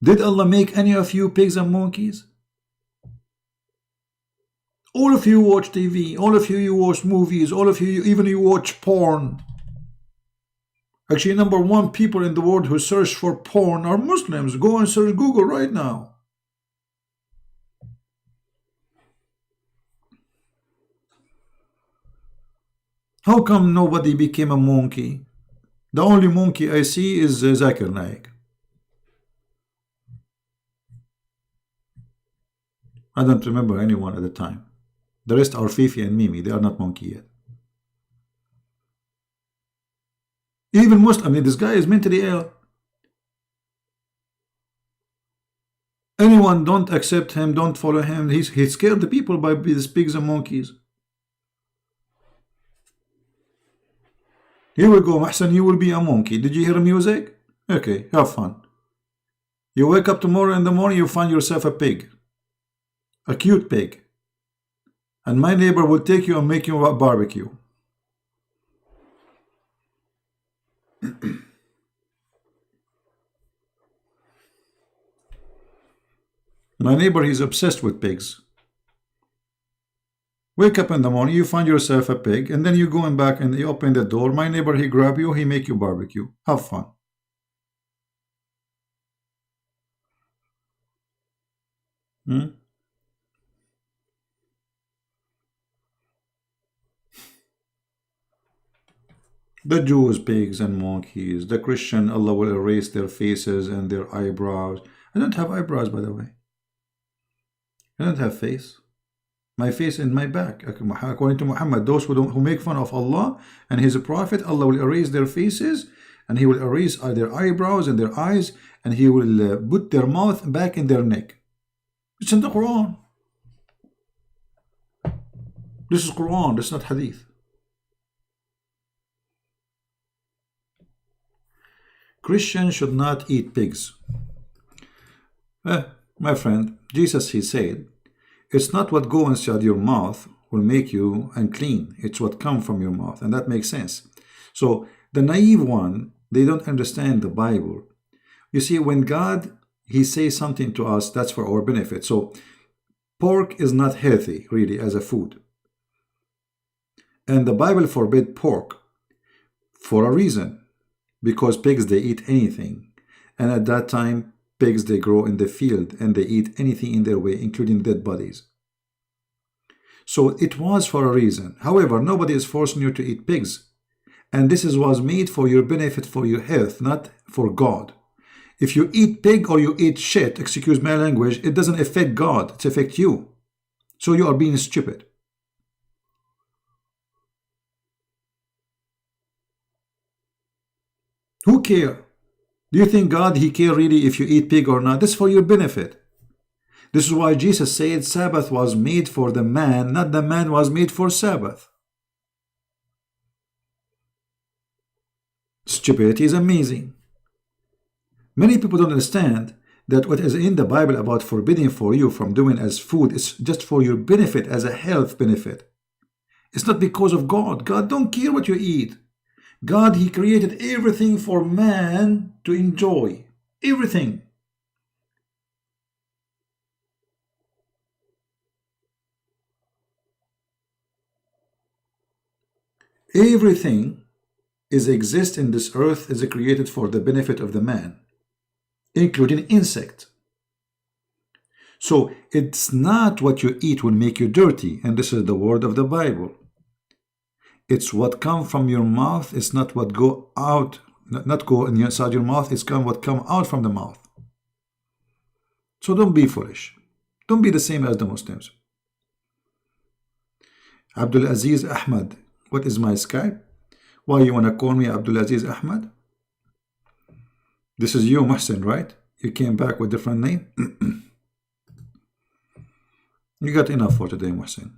Did Allah make any of you pigs and monkeys? All of you watch TV, all of you watch movies, all of you even you watch porn. Actually, number one people in the world who search for porn are Muslims. Go and search Google right now. How come nobody became a monkey? The only monkey I see is Zakir Naik. I don't remember anyone at the time. The rest are Fifi and Mimi. They are not monkey yet. Even Muslim, I mean, this guy is mentally ill. Anyone don't accept him, don't follow him. He scared the people by these pigs and monkeys. Here we go, Mahsan, you will be a monkey. Did you hear music? Okay, have fun. You wake up tomorrow in the morning, you find yourself a pig. A cute pig. And my neighbor will take you and make you a barbecue. My neighbor, he's obsessed with pigs. Wake up in the morning, you find yourself a pig, and then you go in back and you open the door. My neighbor, he grab you, he make you barbecue. Have fun. The Jews, pigs and monkeys. The Christian, Allah will erase their faces and their eyebrows. I don't have eyebrows, by the way. I don't have face. My face in my back. According to Muhammad, those who make fun of Allah and His Prophet, Allah will erase their faces, and He will erase their eyebrows and their eyes, and He will put their mouth back in their neck. It's in the Quran. This is Quran, this is not Hadith. Christians should not eat pigs. My friend, Jesus, He said, it's not what goes inside your mouth will make you unclean. It's what comes from your mouth. And that makes sense. So the naive one, they don't understand the Bible. You see, when God, He says something to us, that's for our benefit. So pork is not healthy, really, as a food. And the Bible forbid pork for a reason. Because pigs, they eat anything. And at that time, pigs, they grow in the field and they eat anything in their way, including dead bodies. So it was for a reason. However, nobody is forcing you to eat pigs. And this was made for your benefit, for your health, not for God. If you eat pig or you eat shit, excuse my language, it doesn't affect God, it affects you. So you are being stupid. Who care? Do you think God, He care really if you eat pig or not? This is for your benefit. This is why Jesus said Sabbath was made for the man, not the man was made for Sabbath. Stupidity is amazing. Many people don't understand that what is in the Bible about forbidding for you from doing as food is just for your benefit, as a health benefit. It's not because of God. God don't care what you eat. God, He created everything for man to enjoy. Everything. Everything exists in this earth is created for the benefit of the man, including insect. So it's not what you eat will make you dirty, and this is the word of the Bible. It's what comes from your mouth. It's not what go out, not go inside your mouth. It's what come out from the mouth. So don't be foolish. Don't be the same as the Muslims. Abdul Aziz Ahmad. What is my Skype? Why you want to call me Abdul Aziz Ahmad? This is you, Muhsin, right? You came back with a different name? You got enough for today, Muhsin.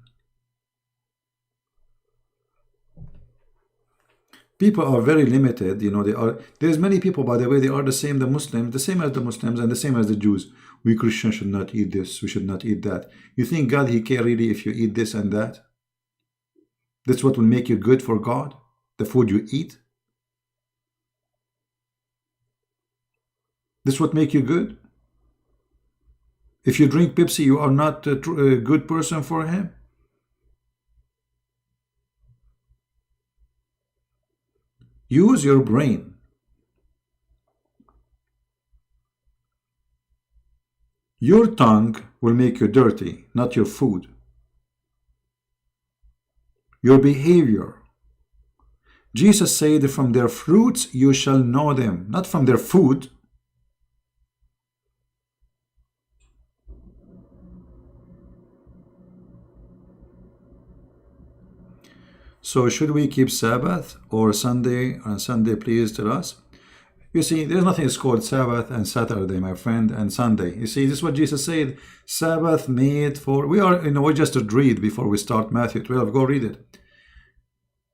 People are very limited, you know. There's many people, by the way, they are the same as the Muslims and the same as the Jews. We Christians should not eat this, we should not eat that. You think God, He care really if you eat this and that? That's what will make you good for God, the food you eat? This what make you good? If you drink Pepsi, you are not a good person for Him? Use your brain. Your tongue will make you dirty, not your food. Your behavior Jesus said, from their fruits you shall know them, not from their food. So should we keep Sabbath or Sunday? On Sunday, please tell us. You see, there's nothing is called Sabbath and Saturday, my friend, and Sunday. You see, this is what Jesus said. Sabbath made for, we just read before we start Matthew 12. Go read it.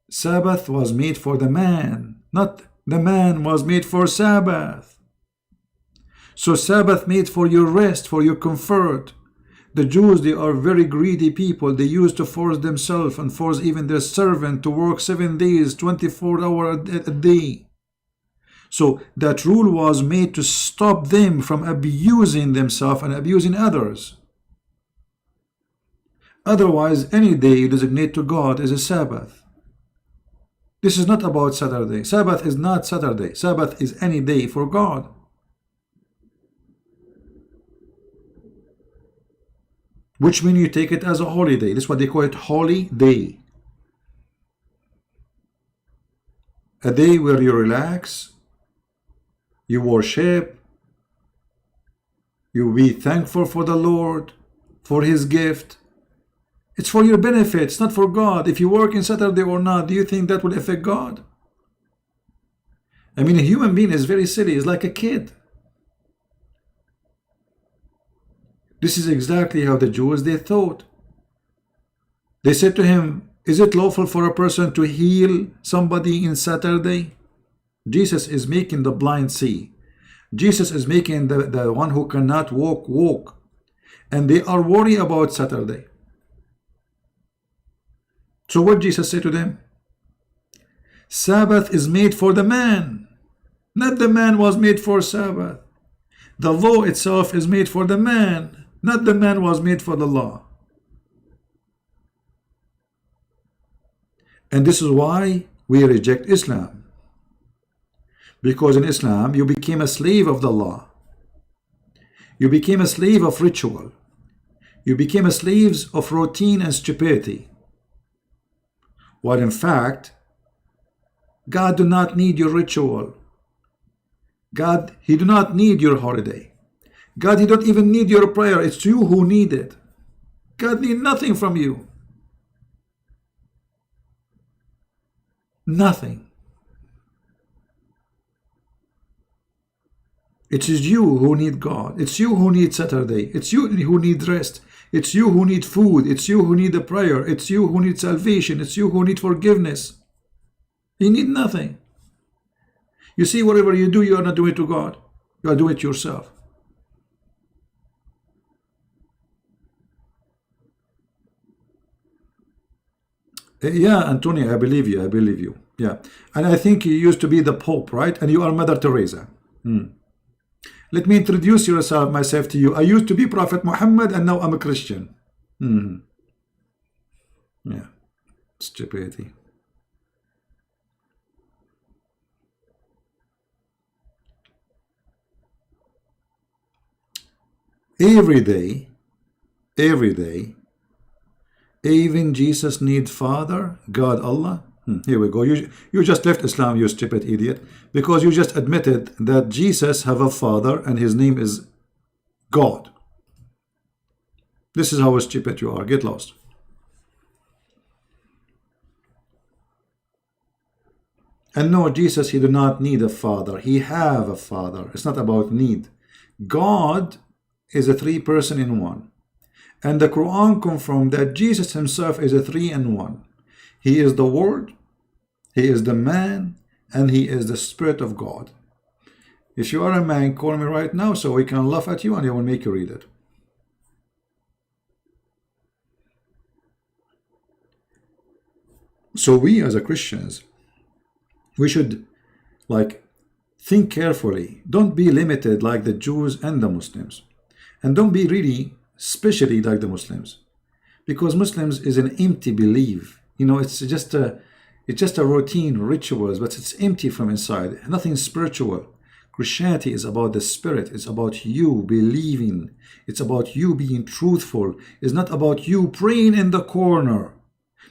Sabbath was made for the man, not the man was made for Sabbath. So Sabbath made for your rest, for your comfort. The Jews, they are very greedy people. They used to force themselves and force even their servant to work 7 days, 24 hours a day. So that rule was made to stop them from abusing themselves and abusing others. Otherwise, any day you designate to God is a Sabbath. This is not about Saturday. Sabbath is not Saturday. Sabbath is any day for God. Which means you take it as a holiday. This is what they call it, holy day. A day where you relax, you worship, you be thankful for the Lord, for His gift. It's for your benefit, it's not for God. If you work in Saturday or not, do you think that will affect God? I mean, a human being is very silly. It's like a kid. This is exactly how the Jews, they thought. They said to him, is it lawful for a person to heal somebody in Saturday? Jesus is making the blind see. Jesus is making the one who cannot walk. And they are worried about Saturday. So what Jesus said to them? Sabbath is made for the man. Not the man was made for Sabbath. The law itself is made for the man. Not the man was made for the law. And this is why we reject Islam. Because in Islam, you became a slave of the law. You became a slave of ritual. You became a slave of routine and stupidity. While in fact, God do not need your ritual. God, He do not need your holiday. God, He don't even need your prayer. It's you who need it. God need nothing from you. Nothing. It is you who need God. It's you who need Saturday. It's you who need rest. It's you who need food. It's you who need the prayer. It's you who need salvation. It's you who need forgiveness. You need nothing. You see, whatever you do, you are not doing it to God. You are doing it yourself. Yeah, Antonia, I believe you. I believe you. Yeah. And I think you used to be the Pope, right? And you are Mother Teresa. Let me introduce myself to you. I used to be Prophet Muhammad and now I'm a Christian. Yeah. Stupidity. Every day, even Jesus needs Father, God, Allah. Here we go. You just left Islam, you stupid idiot, because you just admitted that Jesus have a father and his name is God. This is how stupid you are. Get lost. And no, Jesus, he do not need a father. He have a father. It's not about need. God is a 3-person in one. And the Quran confirmed that Jesus himself is a 3-in-1. He is the Word, He is the man, and He is the Spirit of God. If you are a man, call me right now so we can laugh at you and I will make you read it. So we as a Christians, we should think carefully. Don't be limited like the Jews and the Muslims. And don't be really especially like the Muslims, because Muslims is an empty belief. It's just a routine rituals, but it's empty from inside. Nothing spiritual. Christianity is about the spirit. It's about you believing. It's about you being truthful. It's not about you praying in the corner.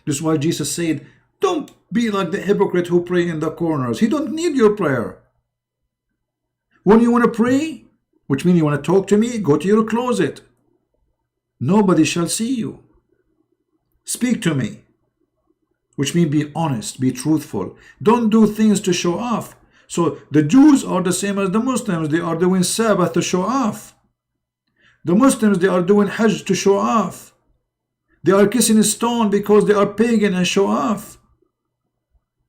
This is why Jesus said, Don't be like the hypocrite who pray in the corners. He don't need your prayer. When you want to pray, which means you want to talk to me, go to your closet. Nobody shall see you. Speak to me, which means be honest, be truthful. Don't do things to show off. So the Jews are the same as the Muslims. They are doing Sabbath to show off. The Muslims, they are doing Hajj to show off. They are kissing a stone because they are pagan and show off.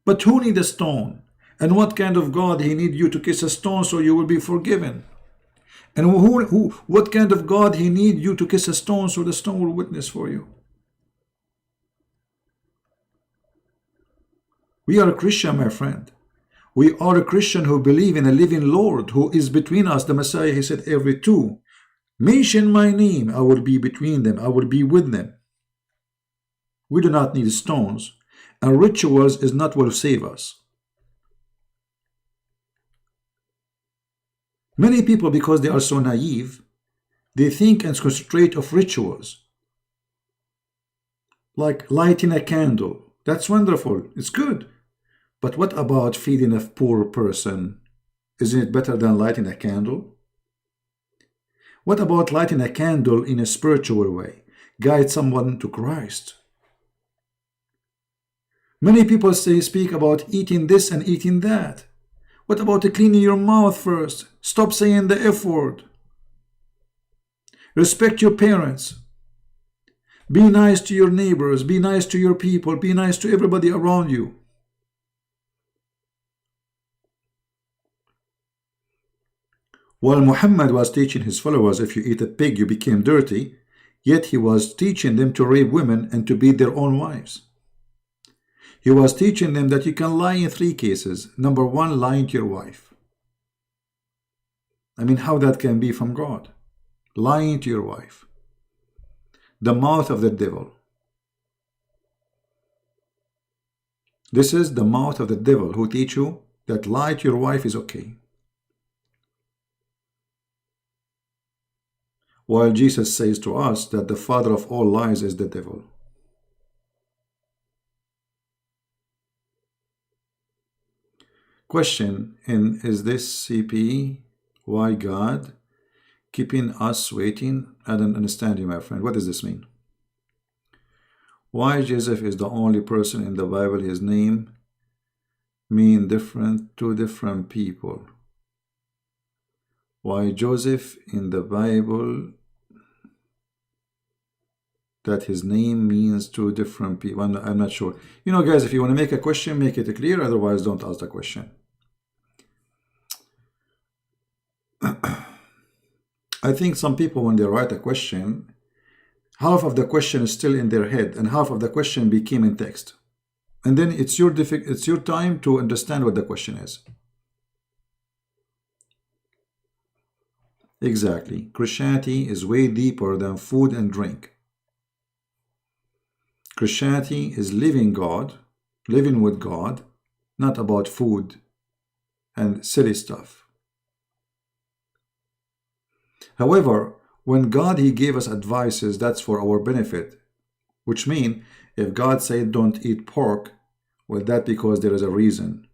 But who need a stone? And what kind of God he need you to kiss a stone so you will be forgiven? And what kind of God he need you to kiss a stone so the stone will witness for you? We are a Christian, my friend. We are a Christian who believe in a living Lord who is between us. The Messiah, he said, every two mention my name, I will be between them, I will be with them. We do not need stones, and rituals is not what will save us. Many people, because they are so naive, they think and concentrate of rituals. Like lighting a candle. That's wonderful. It's good. But what about feeding a poor person? Isn't it better than lighting a candle? What about lighting a candle in a spiritual way? Guide someone to Christ. Many people speak about eating this and eating that. What about cleaning your mouth first? Stop saying the F word. Respect your parents. Be nice to your neighbors. Be nice to your people. Be nice to everybody around you. While Muhammad was teaching his followers, if you eat a pig, you became dirty, yet he was teaching them to rape women and to beat their own wives. He was teaching them that you can lie in 3 cases. Number 1, lying to your wife. I mean, how that can be from God? Lying to your wife. The mouth of the devil. This is the mouth of the devil who teach you that lie to your wife is okay. While Jesus says to us that the father of all lies is the devil. Question, and is this CP why God keeping us waiting? I don't understand you, my friend. What does this mean? Why Joseph is the only person in the Bible his name mean different to different people? Why Joseph in the Bible that his name means two different people? I'm not sure. You know, guys, if you want to make a question, make it clear. Otherwise, don't ask the question. I think some people, when they write a question, half of the question is still in their head and half of the question became in text. And then it's your time to understand what the question is. Exactly. Christianity is way deeper than food and drink. Christianity is living God, living with God, not about food and silly stuff. However, when God, he gave us advices, that's for our benefit. Which means, if God said don't eat pork, well, that because there is a reason.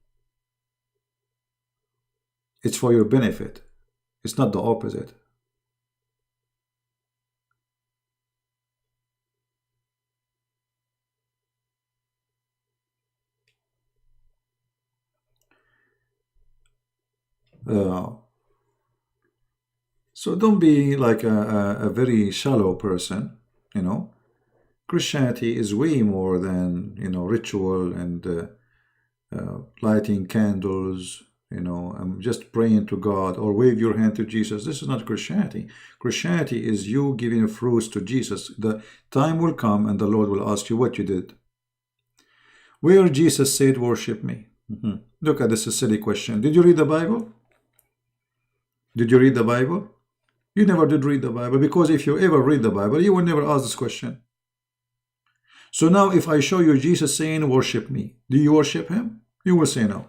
It's for your benefit. It's not the opposite. So don't be like a very shallow person, you know. Christianity is way more than, you know, ritual and lighting candles, you know, just praying to God or wave your hand to Jesus. This is not Christianity. Christianity is you giving fruits to Jesus. The time will come and the Lord will ask you what you did. Where Jesus said, worship me. Look at this, a silly question. Did you read the Bible? Did you read the Bible? You never did read the Bible, because if you ever read the Bible, you will never ask this question. So now if I show you Jesus saying, worship me, do you worship him? You will say no.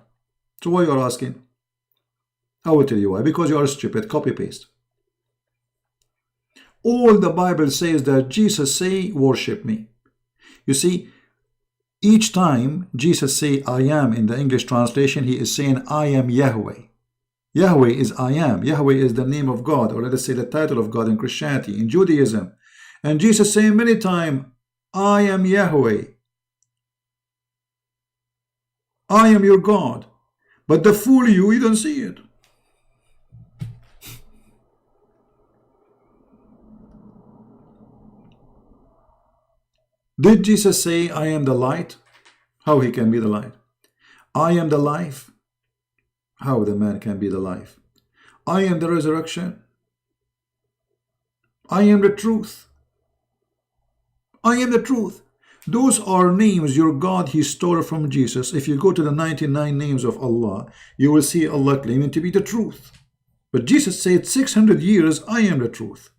So why you are asking? I will tell you why. Because you are stupid. Copy paste. All the Bible says that Jesus say, worship me. You see, Each time Jesus say I am in the English translation, he is saying I am Yahweh. Yahweh is I am. Yahweh is the name of God, or let us say the title of God in Christianity, in Judaism. And Jesus saying many times, I am Yahweh. I am your God. But the fool you don't see it. Did Jesus say, I am the light? How he can be the light? I am the life. How the man can be the life? I am the resurrection. I am the truth. I am the truth. Those are names your God he stole from Jesus. If you go to the 99 names of Allah, you will see Allah claiming to be the truth. But Jesus said 600 years, I am the truth.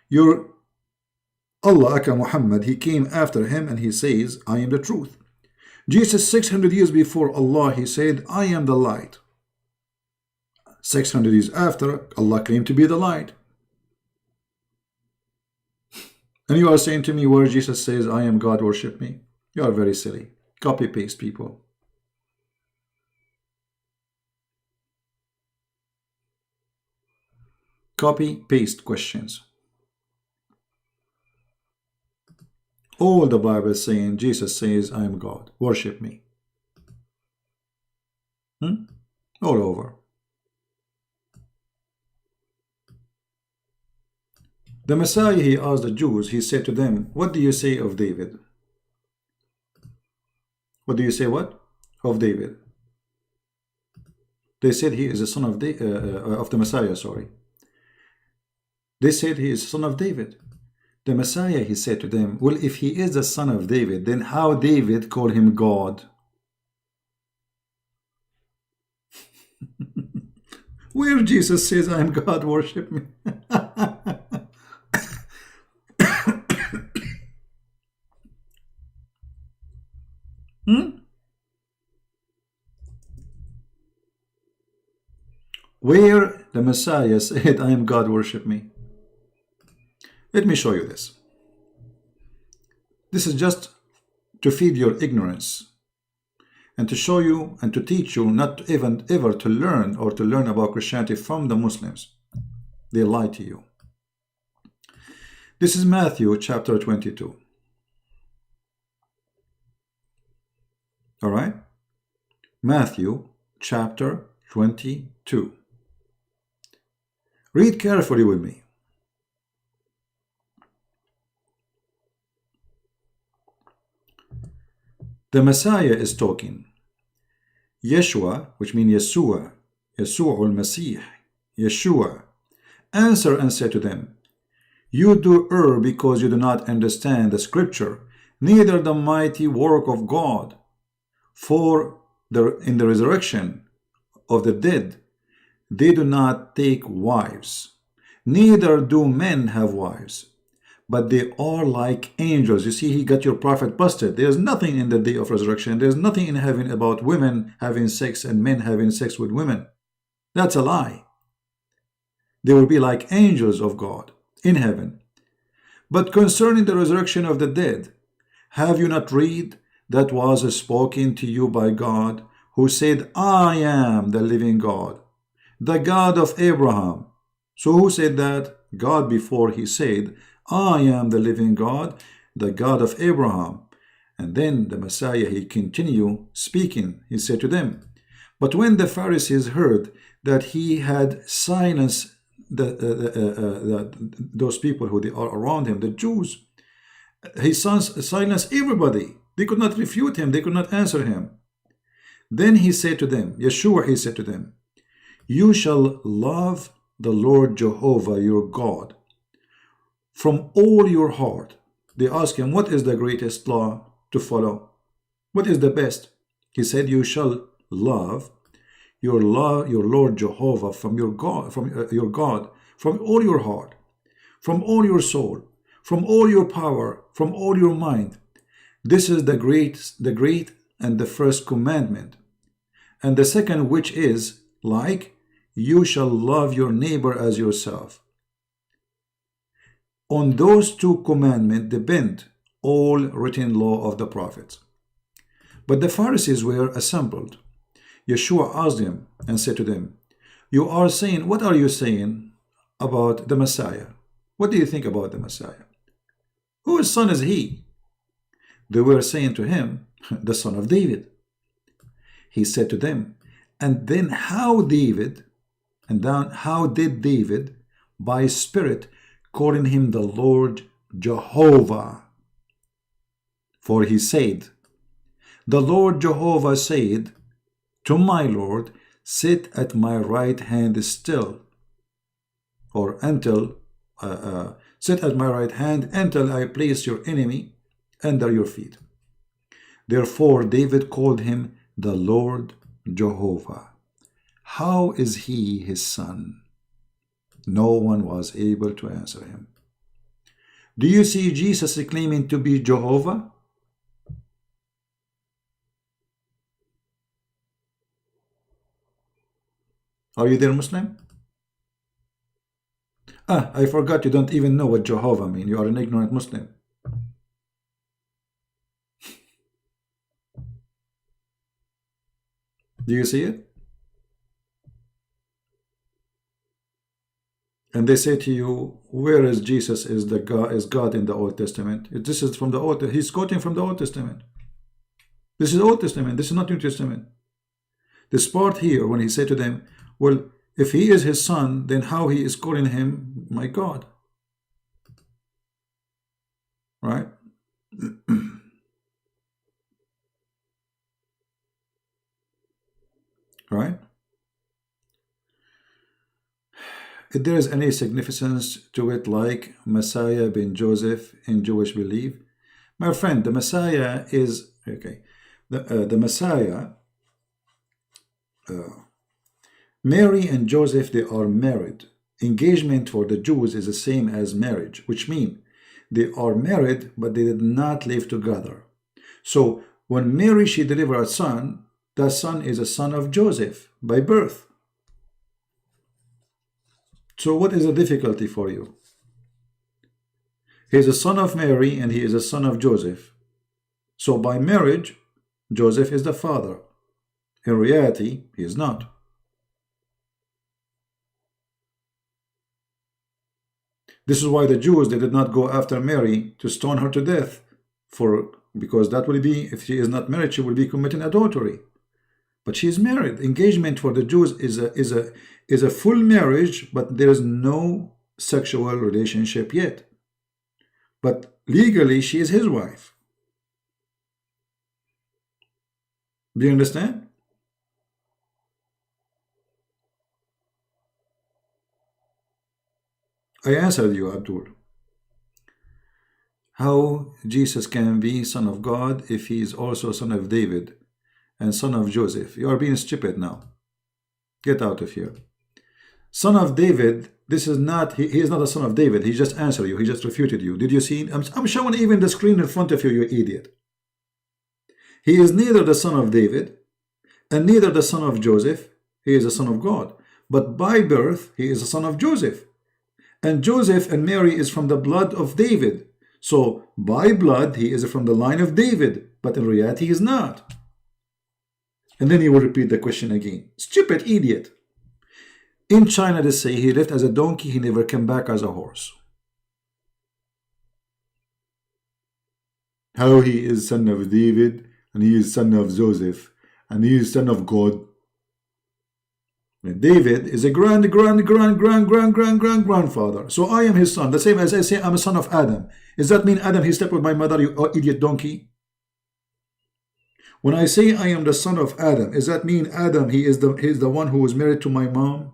Your Allah, Aka Muhammad, he came after him and he says, I am the truth. Jesus 600 years before Allah, he said, I am the light. 600 years after, Allah claimed to be the light. And you are saying to me where Jesus says, I am God, worship me? You are very silly. Copy paste, people. Copy paste questions. All the Bible is saying, Jesus says, I am God, worship me. All over. The Messiah, he asked the Jews, he said to them, what do you say of David? What do you say what? Of David. They said he is the son of the Messiah, sorry. They said he is the son of David. The Messiah, he said to them, well, if he is the son of David, then how David called him God? Where Jesus says, I am God, worship me. Where the Messiah said, I am God, worship me. Let me show you this. This is just to feed your ignorance and to show you and to teach you not even ever to learn or to learn about Christianity from the Muslims. They lie to you. This is Matthew chapter 22. All right? Matthew chapter 22. Read carefully with me. The Messiah is talking. Yeshua, which means Yeshua, Yeshua al-Masih, Yeshua, answer and said to them, you do err because you do not understand the scripture, neither the mighty work of God. For in the resurrection of the dead, they do not take wives, neither do men have wives, but they are like angels. You see, he got your prophet busted. There's nothing in the day of resurrection. There's nothing in heaven about women having sex and men having sex with women. That's a lie. They will be like angels of God in heaven. But concerning the resurrection of the dead, have you not read that was spoken to you by God, who said, I am the living God, the God of Abraham? So who said that? God, before he said, I am the living God, the God of Abraham. And then the Messiah, he continued speaking. He said to them, but when the Pharisees heard that he had silenced those people who they are around him, the Jews, he silenced everybody. They could not refute him. They could not answer him. Then he said to them, Yeshua, he said to them, you shall love the Lord Jehovah your God from all your heart. They asked him, what is the greatest law to follow? What is the best? He said, you shall love your Lord Jehovah from your God, from all your heart, from all your soul, from all your power, from all your mind. This is the great and the first commandment. And the second, which is like, you shall love your neighbor as yourself. On those two commandments depend all written law of the prophets. But the Pharisees were assembled. Yeshua asked them and said to them, "You are saying, what are you saying about the Messiah? What do you think about the Messiah? Whose son is he?" They were saying to him, "The son of David." He said to them, "And then how did David by spirit calling him the Lord Jehovah? For he said, the Lord Jehovah said to my Lord, sit at my right hand still, or until sit at my right hand until I place your enemy under your feet." Therefore David called him the Lord Jehovah. How is he his son? No one was able to answer him. Do you see Jesus claiming to be Jehovah? Are you there, Muslim? I forgot you don't even know what Jehovah means. You are an ignorant Muslim. Do you see it? And they say to you, where is Jesus is God in the Old Testament? This is from the Old. He's quoting from the Old Testament. This is Old Testament. This is not New Testament. This part here, when he said to them, well, if he is his son, then how he is calling him my God? Right? Right? If there is any significance to it, like Messiah ben Joseph in Jewish belief, my friend, the Messiah is okay. The Messiah, Mary and Joseph, they are married. Engagement for the Jews is the same as marriage, which means they are married, but they did not live together. So when Mary, she delivered a son, that son is a son of Joseph by birth. So what is the difficulty for you? He is a son of Mary and he is a son of Joseph. So by marriage, Joseph is the father. In reality, he is not. This is why the Jews, they did not go after Mary to stone her to death, because that will be, if she is not married, she will be committing adultery. But she is married. Engagement for the Jews is a full marriage, but there is no sexual relationship yet. But legally, she is his wife. Do you understand? I answered you, Abdul. How Jesus can be son of God if he is also son of David and son of Joseph? You are being stupid now. Get out of here. Son of David, this is not, he is not a son of David. He just answered you. He just refuted you. Did you see? I'm showing even the screen in front of you, you idiot. He is neither the son of David and neither the son of Joseph. He is a son of God. But by birth, he is a son of Joseph. And Joseph and Mary is from the blood of David. So by blood, he is from the line of David. But in reality, he is not. And then he will repeat the question again. Stupid idiot. In China, they say he lived as a donkey. He never came back as a horse. How he is son of David and he is son of Joseph and he is son of God. David is a grandfather. So I am his son. The same as I say I'm a son of Adam. Does that mean Adam, he slept with my mother, you idiot donkey? When I say I am the son of Adam, does that mean Adam, he is the one who was married to my mom?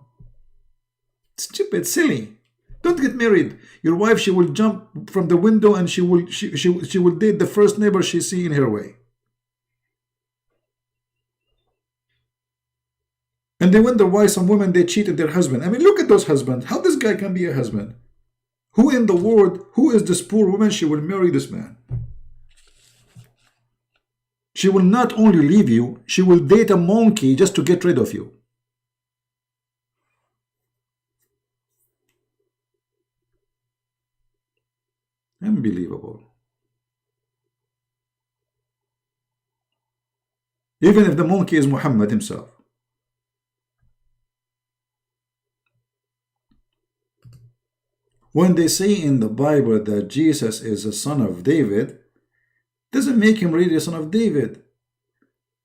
Stupid, silly. Don't get married. Your wife, she will jump from the window and she will date the first neighbor she see in her way. And they wonder why some women, they cheated their husband. I mean, look at those husbands. How this guy can be a husband? Who in the world, who is this poor woman? She will marry this man. She will not only leave you, she will date a monkey just to get rid of you. Unbelievable. even if the monkey is Muhammad himself. When they say in the Bible that Jesus is the son of David, doesn't make him really a son of David.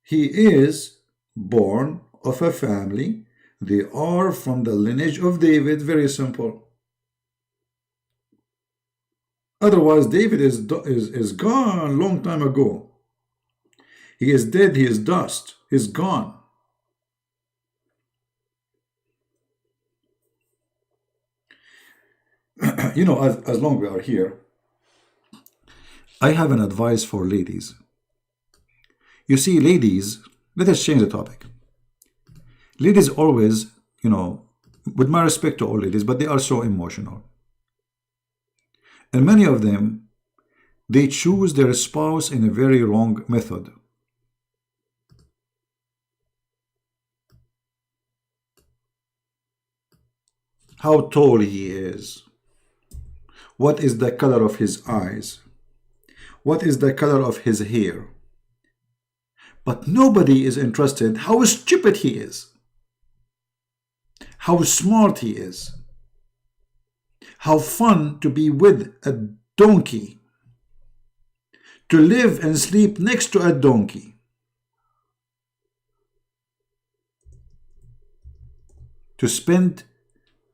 He is born of a family. They are from the lineage of David. Very simple. Otherwise, David is gone long time ago. He is dead. He is dust. He's gone. You know, as long as we are here, I have an advice for ladies. You see, ladies, let us change the topic. Ladies always, you know, with my respect to all ladies, but they are so emotional. And many of them, they choose their spouse in a very wrong method. How tall he is. What is the color of his eyes? What is the color of his hair? But nobody is interested how stupid he is, how smart he is, how fun to be with a donkey, to live and sleep next to a donkey. To spend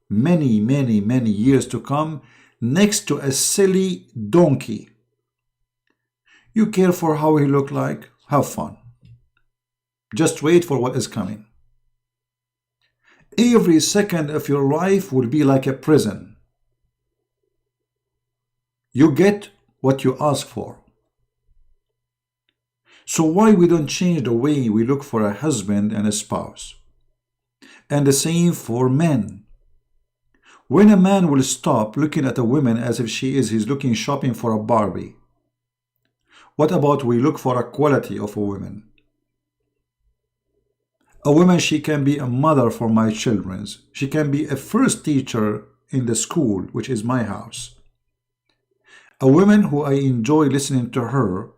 many years to come next to a silly donkey. You care for how he look like? Have fun. Just wait for what is coming. Every second of your life will be like a prison. You get what you ask for. So why we don't change the way we look for a husband and a spouse? And the same for men. When a man will stop looking at a woman as if he's looking shopping for a Barbie. What about we look for a quality of a woman? A woman, she can be a mother for my children. She can be a first teacher in the school, which is my house. A woman who I enjoy listening to her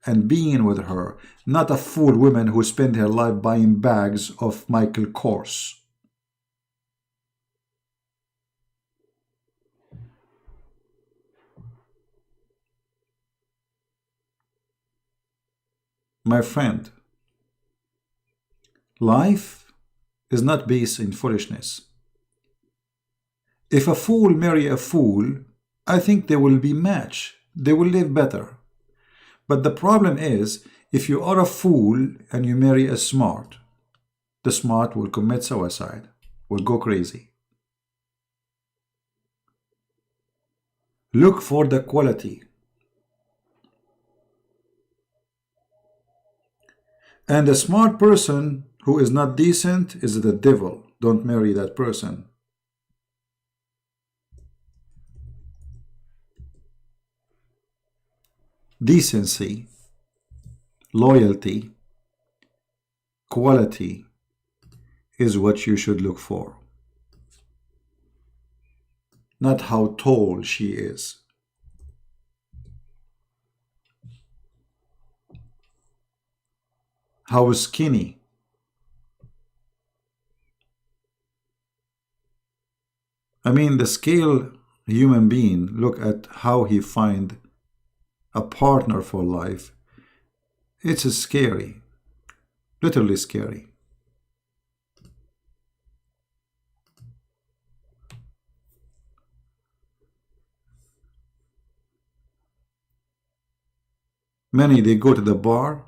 and being with her, not a fool woman who spent her life buying bags of Michael Kors. My friend, life is not based in foolishness. If a fool marry a fool, I think they will be matched. They will live better. But the problem is, if you are a fool and you marry a smart, the smart will commit suicide, will go crazy. Look for the quality. And a smart person who is not decent is the devil. Don't marry that person. Decency, loyalty, quality is what you should look for. Not how tall she is. How skinny. I mean, the scale human being, look at how he find a partner for life. It's scary, literally scary. Many, they go to the bar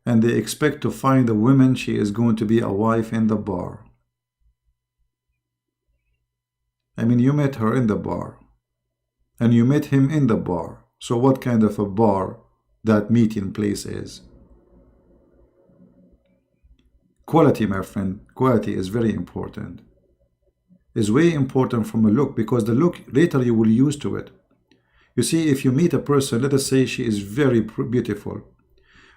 and they expect to find a woman she is going to be a wife in the bar. I mean, you met her in the bar and you met him in the bar. So what kind of a bar that meeting place is? Quality, my friend, quality is very important. It's way important from a look, because the look, later you will use to it. You see, if you meet a person, let us say she is very beautiful.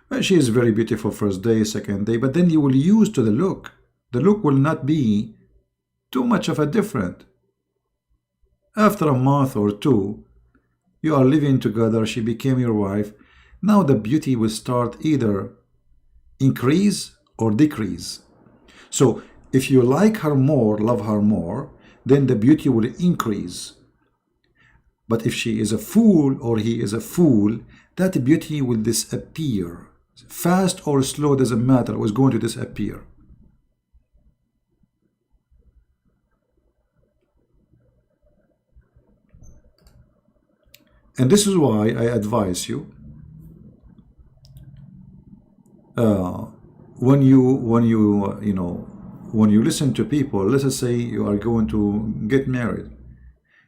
Well, she is very beautiful first day, second day, but then you will use to the look. The look will not be too much of a different. After a month or two, you are living together, she became your wife. Now the beauty will start either increase or decrease. So if you like her more, love her more, then the beauty will increase. But if she is a fool or he is a fool, that beauty will disappear. Fast or slow, doesn't matter, it was going to disappear. And this is why I advise you, when you listen to people, let's just say you are going to get married,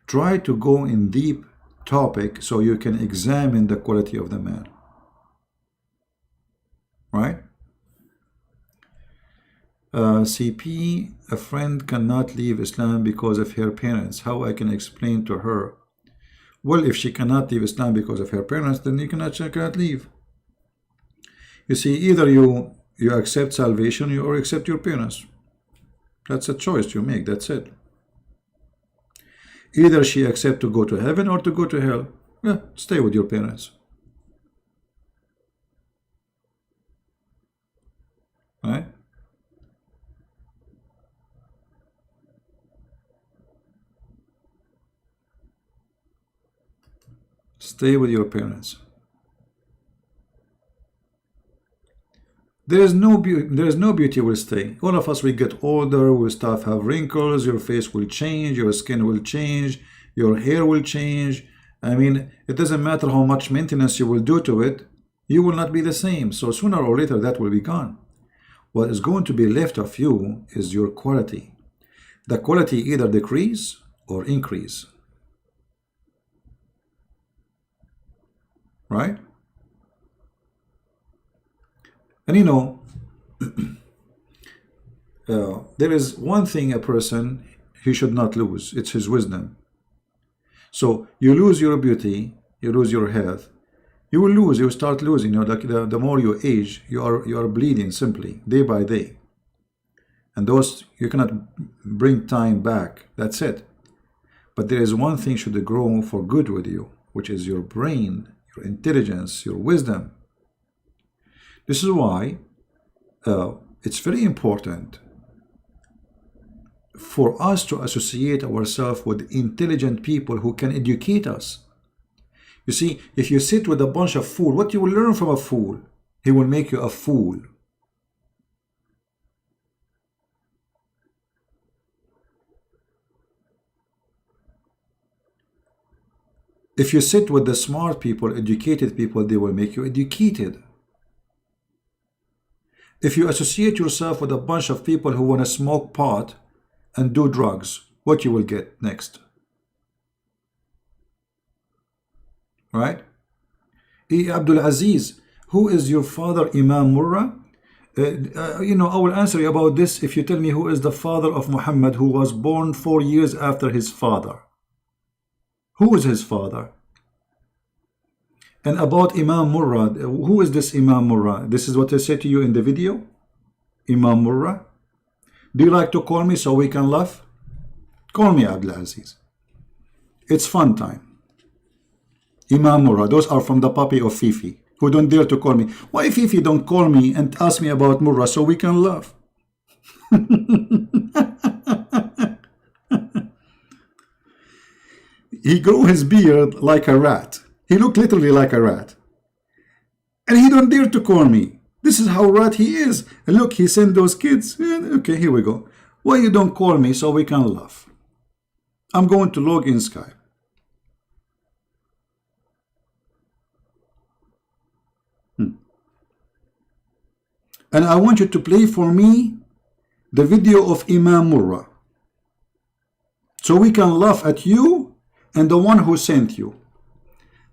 try to go in deep topic so you can examine the quality of the man, right? CP, a friend cannot leave Islam because of her parents. How I can explain to her? Well, if she cannot leave Islam because of her parents, then she cannot leave. You see, either you accept salvation or accept your parents. That's a choice you make, that's it. Either she accepts to go to heaven or to go to hell. Yeah, stay with your parents. Right? Stay with your parents. There is no beauty will stay. All of us, we get older, we start have wrinkles, your face will change, your skin will change, your hair will change. I mean, it doesn't matter how much maintenance you will do to it, you will not be the same. So sooner or later that will be gone. What is going to be left of you is your quality. The quality either decrease or increase. Right? And you know, there is one thing a person, he should not lose. It's his wisdom. So you lose your beauty, you lose your health, you will lose, you start losing. You know, like the more you age, you are bleeding simply, day by day. And those, you cannot bring time back. That's it. But there is one thing should grow for good with you, which is your brain, your intelligence, your wisdom. This is why it's very important for us to associate ourselves with intelligent people who can educate us. You see, if you sit with a bunch of fools, what you will learn from a fool? He will make you a fool. If you sit with the smart people, educated people, they will make you educated. If you associate yourself with a bunch of people who want to smoke pot and do drugs, what you will get next? Right? Abdul Aziz, who is your father, Imam Murrah? You know, I will answer you about this if you tell me who is the father of Muhammad, who was born 4 years after his father. Who is his father? And about Imam Murrah, who is this Imam Murrah? This is what I said to you in the video. Imam Murrah. Do you like to call me so we can laugh? Call me Abdul Aziz. It's fun time. Imam Murrah, those are from the puppy of Fifi, who don't dare to call me. Why Fifi don't call me and ask me about Murrah so we can laugh? He grew his beard like a rat. He looked literally like a rat. And he don't dare to call me. This is how rat he is. And look, he sent those kids. Okay, here we go. Why you don't call me so we can laugh? I'm going to log in Skype. And I want you to play for me the video of Imam Murrah, so we can laugh at you and the one who sent you.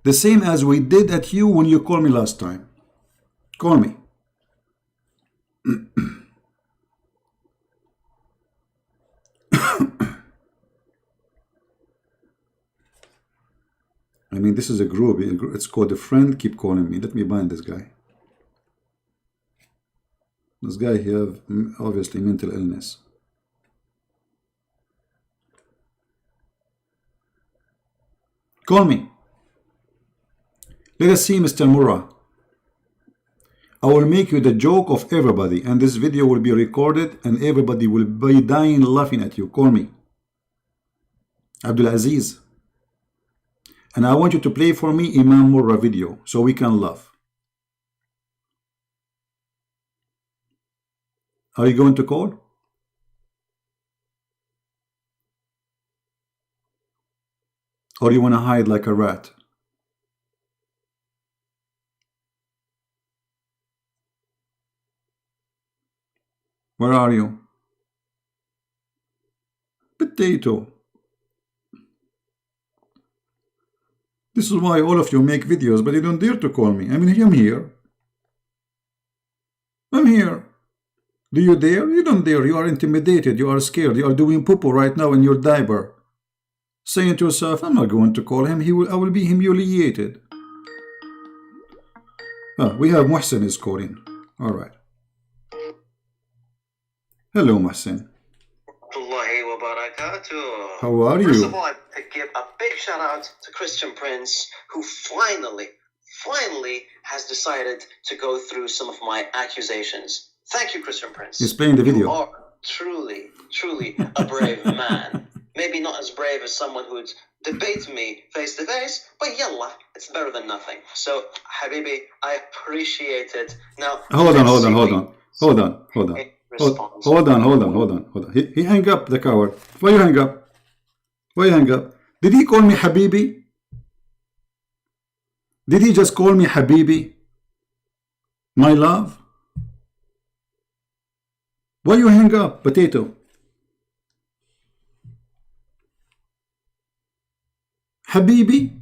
The same as we did at you when you called me last time. Call me. I mean, this is a group. It's called a friend. Keep calling me. Let me bind this guy. This guy, he have obviously mental illness. Call me. Let us see Mr. Murrah. I will make you the joke of everybody, and this video will be recorded and everybody will be dying laughing at you. Call me Abdul Aziz, and I want you to play for me Imam Murra video so we can laugh. Are you going to call? Or you want to hide like a rat? Where are you? Potato. This is why all of you make videos, but you don't dare to call me. I mean, I'm here. I'm here. Do you dare? You don't dare. You are intimidated. You are scared. You are doing poo-poo right now in your diaper. Saying to yourself, I'm not going to call him. I will be humiliated. We have Muhsin is calling. All right. Hello, Muhsin. How are you? First of all, I'd like to give a big shout out to Christian Prince, who finally has decided to go through some of my accusations. Thank you, Christian Prince. He's playing the video. You are truly a brave man. Maybe not as brave as someone who'd debate me face to face, but yallah, it's better than nothing. So, Habibi, I appreciate it. Now, hold on. He hang up, the coward. Why you hang up? Did he call me Habibi? Did he just call me Habibi? My love? Why you hang up, potato? Habibi?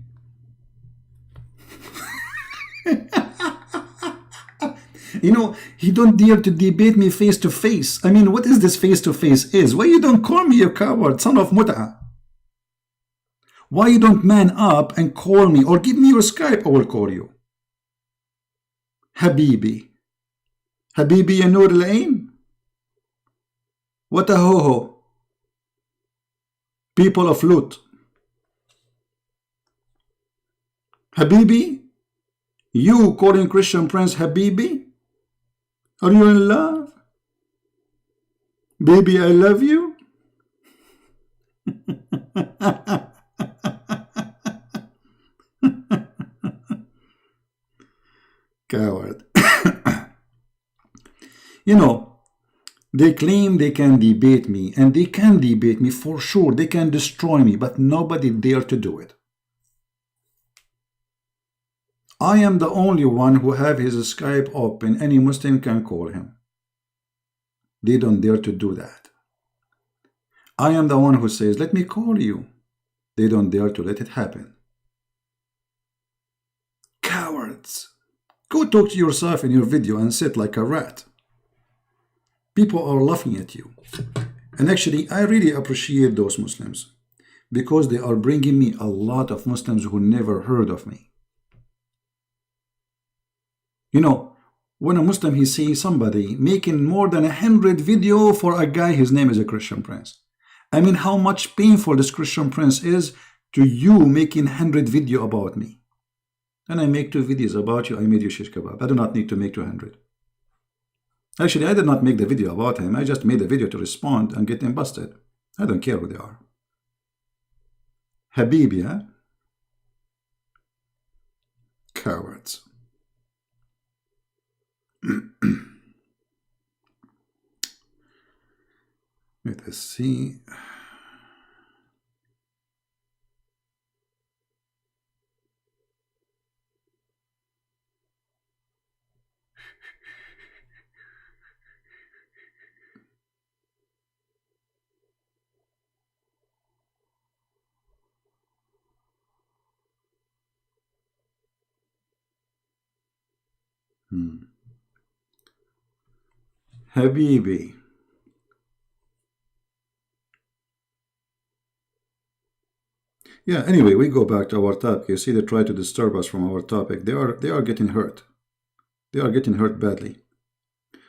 You know, he don't dare to debate me face to face. I mean, what is this face to face is? Why you don't call me, you coward, son of Mut'a? Why you don't man up and call me, or give me your Skype, I will call you. Habibi. Habibi ya Noor al-Ain? What a ho-ho. People of Lut. Habibi? You calling Christian Prince Habibi? Are you in love? Baby, I love you. Coward. You know, they claim they can debate me, and they can debate me for sure. They can destroy me, but nobody dare to do it. I am the only one who have his Skype open. Any Muslim can call him. They don't dare to do that. I am the one who says, let me call you. They don't dare to let it happen. Cowards. Go talk to yourself in your video and sit like a rat. People are laughing at you. And actually, I really appreciate those Muslims, because they are bringing me a lot of Muslims who never heard of me. You know, when a Muslim, he sees somebody making more than 100 video for a guy, his name is a Christian Prince. I mean, how much painful this Christian Prince is to you making 100 video about me. And I make 2 videos about you, I made you shish kebab. I do not need to make 200. Actually, I did not make the video about him. I just made the video to respond and get him busted. I don't care who they are. Habibi, huh? Cowards. Let us see. Habibi. Yeah, anyway, we go back to our topic. You see, they try to disturb us from our topic. They are getting hurt. They are getting hurt badly.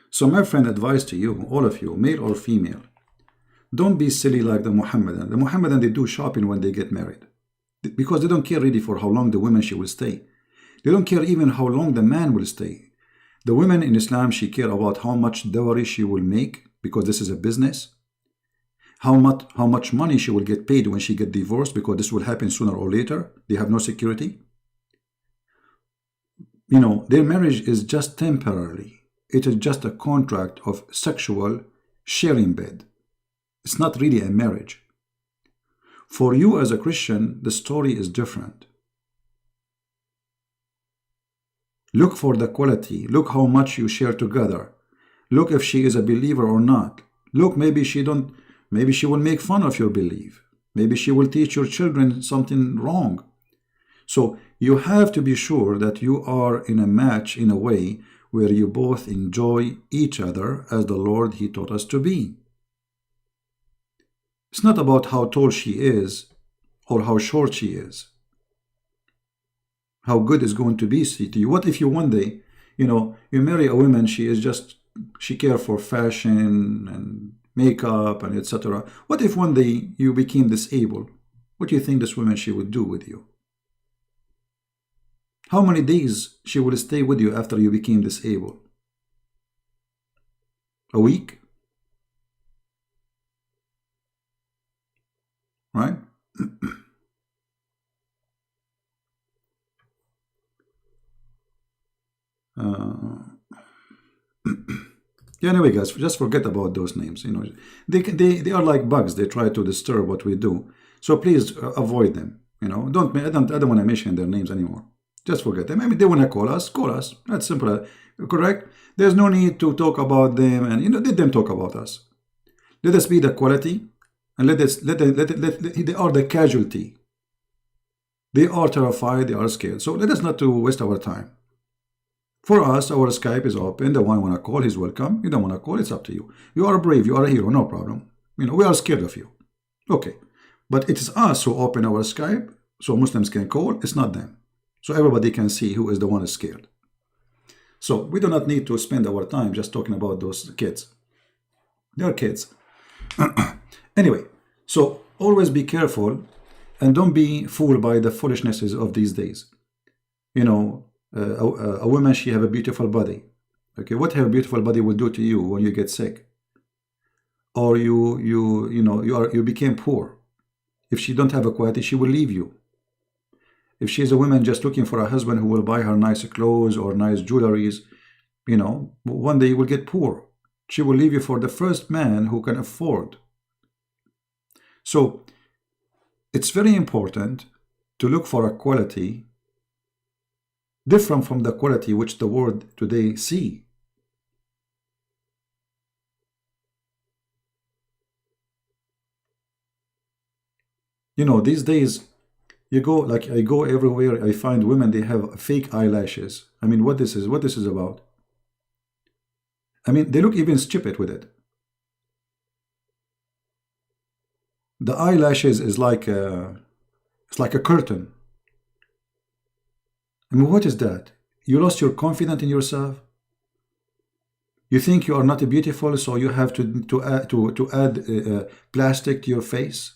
So my friend, advice to you, all of you, male or female, don't be silly like the Muhammadan. The Muhammadan, they do shopping when they get married, because they don't care really for how long the woman she will stay. They don't care even how long the man will stay. The women in Islam, she care about how much dowry she will make, because this is a business. How much money she will get paid when she get divorced, because this will happen sooner or later. They have no security. You know, their marriage is just temporarily. It is just a contract of sexual sharing bed. It's not really a marriage. For you as a Christian, the story is different. Look for the quality. Look how much you share together. Look if she is a believer or not. Look, maybe she will make fun of your belief. Maybe she will teach your children something wrong. So you have to be sure that you are in a match in a way where you both enjoy each other as the Lord He taught us to be. It's not about how tall she is or how short she is. How good is going to be to you. What if you one day, you know, you marry a woman, she care for fashion and makeup and etc. What if one day you became disabled? What do you think this woman she would do with you? How many days she will stay with you after you became disabled? A week? Right? Yeah, anyway, guys, just forget about those names. You know, they are like bugs. They try to disturb what we do. So please avoid them. You know, I don't want to mention their names anymore. Just forget them. I mean, they want to call us. Call us. That's simple. Correct? There's no need to talk about them, and let them talk about us. Let us be the quality, and they are the casualty. They are terrified. They are scared. So let us not to waste our time. For us, our Skype is open. The one want to call, he's welcome. You don't want to call, it's up to you. You are brave. You are a hero. No problem. You know, we are scared of you. Okay. But it is us who open our Skype so Muslims can call. It's not them. So everybody can see who is the one is scared. So we do not need to spend our time just talking about those kids. They are kids. Anyway, so always be careful and don't be fooled by the foolishnesses of these days. You know, a woman, she have a beautiful body. Okay, what her beautiful body will do to you when you get sick, or you became poor. If she don't have a quality, she will leave you. If she is a woman just looking for a husband who will buy her nice clothes or nice jewelries, you know, one day you will get poor. She will leave you for the first man who can afford. So it's very important to look for a quality different from the quality which the world today see. You know, these days, I go everywhere, I find women, they have fake eyelashes. I mean, what this is about? I mean, they look even stupid with it. The eyelashes is it's like a curtain. I mean, what is that? You lost your confidence in yourself? You think you are not beautiful, so you have to add plastic to your face?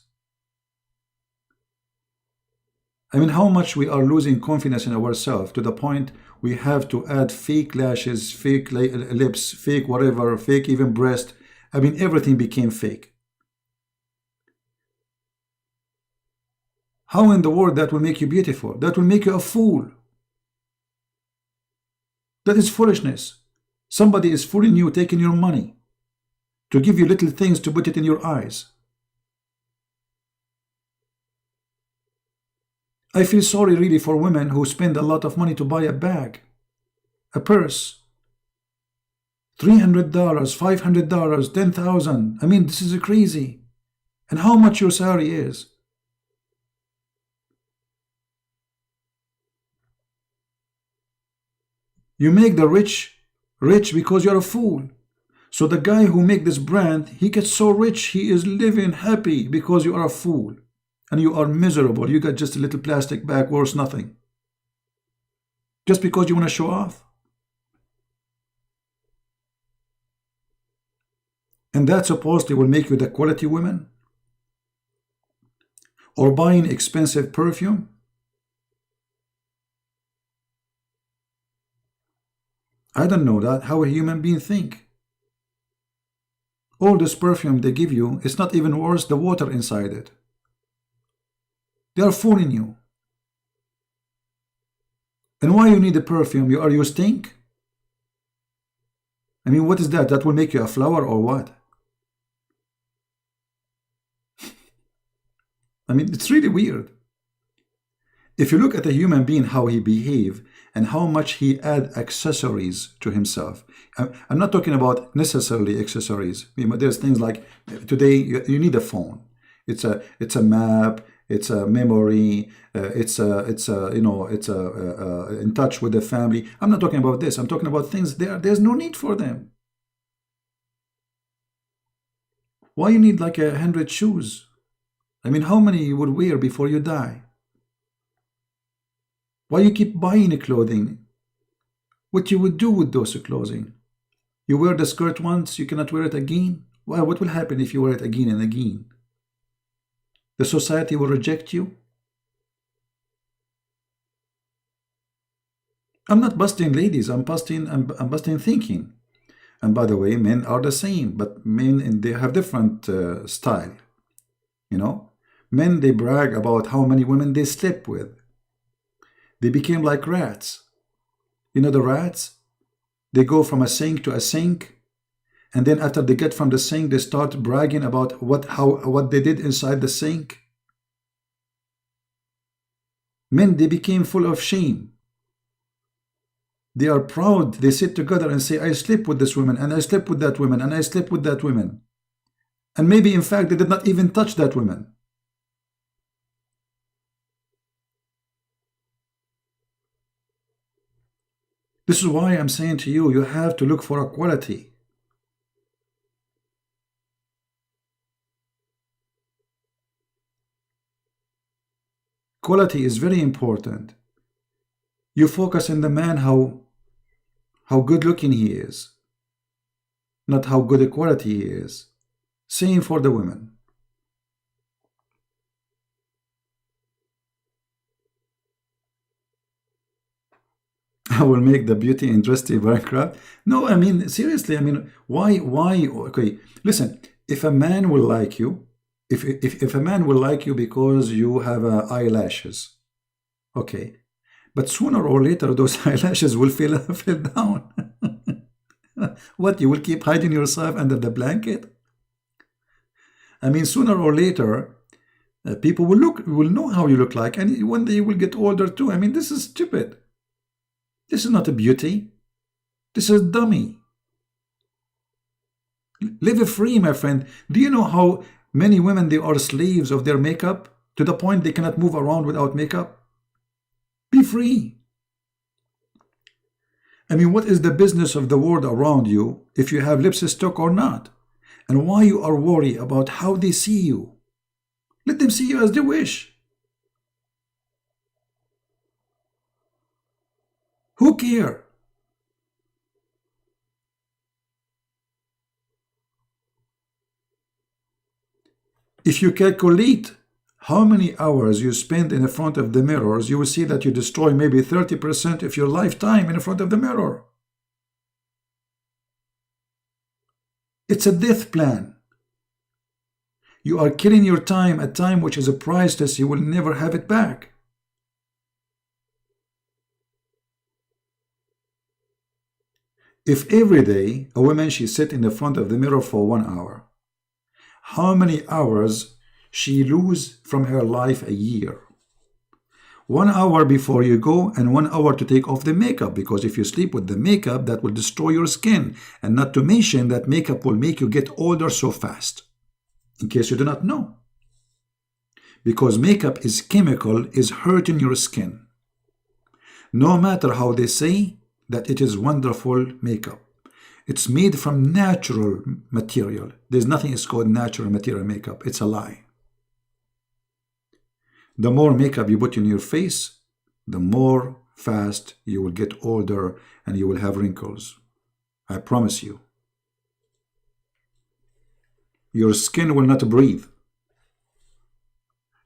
I mean, how much we are losing confidence in ourselves to the point we have to add fake lashes, fake lips, fake whatever, fake even breast. I mean, everything became fake. How in the world that will make you beautiful? That will make you a fool. That is foolishness. Somebody is fooling you, taking your money to give you little things to put it in your eyes. I feel sorry really for women who spend a lot of money to buy a bag, a purse. $300, $500, $10,000. I mean, this is crazy. And how much your salary is. You make the rich because you're a fool. So the guy who make this brand, he gets so rich, he is living happy because you are a fool. And you are miserable. You got just a little plastic bag worth nothing. Just because you want to show off. And that supposedly will make you the quality woman? Or buying expensive perfume? I don't know that how a human being think. All this perfume they give you, it's not even worth the water inside it. They are fooling you. And why you need a perfume? You stink? I mean, what is that? That will make you a flower or what? I mean, it's really weird. If you look at a human being, how he behave and how much he add accessories to himself. I'm not talking about necessarily accessories. There's things like today you need a phone. It's a map. It's a memory. It's in touch with the family. I'm not talking about this. I'm talking about things there's no need for them. Why you need like 100 shoes? I mean, how many you would wear before you die? Why you keep buying clothing? What you would do with those clothing? You wear the skirt once, you cannot wear it again? Well, what will happen if you wear it again and again? The society will reject you? I'm not busting ladies, I'm busting thinking. And by the way, men are the same, but men, they have different style. You know, men, they brag about how many women they slept with. They became like rats. You know the rats? They go from a sink to a sink, and then after they get from the sink, they start bragging about what they did inside the sink. Men, they became full of shame. They are proud. They sit together and say, I slept with this woman, and I slept with that woman, and I slept with that woman. And maybe, in fact, they did not even touch that woman. This is why I'm saying to you, you have to look for equality. Quality is very important. You focus on the man, how good looking he is, not how good a quality he is. Same for the women. I will make the beauty industry bankrupt. No, I mean, seriously, I mean, why, okay, listen, if a man will like you, if a man will like you because you have eyelashes, okay, but sooner or later those eyelashes will fall down. What, you will keep hiding yourself under the blanket? I mean, sooner or later, people will know how you look like, and one day you will get older too. I mean, this is stupid. This is not a beauty. This is dummy. Live free, my friend. Do you know how many women, they are slaves of their makeup to the point they cannot move around without makeup? Be free. I mean, what is the business of the world around you if you have lipstick or not? And why you are worried about how they see you? Let them see you as they wish. Who cares? If you calculate how many hours you spend in front of the mirrors, you will see that you destroy maybe 30% of your lifetime in front of the mirror. It's a death plan. You are killing your time, a time which is priceless. You will never have it back. If every day a woman, she sit in the front of the mirror for 1 hour, how many hours she lose from her life a year? 1 hour before you go and 1 hour to take off the makeup, because if you sleep with the makeup, that will destroy your skin. And not to mention that makeup will make you get older so fast, in case you do not know. Because makeup is chemical, is hurting your skin. No matter how they say that it is wonderful makeup. It's made from natural material. There's nothing is called natural material makeup. It's a lie. The more makeup you put in your face, the more fast you will get older and you will have wrinkles. I promise you. Your skin will not breathe.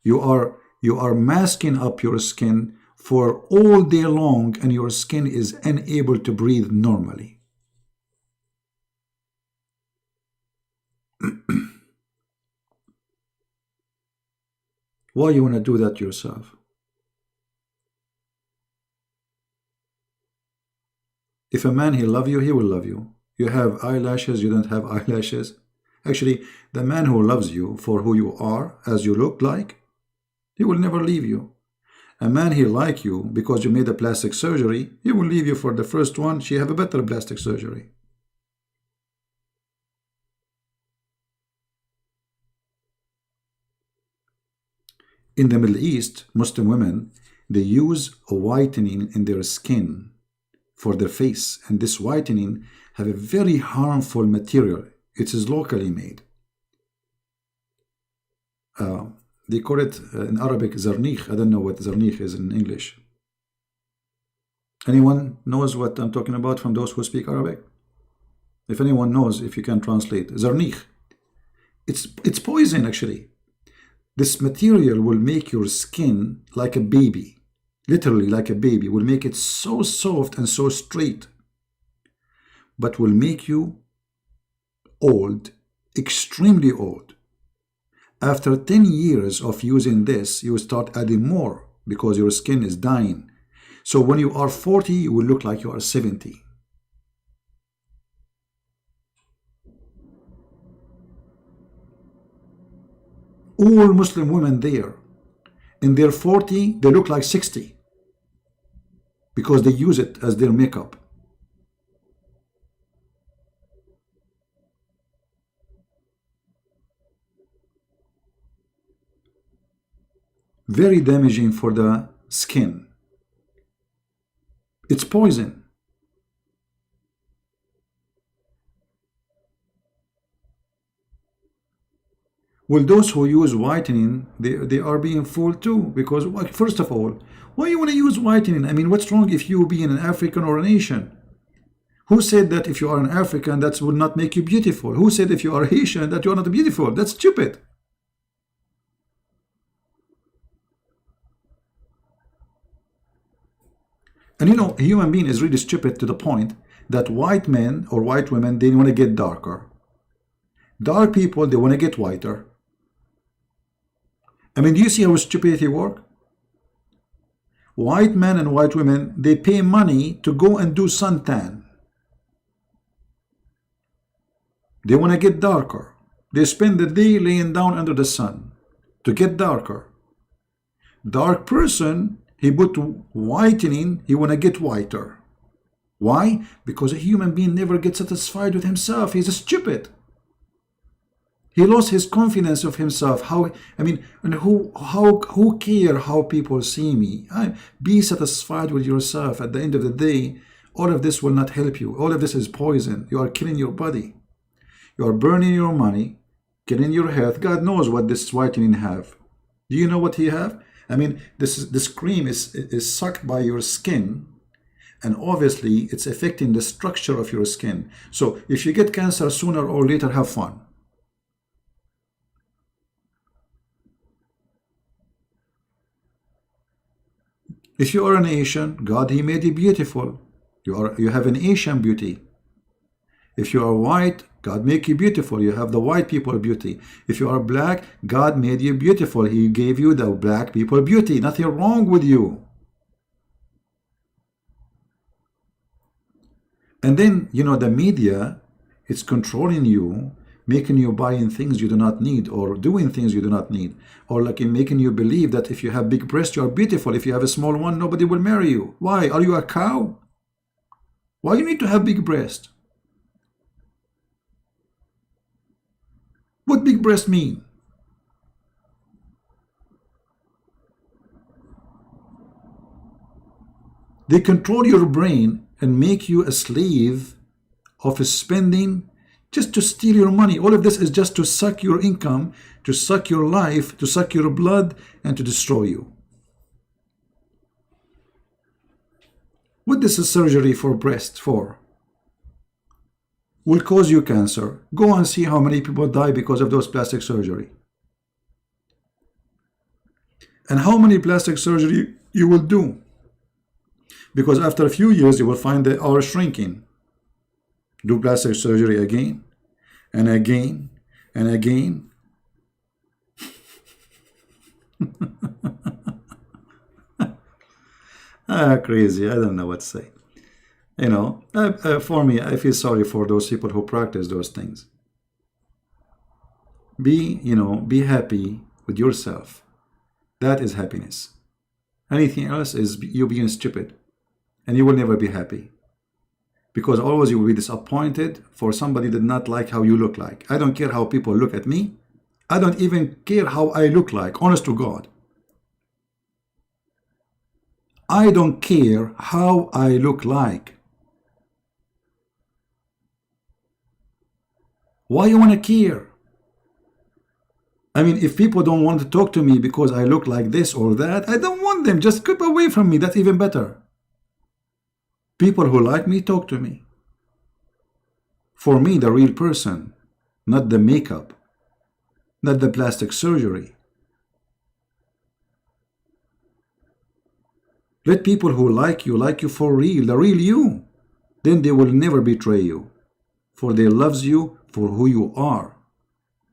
You are masking up your skin for all day long and your skin is unable to breathe normally. Why you want to do that yourself? If a man, he love you, he will love you. You have eyelashes, you don't have eyelashes. Actually, the man who loves you for who you are, as you look like, he will never leave you. A man, he like you because you made a plastic surgery, he will leave you for the first one. She have a better plastic surgery. In the Middle East, Muslim women, they use a whitening in their skin for their face, and this whitening have a very harmful material. It is locally made. They call it in Arabic zarnikh. I don't know what zarnikh is in English. Anyone knows what I'm talking about from those who speak Arabic? If anyone knows, if you can translate. Zarnikh. It's poison actually. This material will make your skin like a baby. Literally like a baby. Will make it so soft and so straight. But will make you old, extremely old. After 10 years of using this, you will start adding more because your skin is dying. So when you are 40, you will look like you are 70. All Muslim women there, in their 40, they look like 60 because they use it as their makeup. Very damaging for the skin. It's poison. Well, those who use whitening, they are being fooled too. Because, first of all, why you want to use whitening? I mean, what's wrong if you being an African or an Asian? Who said that if you are an African, that will not make you beautiful? Who said if you are Asian, that you are not beautiful? That's stupid. And you know, a human being is really stupid to the point that white men or white women, they want to get darker. Dark people, they want to get whiter. I mean, do you see how stupidity works? White men and white women, they pay money to go and do suntan. They want to get darker. They spend the day laying down under the sun to get darker. Dark person, he put whitening, he want to get whiter. Why? Because a human being never gets satisfied with himself. He's stupid. He lost his confidence of himself. Who care how people see me? Be satisfied with yourself. At the end of the day, all of this will not help you. All of this is poison. You are killing your body. You are burning your money, killing your health. God knows what this whitening have. Do you know what he have? I mean, this cream is sucked by your skin, and obviously it's affecting the structure of your skin. So if you get cancer sooner or later, have fun. If you are an Asian, God, he made you beautiful. You have an Asian beauty. If you are white, God make you beautiful. You have the white people beauty. If you are black, God made you beautiful. He gave you the black people beauty. Nothing wrong with you. And then, you know, the media, it's controlling you, making you buying things you do not need, or doing things you do not need, or like in making you believe that if you have big breasts, you are beautiful. If you have a small one, nobody will marry you. Why? Are you a cow? Why you need to have big breasts? What big breast mean? They control your brain and make you a slave of spending just to steal your money. All of this is just to suck your income, to suck your life, to suck your blood, and to destroy you. What this is surgery for breast for? Will cause you cancer. Go and see how many people die because of those plastic surgery. And how many plastic surgery you will do Because after a few years, you will find they are shrinking. Do plastic surgery again, and again, and again. Crazy. I don't know what to say. You know, for me, I feel sorry for those people who practice those things. Be happy with yourself. That is happiness. Anything else is you being stupid, and you will never be happy. Because always you will be disappointed for somebody that did not like how you look like. I don't care how people look at me. I don't even care how I look like, honest to God. I don't care how I look like. Why you want to care? I mean, if people don't want to talk to me because I look like this or that, I don't want them. Just keep away from me. That's even better. People who like me, talk to me. For me, the real person, not the makeup, not the plastic surgery. Let people who like you for real, the real you. Then they will never betray you. For they loves you for who you are,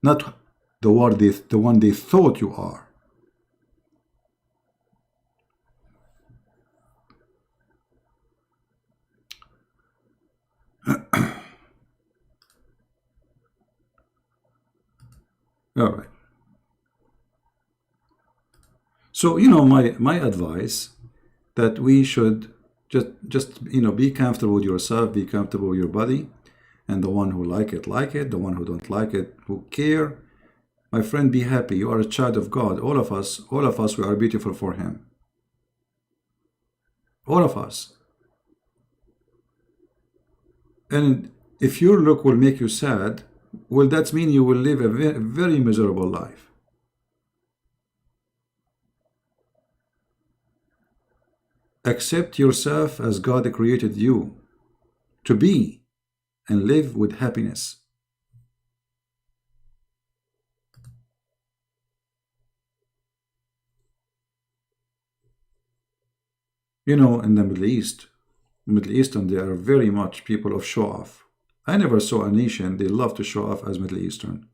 not the one they thought you are. All right. So, my advice that we should just be comfortable with yourself, be comfortable with your body, and the one who like it, the one who don't like it, who care. My friend, be happy. You are a child of God. All of us, we are beautiful for Him. All of us. And if your look will make you sad, well, that means you will live a very, very miserable life. Accept yourself as God created you to be, and live with happiness. In the Middle Eastern, they are very much people of show off. I never saw a nation they love to show off as Middle Eastern.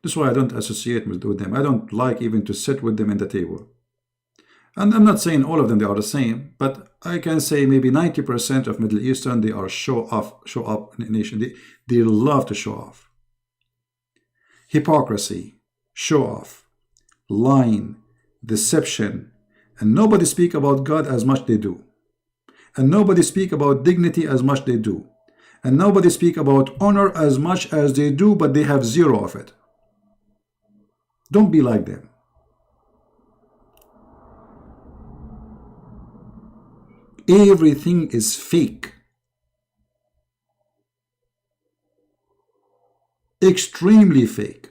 That's why I don't associate with them. I don't like even to sit with them in the table. And I'm not saying all of them they are the same, but I can say maybe 90% of Middle Eastern, they are show off nation. They love to show off. Hypocrisy, show off, lying, deception, and nobody speak about God as much they do. And nobody speak about dignity as much they do. And nobody speak about honor as much as they do, but they have zero of it. Don't be like them. Everything is fake. Extremely fake.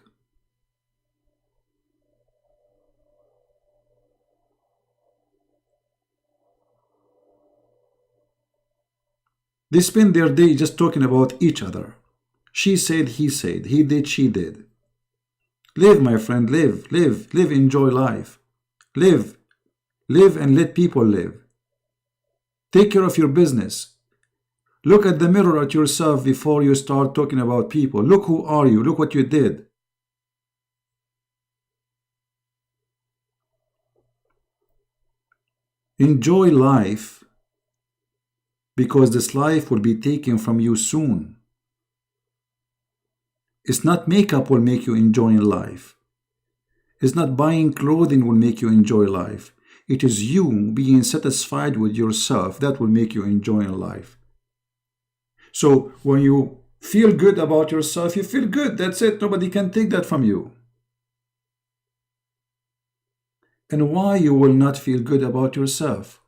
They spend their day just talking about each other. She said, he said, he did, she did. Live, my friend, live, enjoy life. Live and let people live. Take care of your business. Look at the mirror at yourself before you start talking about people. Look who are you, look what you did. Enjoy life, because this life will be taken from you soon. It's not makeup will make you enjoy life. It's not buying clothing will make you enjoy life. It is you being satisfied with yourself that will make you enjoy life. So when you feel good about yourself, you feel good. That's it. Nobody can take that from you. And why you will not feel good about yourself?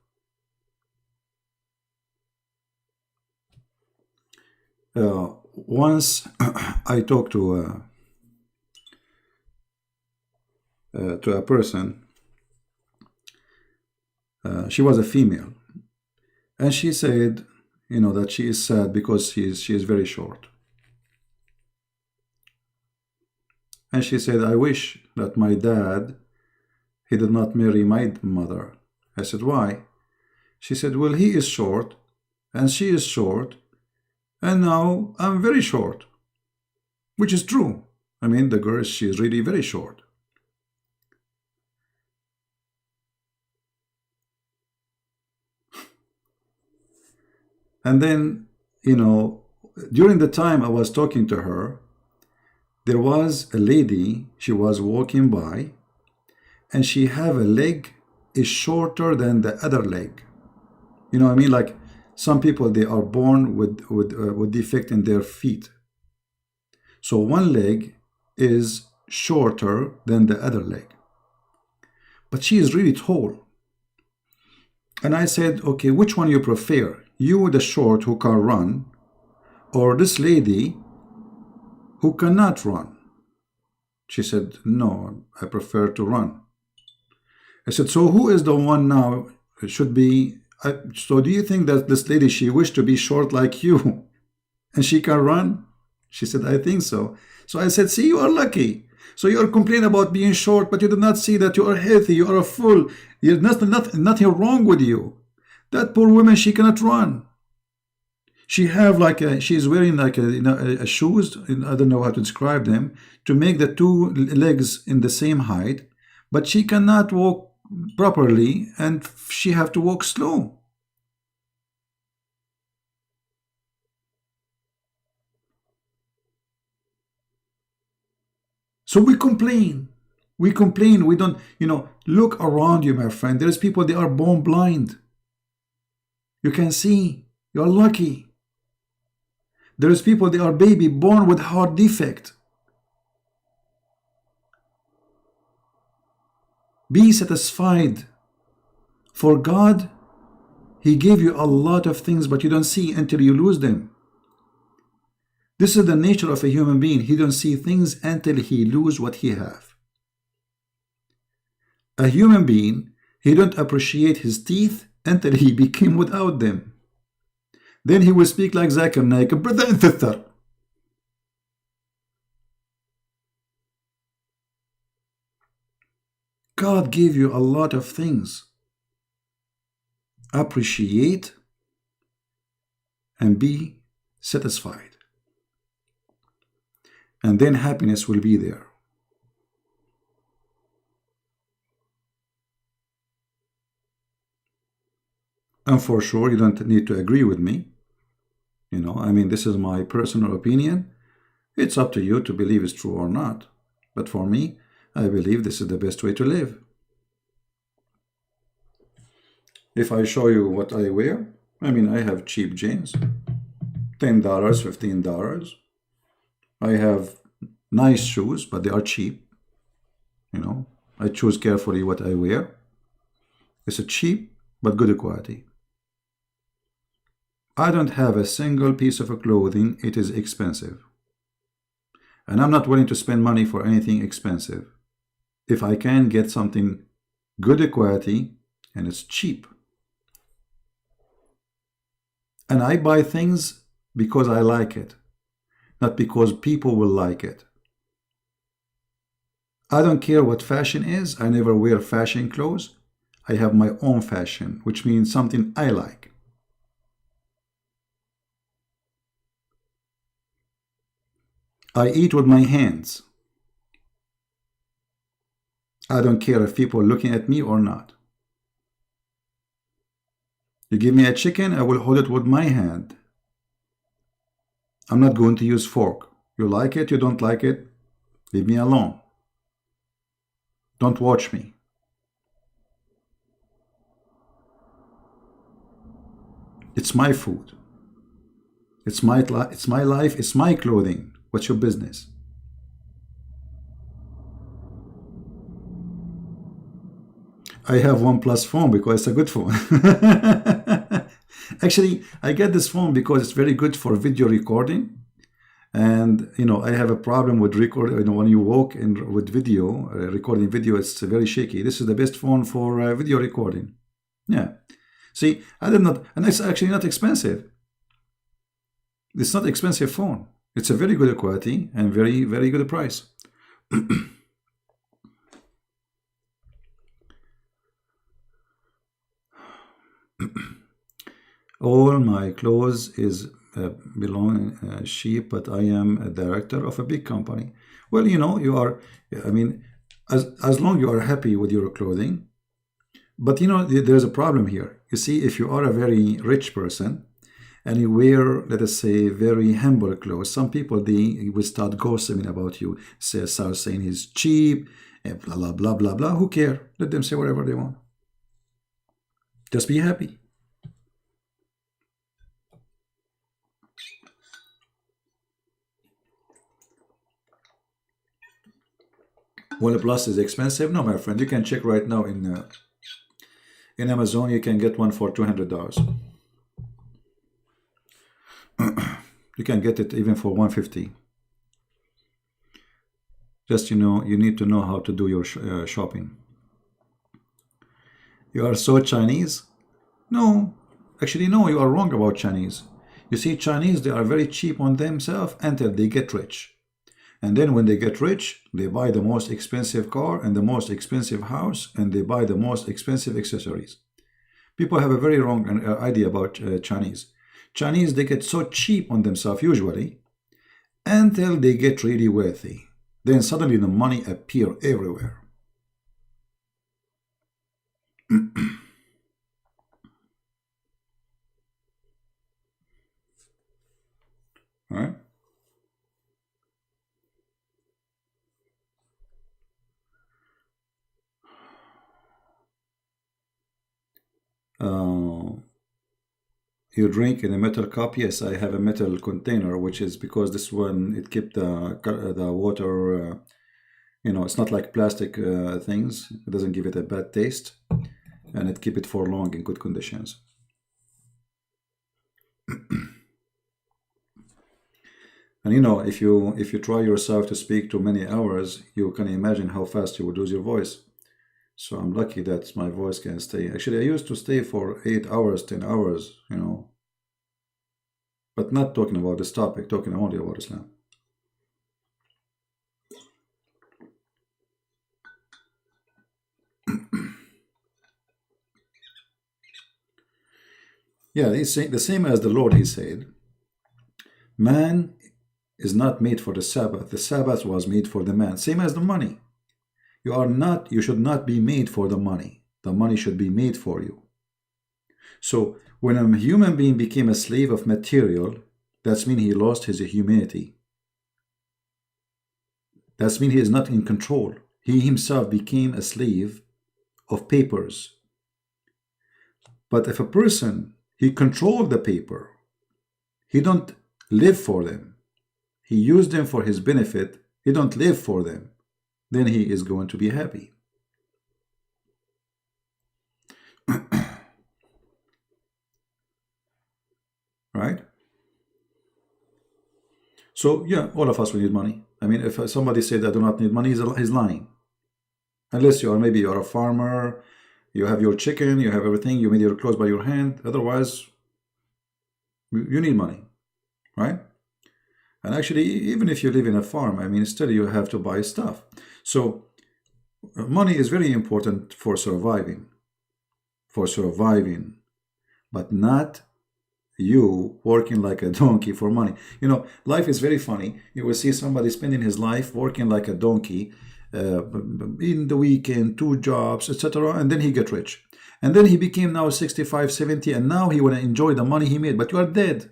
Once I talked to a person. She was a female, and she said, that she is sad because she is very short. And she said, I wish that my dad, he did not marry my mother. I said, why? She said, well, he is short and she is short, and now I'm very short, which is true. I mean, the girl, she is really very short. And then, you know, during the time I was talking to her, there was a lady, she was walking by, and she have a leg is shorter than the other leg. You know what I mean? Like some people, they are born with defect in their feet. So one leg is shorter than the other leg. But she is really tall. And I said, okay, which one you prefer? You, the short who can run, or this lady who cannot run? She said, no, I prefer to run. I said, so who is the one now? It should be, so do you think that this lady, she wished to be short like you and she can run? She said, I think so. So I said, see, you are lucky. So you are complaining about being short, but you do not see that you are healthy, you are full. There's nothing wrong with you. That poor woman, she cannot run. She have like she's wearing like a shoes, I don't know how to describe them, to make the two legs in the same height, but she cannot walk properly and she have to walk slow. So we complain. We complain. We don't, you know, look around you, my friend. There's people, they are born blind. You can see. You're lucky. There's people, they are baby born with heart defect. Be satisfied. For God, He gave you a lot of things, but you don't see until you lose them. This is the nature of a human being. He don't see things until he lose what he have. A human being, he don't appreciate his teeth until he became without them. Then he will speak like Zakir Naik, brother and sister. God gave you a lot of things. Appreciate and be satisfied. And then happiness will be there. And for sure, you don't need to agree with me. You know, I mean, this is my personal opinion. It's up to you to believe it's true or not. But for me, I believe this is the best way to live. If I show you what I wear, I mean, I have cheap jeans. $10, $15. I have nice shoes, but they are cheap. You know, I choose carefully what I wear. It's a cheap but good quality. I don't have a single piece of clothing. It is expensive. And I'm not willing to spend money for anything expensive. If I can get something good quality and it's cheap. And I buy things because I like it, not because people will like it. I don't care what fashion is. I never wear fashion clothes. I have my own fashion, which means something I like. I eat with my hands. I don't care if people are looking at me or not. You give me a chicken, I will hold it with my hand. I'm not going to use fork. You like it, you don't like it, leave me alone. Don't watch me. It's my food. It's my life, it's my clothing. What's your business? I have OnePlus phone because it's a good phone. Actually, I get this phone because it's very good for video recording. And, you know, I have a problem with recording. You know, when you walk in with video, recording video, it's very shaky. This is the best phone for video recording. Yeah. See, I did not, and it's actually not expensive. It's not expensive phone. It's a very good quality and very, very good price. All my clothes is belong cheap, but I am a director of a big company. Well, you are. I mean, as long you are happy with your clothing, but there's a problem here. You see, if you are a very rich person and you wear, let us say, very humble clothes, some people they will start gossiping about you, start saying he's cheap, and blah blah blah blah blah. Who care? Let them say whatever they want. Just be happy. OnePlus is expensive? No, my friend. You can check right now in Amazon. You can get one for $200. You can get it even for $150. Just you need to know how to do your shopping. You are so Chinese? No, actually no. You are wrong about Chinese. You see, Chinese, they are very cheap on themselves until they get rich. And then when they get rich, they buy the most expensive car and the most expensive house, and they buy the most expensive accessories. People have a very wrong idea about Chinese. Chinese, they get so cheap on themselves usually until they get really wealthy. Then suddenly the money appear everywhere. All right? You drink in a metal cup? Yes, I have a metal container, which is because this one, it kept the water, it's not like plastic things. It doesn't give it a bad taste, and it keep it for long in good conditions. And if you try yourself to speak to many hours, you can imagine how fast you would lose your voice. So I'm lucky that my voice can stay. Actually, I used to stay for 8 hours, 10 hours, but not talking about this topic, talking only about Islam. Yeah, he's saying the same as the Lord. He said, man is not made for the Sabbath. The Sabbath was made for the man. Same as the money. You should not be made for the money. The money should be made for you. So when a human being became a slave of material, that's mean he lost his humanity. That's mean he is not in control. He himself became a slave of papers. But if a person, he controlled the paper, he don't live for them, he used them for his benefit, he don't live for them, then he is going to be happy. Right? So yeah, all of us will need money. I mean, if somebody said I do not need money, he's lying. Unless maybe you're a farmer, you have your chicken, you have everything, you made your clothes by your hand. Otherwise, you need money, right? And actually, even if you live in a farm, I mean, still you have to buy stuff. So money is very important for surviving, but not you working like a donkey for money. Life is very funny. You will see somebody spending his life working like a donkey in the weekend, 2 jobs, etc., and then he get rich. And then he became now 65, 70, and now he want to enjoy the money he made, but you are dead.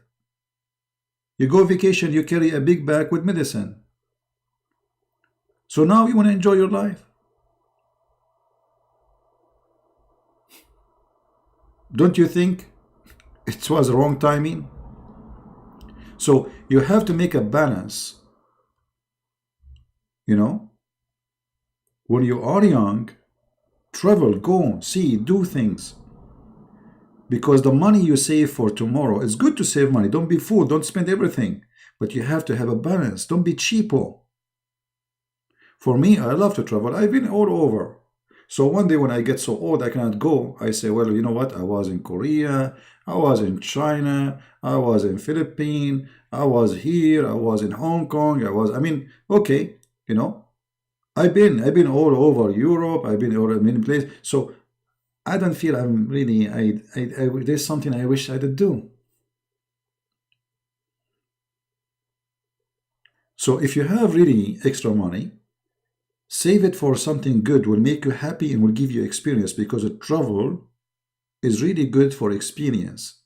You go vacation, you carry a big bag with medicine. So now you want to enjoy your life. Don't you think it was wrong timing? So you have to make a balance. When you are young, travel, go, see, do things. Because the money you save for tomorrow, it's good to save money. Don't be fool, don't spend everything. But you have to have a balance. Don't be cheapo. For me, I love to travel. I've been all over. So one day when I get so old I cannot go, I say, well, you know what? I was in Korea, I was in China, I was in Philippines, I was here, I was in Hong Kong, okay, I've been all over Europe, I've been all over many places. So I don't feel I'm really, there's something I wish I did do. So if you have really extra money, save it for something good, will make you happy and will give you experience, because a travel is really good for experience.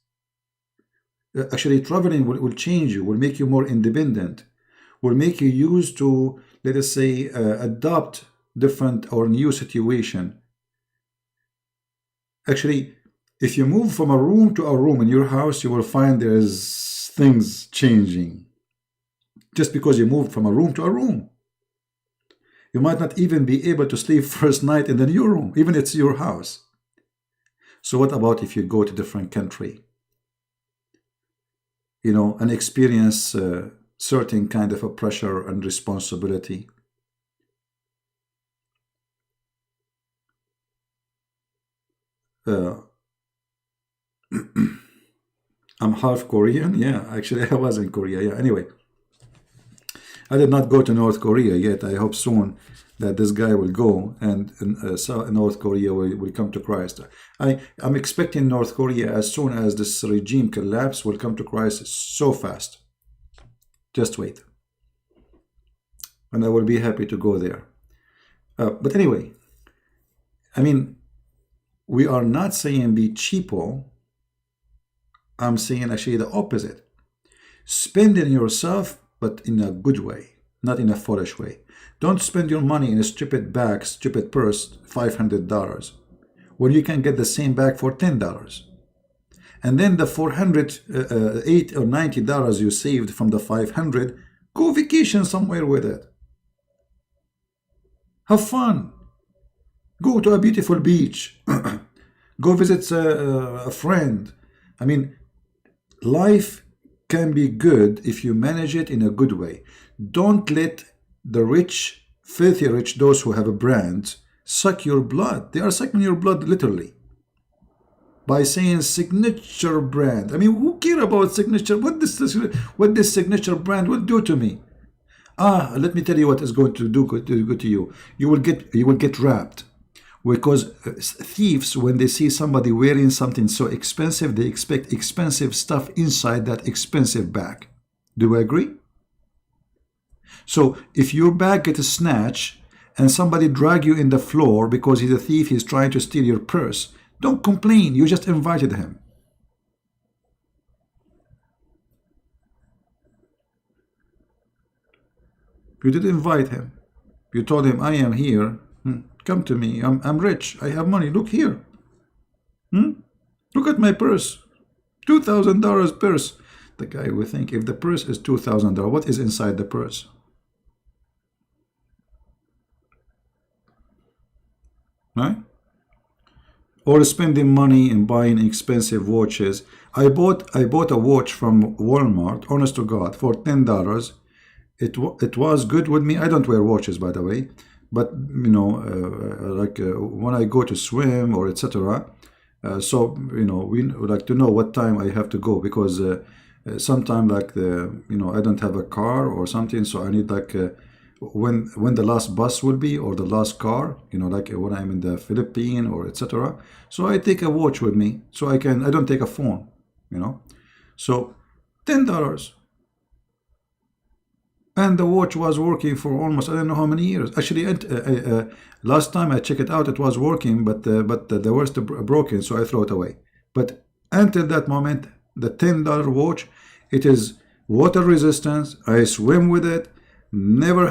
Actually, traveling will change you, will make you more independent, will make you used to, let us say, adopt different or new situation. Actually, if you move from a room to a room in your house, you will find there's things changing. Just because you moved from a room to a room. You might not even be able to sleep first night in the new room, even if it's your house. So what about if you go to a different country? You know, and experience certain kind of a pressure and responsibility. I'm half Korean. Yeah, actually I was in Korea. Yeah, anyway. I did not go to North Korea yet. I hope soon that this guy will go and North Korea will come to Christ. I'm expecting North Korea, as soon as this regime collapses, will come to Christ so fast. Just wait. And I will be happy to go there. But anyway, I mean, we are not saying be cheapo. I'm saying actually the opposite. Spend in yourself, but in a good way, not in a foolish way. Don't spend your money in a stupid bag, stupid purse, $500, when you can get the same bag for $10. And then the $408 or $90 you saved from the $500, go vacation somewhere with it. Have fun. Go to a beautiful beach. Go visit a friend. I mean, life can be good if you manage it in a good way. Don't let the rich, filthy rich, those who have a brand, suck your blood. They are sucking your blood literally by saying signature brand. I mean, who care about signature? What this signature brand will do to me? Let me tell you what is going to do good to you. You will get wrapped. Because thieves, when they see somebody wearing something so expensive, they expect expensive stuff inside that expensive bag. Do you agree? So if your bag gets snatched and somebody drag you in the floor because he's a thief, he's trying to steal your purse, don't complain. You just invited him. You did invite him. You told him, I am here. Come to me. I'm rich. I have money. Look here. Look at my purse. $2,000 purse. The guy will think, if the purse is $2,000, what is inside the purse? Right? Or spending money in buying expensive watches. I bought a watch from Walmart, honest to God, for $10. It was good with me. I don't wear watches, by the way. But, you know, when I go to swim or etc., so, you know, we like to know what time I have to go, because sometimes like I don't have a car or something, so I need like when the last bus will be, or the last car, you know, like when I'm in the Philippines or etc. So I take a watch with me, so I don't take a phone, you know. So $10. And the watch was working for almost, I don't know how many years. Actually, last time I checked it out, it was working, but the worst broken, so I throw it away. But until that moment, the $10 watch, it is water resistance. I swim with it. Never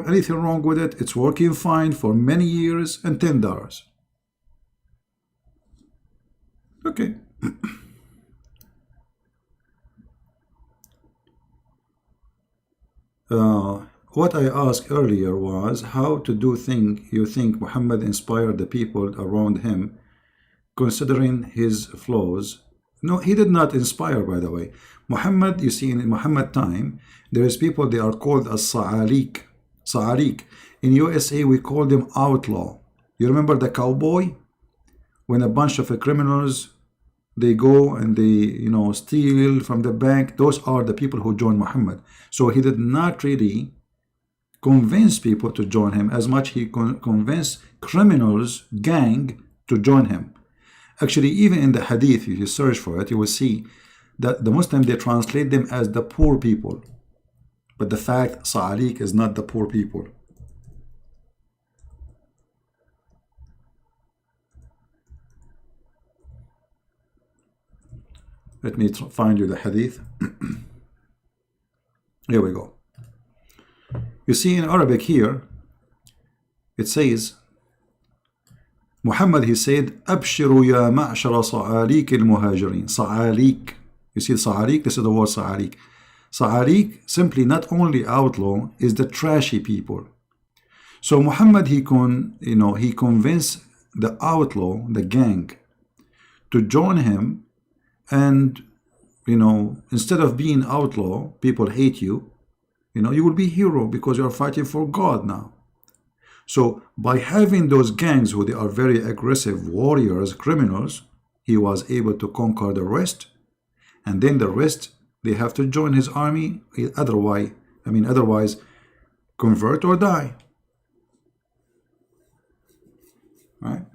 anything wrong with it. It's working fine for many years, and $10. Okay. What I asked earlier was how to do thing you think Muhammad inspired the people around him, considering his flaws. No, he did not inspire, by the way. Muhammad, you see, in Muhammad time, there is people, they are called as Sa'alik. Sa'alik. In USA, we call them outlaw. You remember the cowboy? When a bunch of criminals, they go and they, steal from the bank. Those are the people who joined Muhammad. So he did not really convince people to join him as much he convinced criminals, gang, to join him. Actually, even in the hadith, if you search for it, you will see that the Muslims, they translate them as the poor people. But the fact, Sa'alik is not the poor people. Let me find you the hadith. Here we go. You see in Arabic here, it says, Muhammad, he said, Abshiru ya ma'shara sa'alik al-muhajirin. Sa'alik. You see Sa'alik? This is the word Sa'alik. Sa'alik, simply not only outlaw, is the trashy people. So Muhammad, he convinced the outlaw, the gang, to join him. And, instead of being outlaw, people hate you, you will be hero because you are fighting for God now. So by having those gangs who they are very aggressive warriors, criminals, he was able to conquer the rest. And then the rest, they have to join his army. Otherwise, convert or die. Right?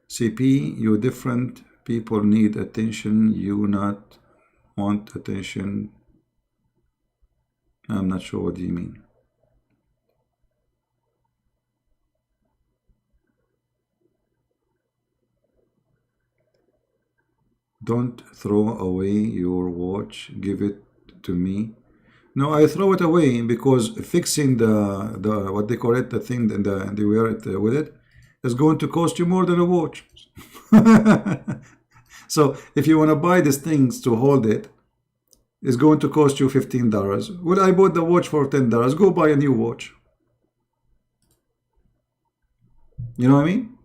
CP, you different people need attention. You not want attention. I'm not sure what you mean. Don't throw away your watch. Give it to me. No, I throw it away because fixing the what they call it, the thing, and they wear it with it, is going to cost you more than a watch. So if you want to buy these things to hold it, it's going to cost you $15. Well, I bought the watch for $10. Go buy a new watch. You know what I mean?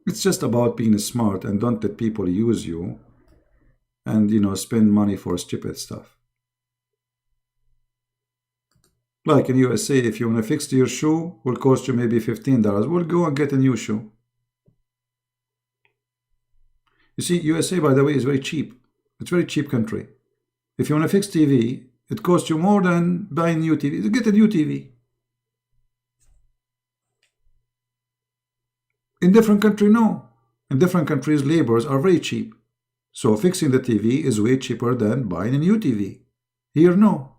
It's just about being smart and don't let people use you and, spend money for stupid stuff. Like in USA, if you want to fix your shoe, will cost you maybe $15. Well, go and get a new shoe. You see, USA, by the way, is very cheap. It's a very cheap country. If you want to fix TV, it costs you more than buying new TV. Get a new TV. In different countries, no. In different countries, labors are very cheap. So fixing the TV is way cheaper than buying a new TV. Here, no.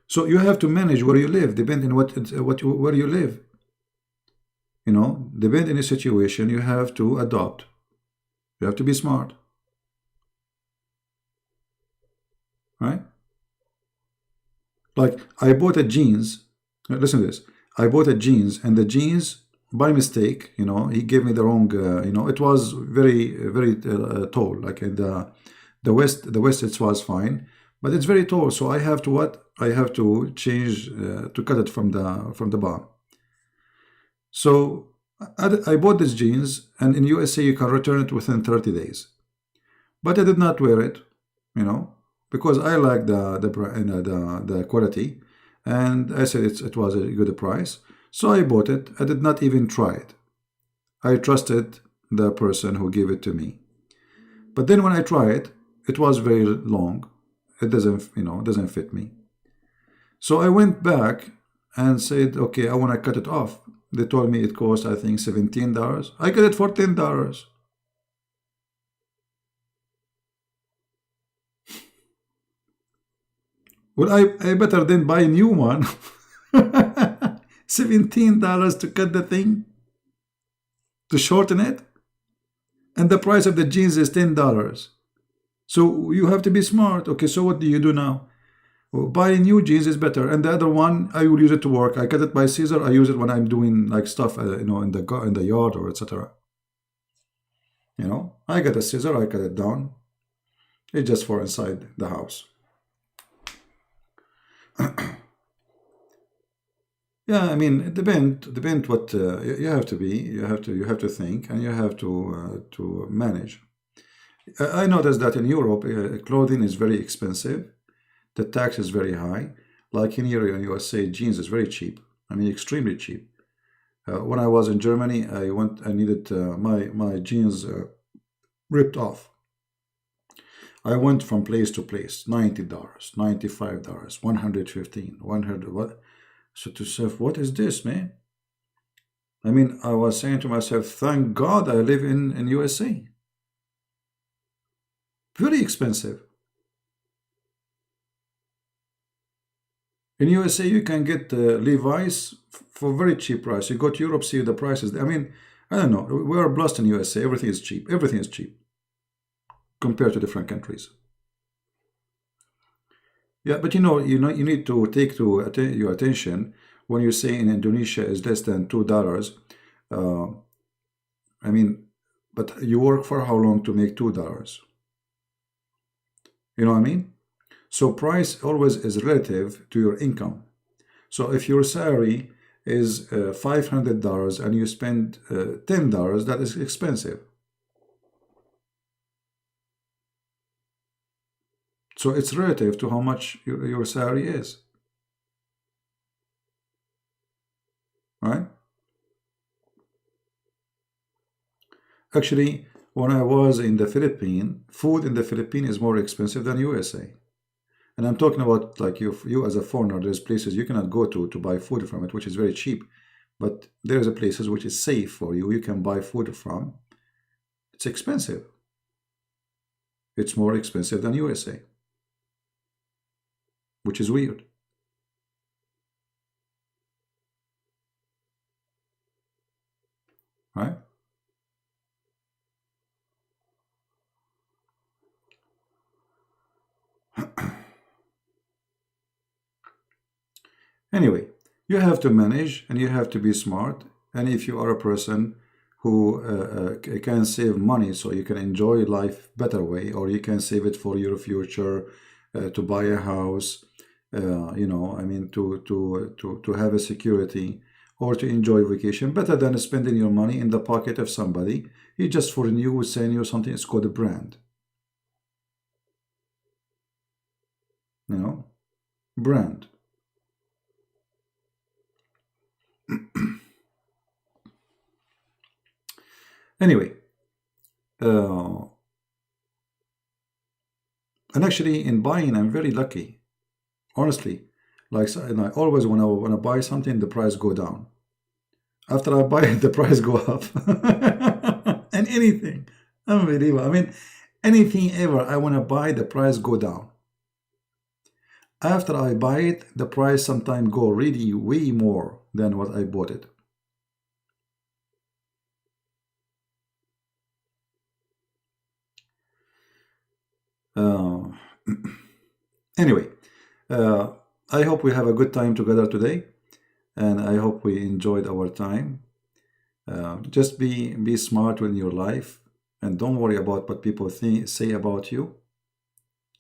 So you have to manage where you live, depending on where you live. Depending on the situation, you have to adopt. You have to be smart. Right? Like, I bought a jeans. Listen to this. I bought a jeans, and the jeans, by mistake, he gave me the wrong, it was very, very tall. Like in the West it was fine, but it's very tall. So I have to what? I have to change, to cut it from the bottom. So I bought these jeans, and in USA you can return it within 30 days. But I did not wear it, because I like the quality, and I said it was a good price. So I bought it. I did not even try it. I trusted the person who gave it to me. But then when I try it, it was very long. It doesn't fit me. So I went back and said, okay, I want to cut it off. They told me it cost, I think, $17. I got it for $10. Well, I better then buy a new one. $17 to cut the thing, to shorten it, and the price of the jeans is $10. So you have to be smart. Okay, so what do you do now? Well, buying new jeans is better, and the other one I will use it to work. I cut it by scissor. I use it when I'm doing like stuff, in the yard or etc. I got a scissor. I cut it down. It's just for inside the house. Yeah, I mean, it depend what you have to be. You have to think, and you have to manage. I noticed that in Europe, clothing is very expensive. The tax is very high. Like in here in USA, jeans is very cheap. I mean, extremely cheap. When I was in Germany, I needed my jeans ripped off. I went from place to place, $90, $95, $115, 100. What? So to say, what is this, man? I mean, I was saying to myself, thank God I live in USA. Very expensive. In USA, you can get Levi's for very cheap price. You go to Europe, see the prices. I mean, I don't know. We are blessed in USA. Everything is cheap. Everything is cheap compared to different countries. Yeah, but you need to take to your attention when you say in Indonesia is less than $2. I mean, but you work for how long to make $2? You know what I mean? So price always is relative to your income. So if your salary is $500 and you spend $10, that is expensive. So it's relative to how much your salary is. Right? Actually, when I was in the Philippines, food in the Philippines is more expensive than USA. And I'm talking about like you as a foreigner, there's places you cannot go to buy food from it, which is very cheap. But there's a places which is safe for you. You can buy food from. It's expensive. It's more expensive than USA, which is weird. Right? Anyway, you have to manage and you have to be smart. And if you are a person who can save money so you can enjoy life better way, or you can save it for your future, to buy a house, you know, I mean, to have a security, or to enjoy vacation, better than spending your money in the pocket of somebody. He just for you saying you something, it's called a brand. You know, brand. Anyway, and actually in buying, I'm very lucky. Honestly, like, and I always when I buy something, the price go down. After I buy it, the price go up. And anything, unbelievable. I mean, anything ever I want to buy, the price go down. After I buy it, the price sometimes go really way more than what I bought it. Anyway, I hope we have a good time together today, and I hope we enjoyed our time. Just be smart in your life, and don't worry about what people say about you,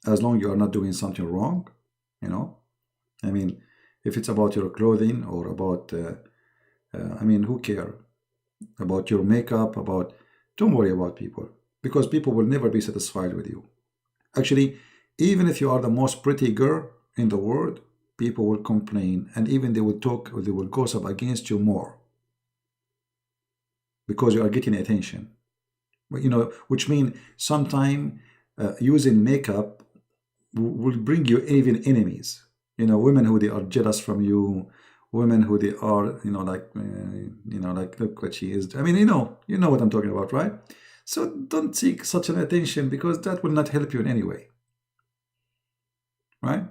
as long as you are not doing something wrong. You know, I mean, if it's about your clothing or about, I mean, who care about your makeup? Don't worry about people, because people will never be satisfied with you. Actually, even if you are the most pretty girl in the world, people will complain, and even they will talk or they will gossip against you more, because you are getting attention. You know, which means sometimes using makeup will bring you even enemies. You know, women who they are jealous from you, women who they are, you know, like look what she is. I mean, you know what I'm talking about, right? So don't seek such an attention, because that will not help you in any way, right?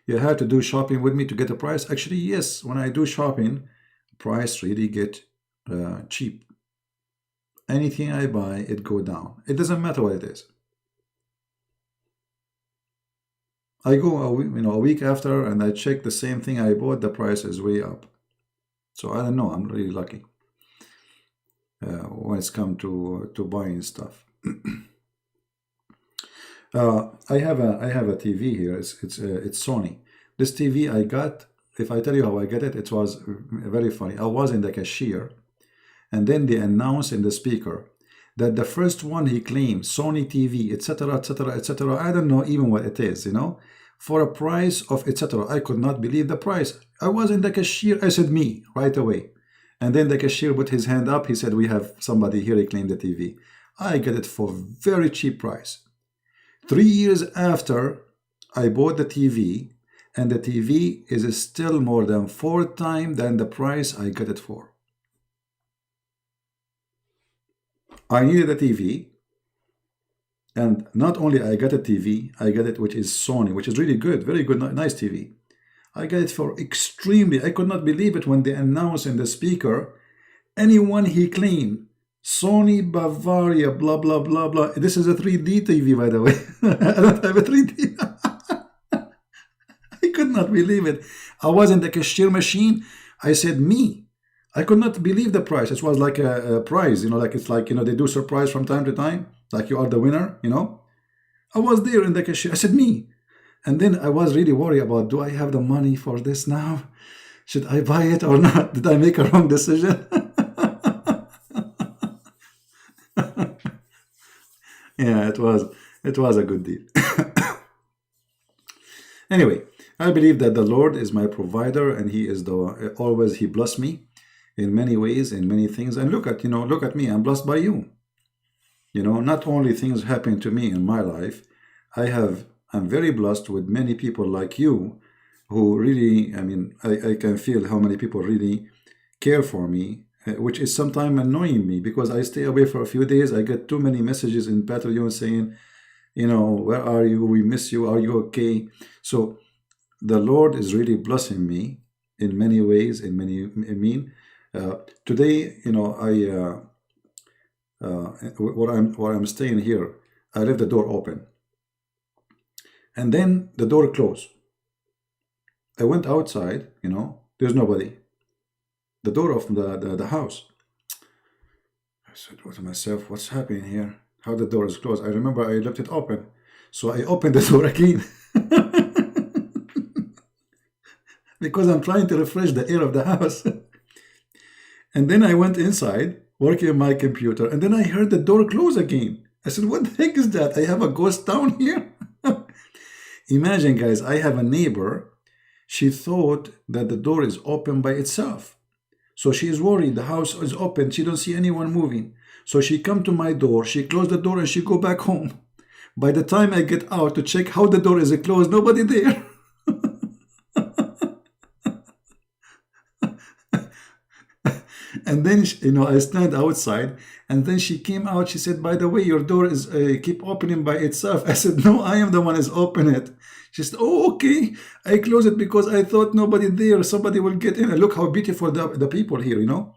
You have to do shopping with me to get a price. Actually, yes, when I do shopping, price really get cheap. Anything I buy, it go down. It doesn't matter what it is. I go a week after and I check the same thing I bought, the price is way up. So I don't know, I'm really lucky when it's come to buying stuff. I have a TV here. It's Sony. This TV I got. If I tell you how I get it, it was very funny. I was in the cashier, and then they announced in the speaker that the first one he claimed, Sony TV, etc., etc., etc. I don't know even what it is, you know. for a price of etc. I could not believe the price. I was in the cashier. I said, me, right away. And then the cashier put his hand up. He said, we have somebody here. He claimed the TV. I get it for very cheap price. 3 years after I bought the TV, and the TV is still more than 4 times than the price I got it for. I needed a TV, and not only I got a TV, I got it which is Sony, which is really good, very good, nice TV. I got it for extremely, I could not believe it when they announced in the speaker, anyone he claimed, Sony Bavaria, blah, blah, blah, blah. This is a 3D TV, by the way. I don't have a 3D. I could not believe it. I was in the cashier machine. I said, me. I could not believe the price. It was like a prize, you know, like it's like, you know, they do surprise from time to time, like you are the winner, you know. I was there in the cashier. I said, me. And then I was really worried about, do I have the money for this now? Should I buy it or not? Did I make a wrong decision? Yeah, it was a good deal. Anyway, I believe that the Lord is my provider, and He is always He bless me in many ways, in many things. And look at me, I'm blessed by you. You know, not only things happen to me in my life, I'm very blessed with many people like you who really, I mean, I can feel how many people really care for me, which is sometimes annoying me because I stay away for a few days. I get too many messages in Patreon saying, you know, where are you? We miss you. Are you okay? So the Lord is really blessing me in many ways, today, you know, where I'm staying here, I left the door open. And then the door closed. I went outside, you know, there's nobody. The door of the house. I said to myself, what's happening here? How the door is closed? I remember I left it open. So I opened the door again. Because I'm trying to refresh the air of the house. And then I went inside, working on my computer, and then I heard the door close again. I said, what the heck is that? I have a ghost town here? Imagine, guys, I have a neighbor. She thought that the door is open by itself. So she is worried. The house is open. She don't see anyone moving. So she come to my door. She closed the door and she go back home. By the time I get out to check how the door is closed, nobody there. And then, you know, I stand outside, and then she came out. She said, by the way, your door is keep opening by itself. I said, no, I am the one who's opening it. She said, oh, okay. I closed it because I thought nobody there. Somebody will get in. And look how beautiful the people here, you know.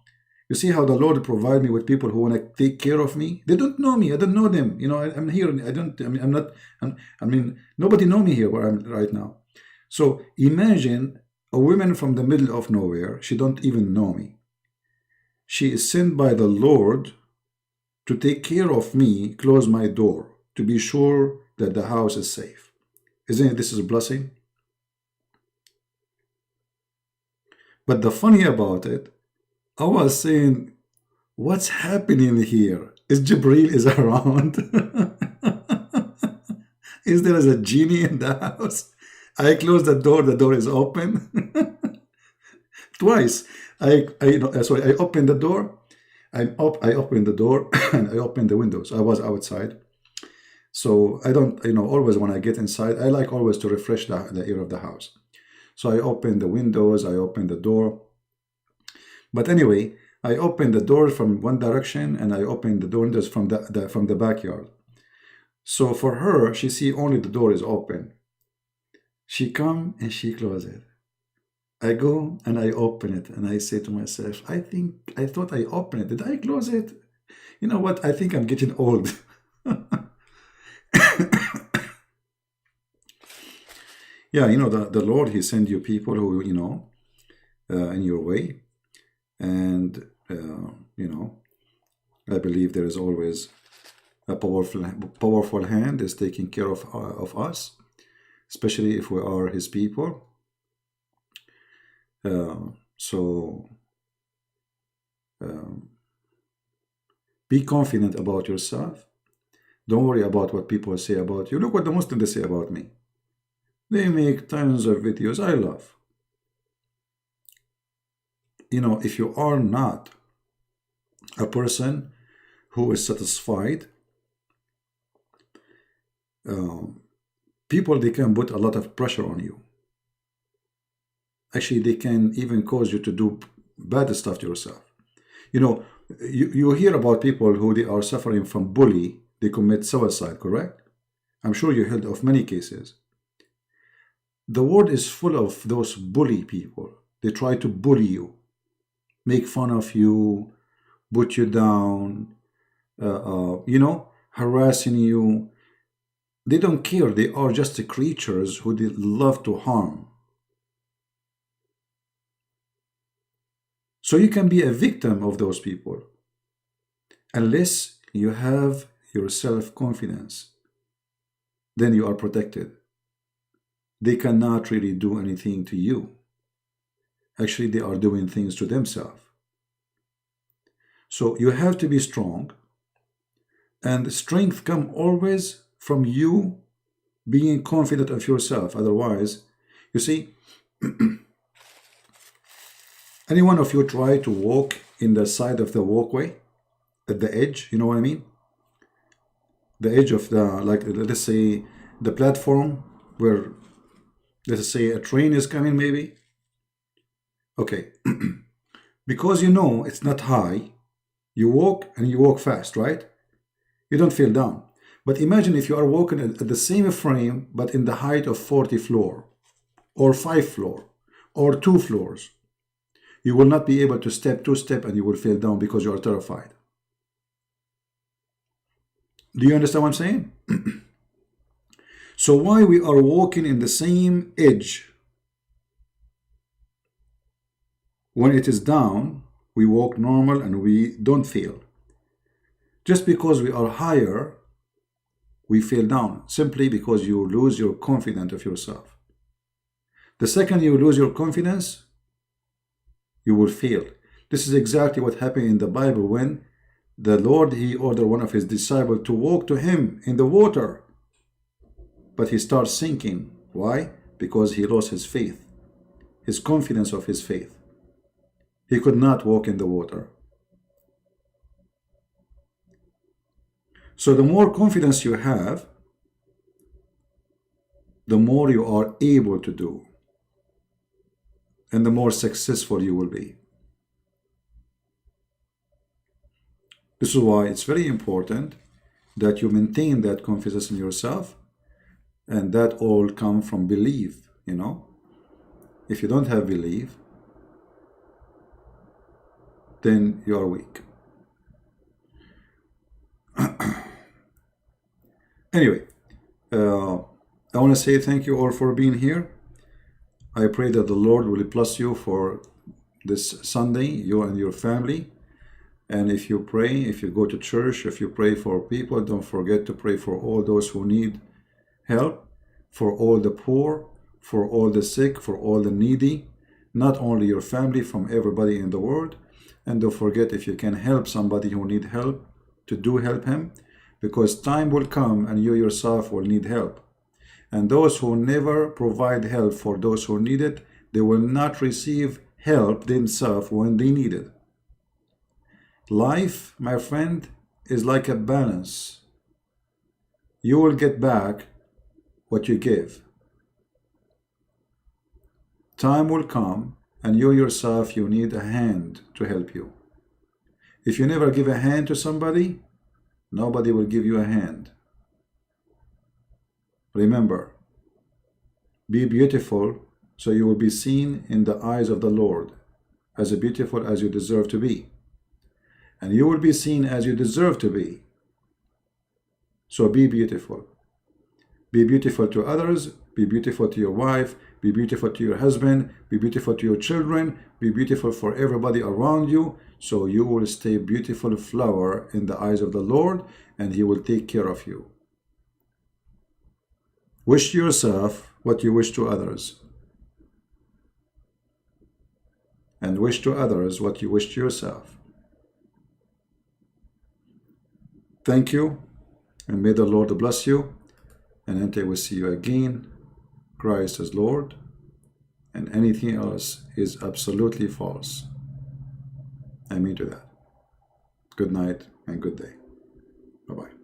You see how the Lord provide me with people who want to take care of me. They don't know me. I don't know them. You know, I'm here. I mean, nobody know me here where I'm right now. So imagine a woman from the middle of nowhere. She don't even know me. She is sent by the Lord to take care of me, close my door, to be sure that the house is safe. Isn't it this is a blessing? But the funny about it, I was saying, what's happening here? Is Jibreel is around? Is there a genie in the house? I close the door is open. Twice. I opened the door. I opened the door and I opened the windows. I was outside. So I don't, you know, always when I get inside, I like always to refresh the air of the house. So I opened the windows, I opened the door. But anyway, I opened the door from one direction and I opened the windows from the backyard. So for her, she see only the door is open. She come and she close it. I go and I open it and I say to myself, I thought I opened it. Did I close it? You know what? I think I'm getting old. Yeah, you know, the Lord, He send you people who, you know, in your way. And, you know, I believe there is always a powerful hand is taking care of us, especially if we are His people. Be confident about yourself. Don't worry about what people say about you. Look what the Muslims say about me. They make tons of videos. I love. You know, if you are not a person who is satisfied, people, they can put a lot of pressure on you. Actually, they can even cause you to do bad stuff to yourself. You know, you hear about people who they are suffering from bully, they commit suicide, correct? I'm sure you heard of many cases. The world is full of those bully people. They try to bully you, make fun of you, put you down, you know, harassing you. They don't care. They are just creatures who they love to harm. So you can be a victim of those people unless you have your self-confidence. Then you are protected. They cannot really do anything to you. Actually, they are doing things to themselves. So you have to be strong, and strength comes always from you being confident of yourself. Otherwise, you see, any one of you try to walk in the side of the walkway at the edge, you know what I mean? The edge of the, like, let's say the platform where, let's say a train is coming maybe. Okay, because you know it's not high, you walk and you walk fast, right? You don't feel down. But imagine if you are walking at the same frame, but in the height of 40 floor, or 5 floor, or 2 floors. You will not be able to step 2 steps and you will fall down because you are terrified. Do you understand what I'm saying? So why we are walking in the same edge? When it is down, we walk normal and we don't feel. Just because we are higher, we feel down, simply because you lose your confidence of yourself. The second you lose your confidence, you will fail. This is exactly what happened in the Bible when the Lord, he ordered one of his disciples to walk to him in the water. But he starts sinking. Why? Because he lost his faith, his confidence of his faith. He could not walk in the water. So the more confidence you have, the more you are able to do, and the more successful you will be. This is why it's very important that you maintain that confidence in yourself, and that all comes from belief, you know. If you don't have belief, then you are weak. Anyway, I want to say thank you all for being here. I pray that the Lord will bless you for this Sunday, you and your family. And if you pray, if you go to church, if you pray for people, don't forget to pray for all those who need help, for all the poor, for all the sick, for all the needy, not only your family, from everybody in the world. And don't forget, if you can help somebody who need help, to do help him, because time will come and you yourself will need help. And those who never provide help for those who need it, they will not receive help themselves when they need it. Life, my friend, is like a balance. You will get back what you give. Time will come and you yourself, you need a hand to help you. If you never give a hand to somebody, nobody will give you a hand. Remember, be beautiful so you will be seen in the eyes of the Lord as beautiful as you deserve to be. And you will be seen as you deserve to be. So be beautiful. Be beautiful to others, be beautiful to your wife, be beautiful to your husband, be beautiful to your children, be beautiful for everybody around you, so you will stay a beautiful flower in the eyes of the Lord, and he will take care of you. Wish to yourself what you wish to others, and wish to others what you wish to yourself. Thank you, and may the Lord bless you, and until we see you again, Christ as Lord, and anything else is absolutely false. Amen to that. Good night and good day. Bye-bye.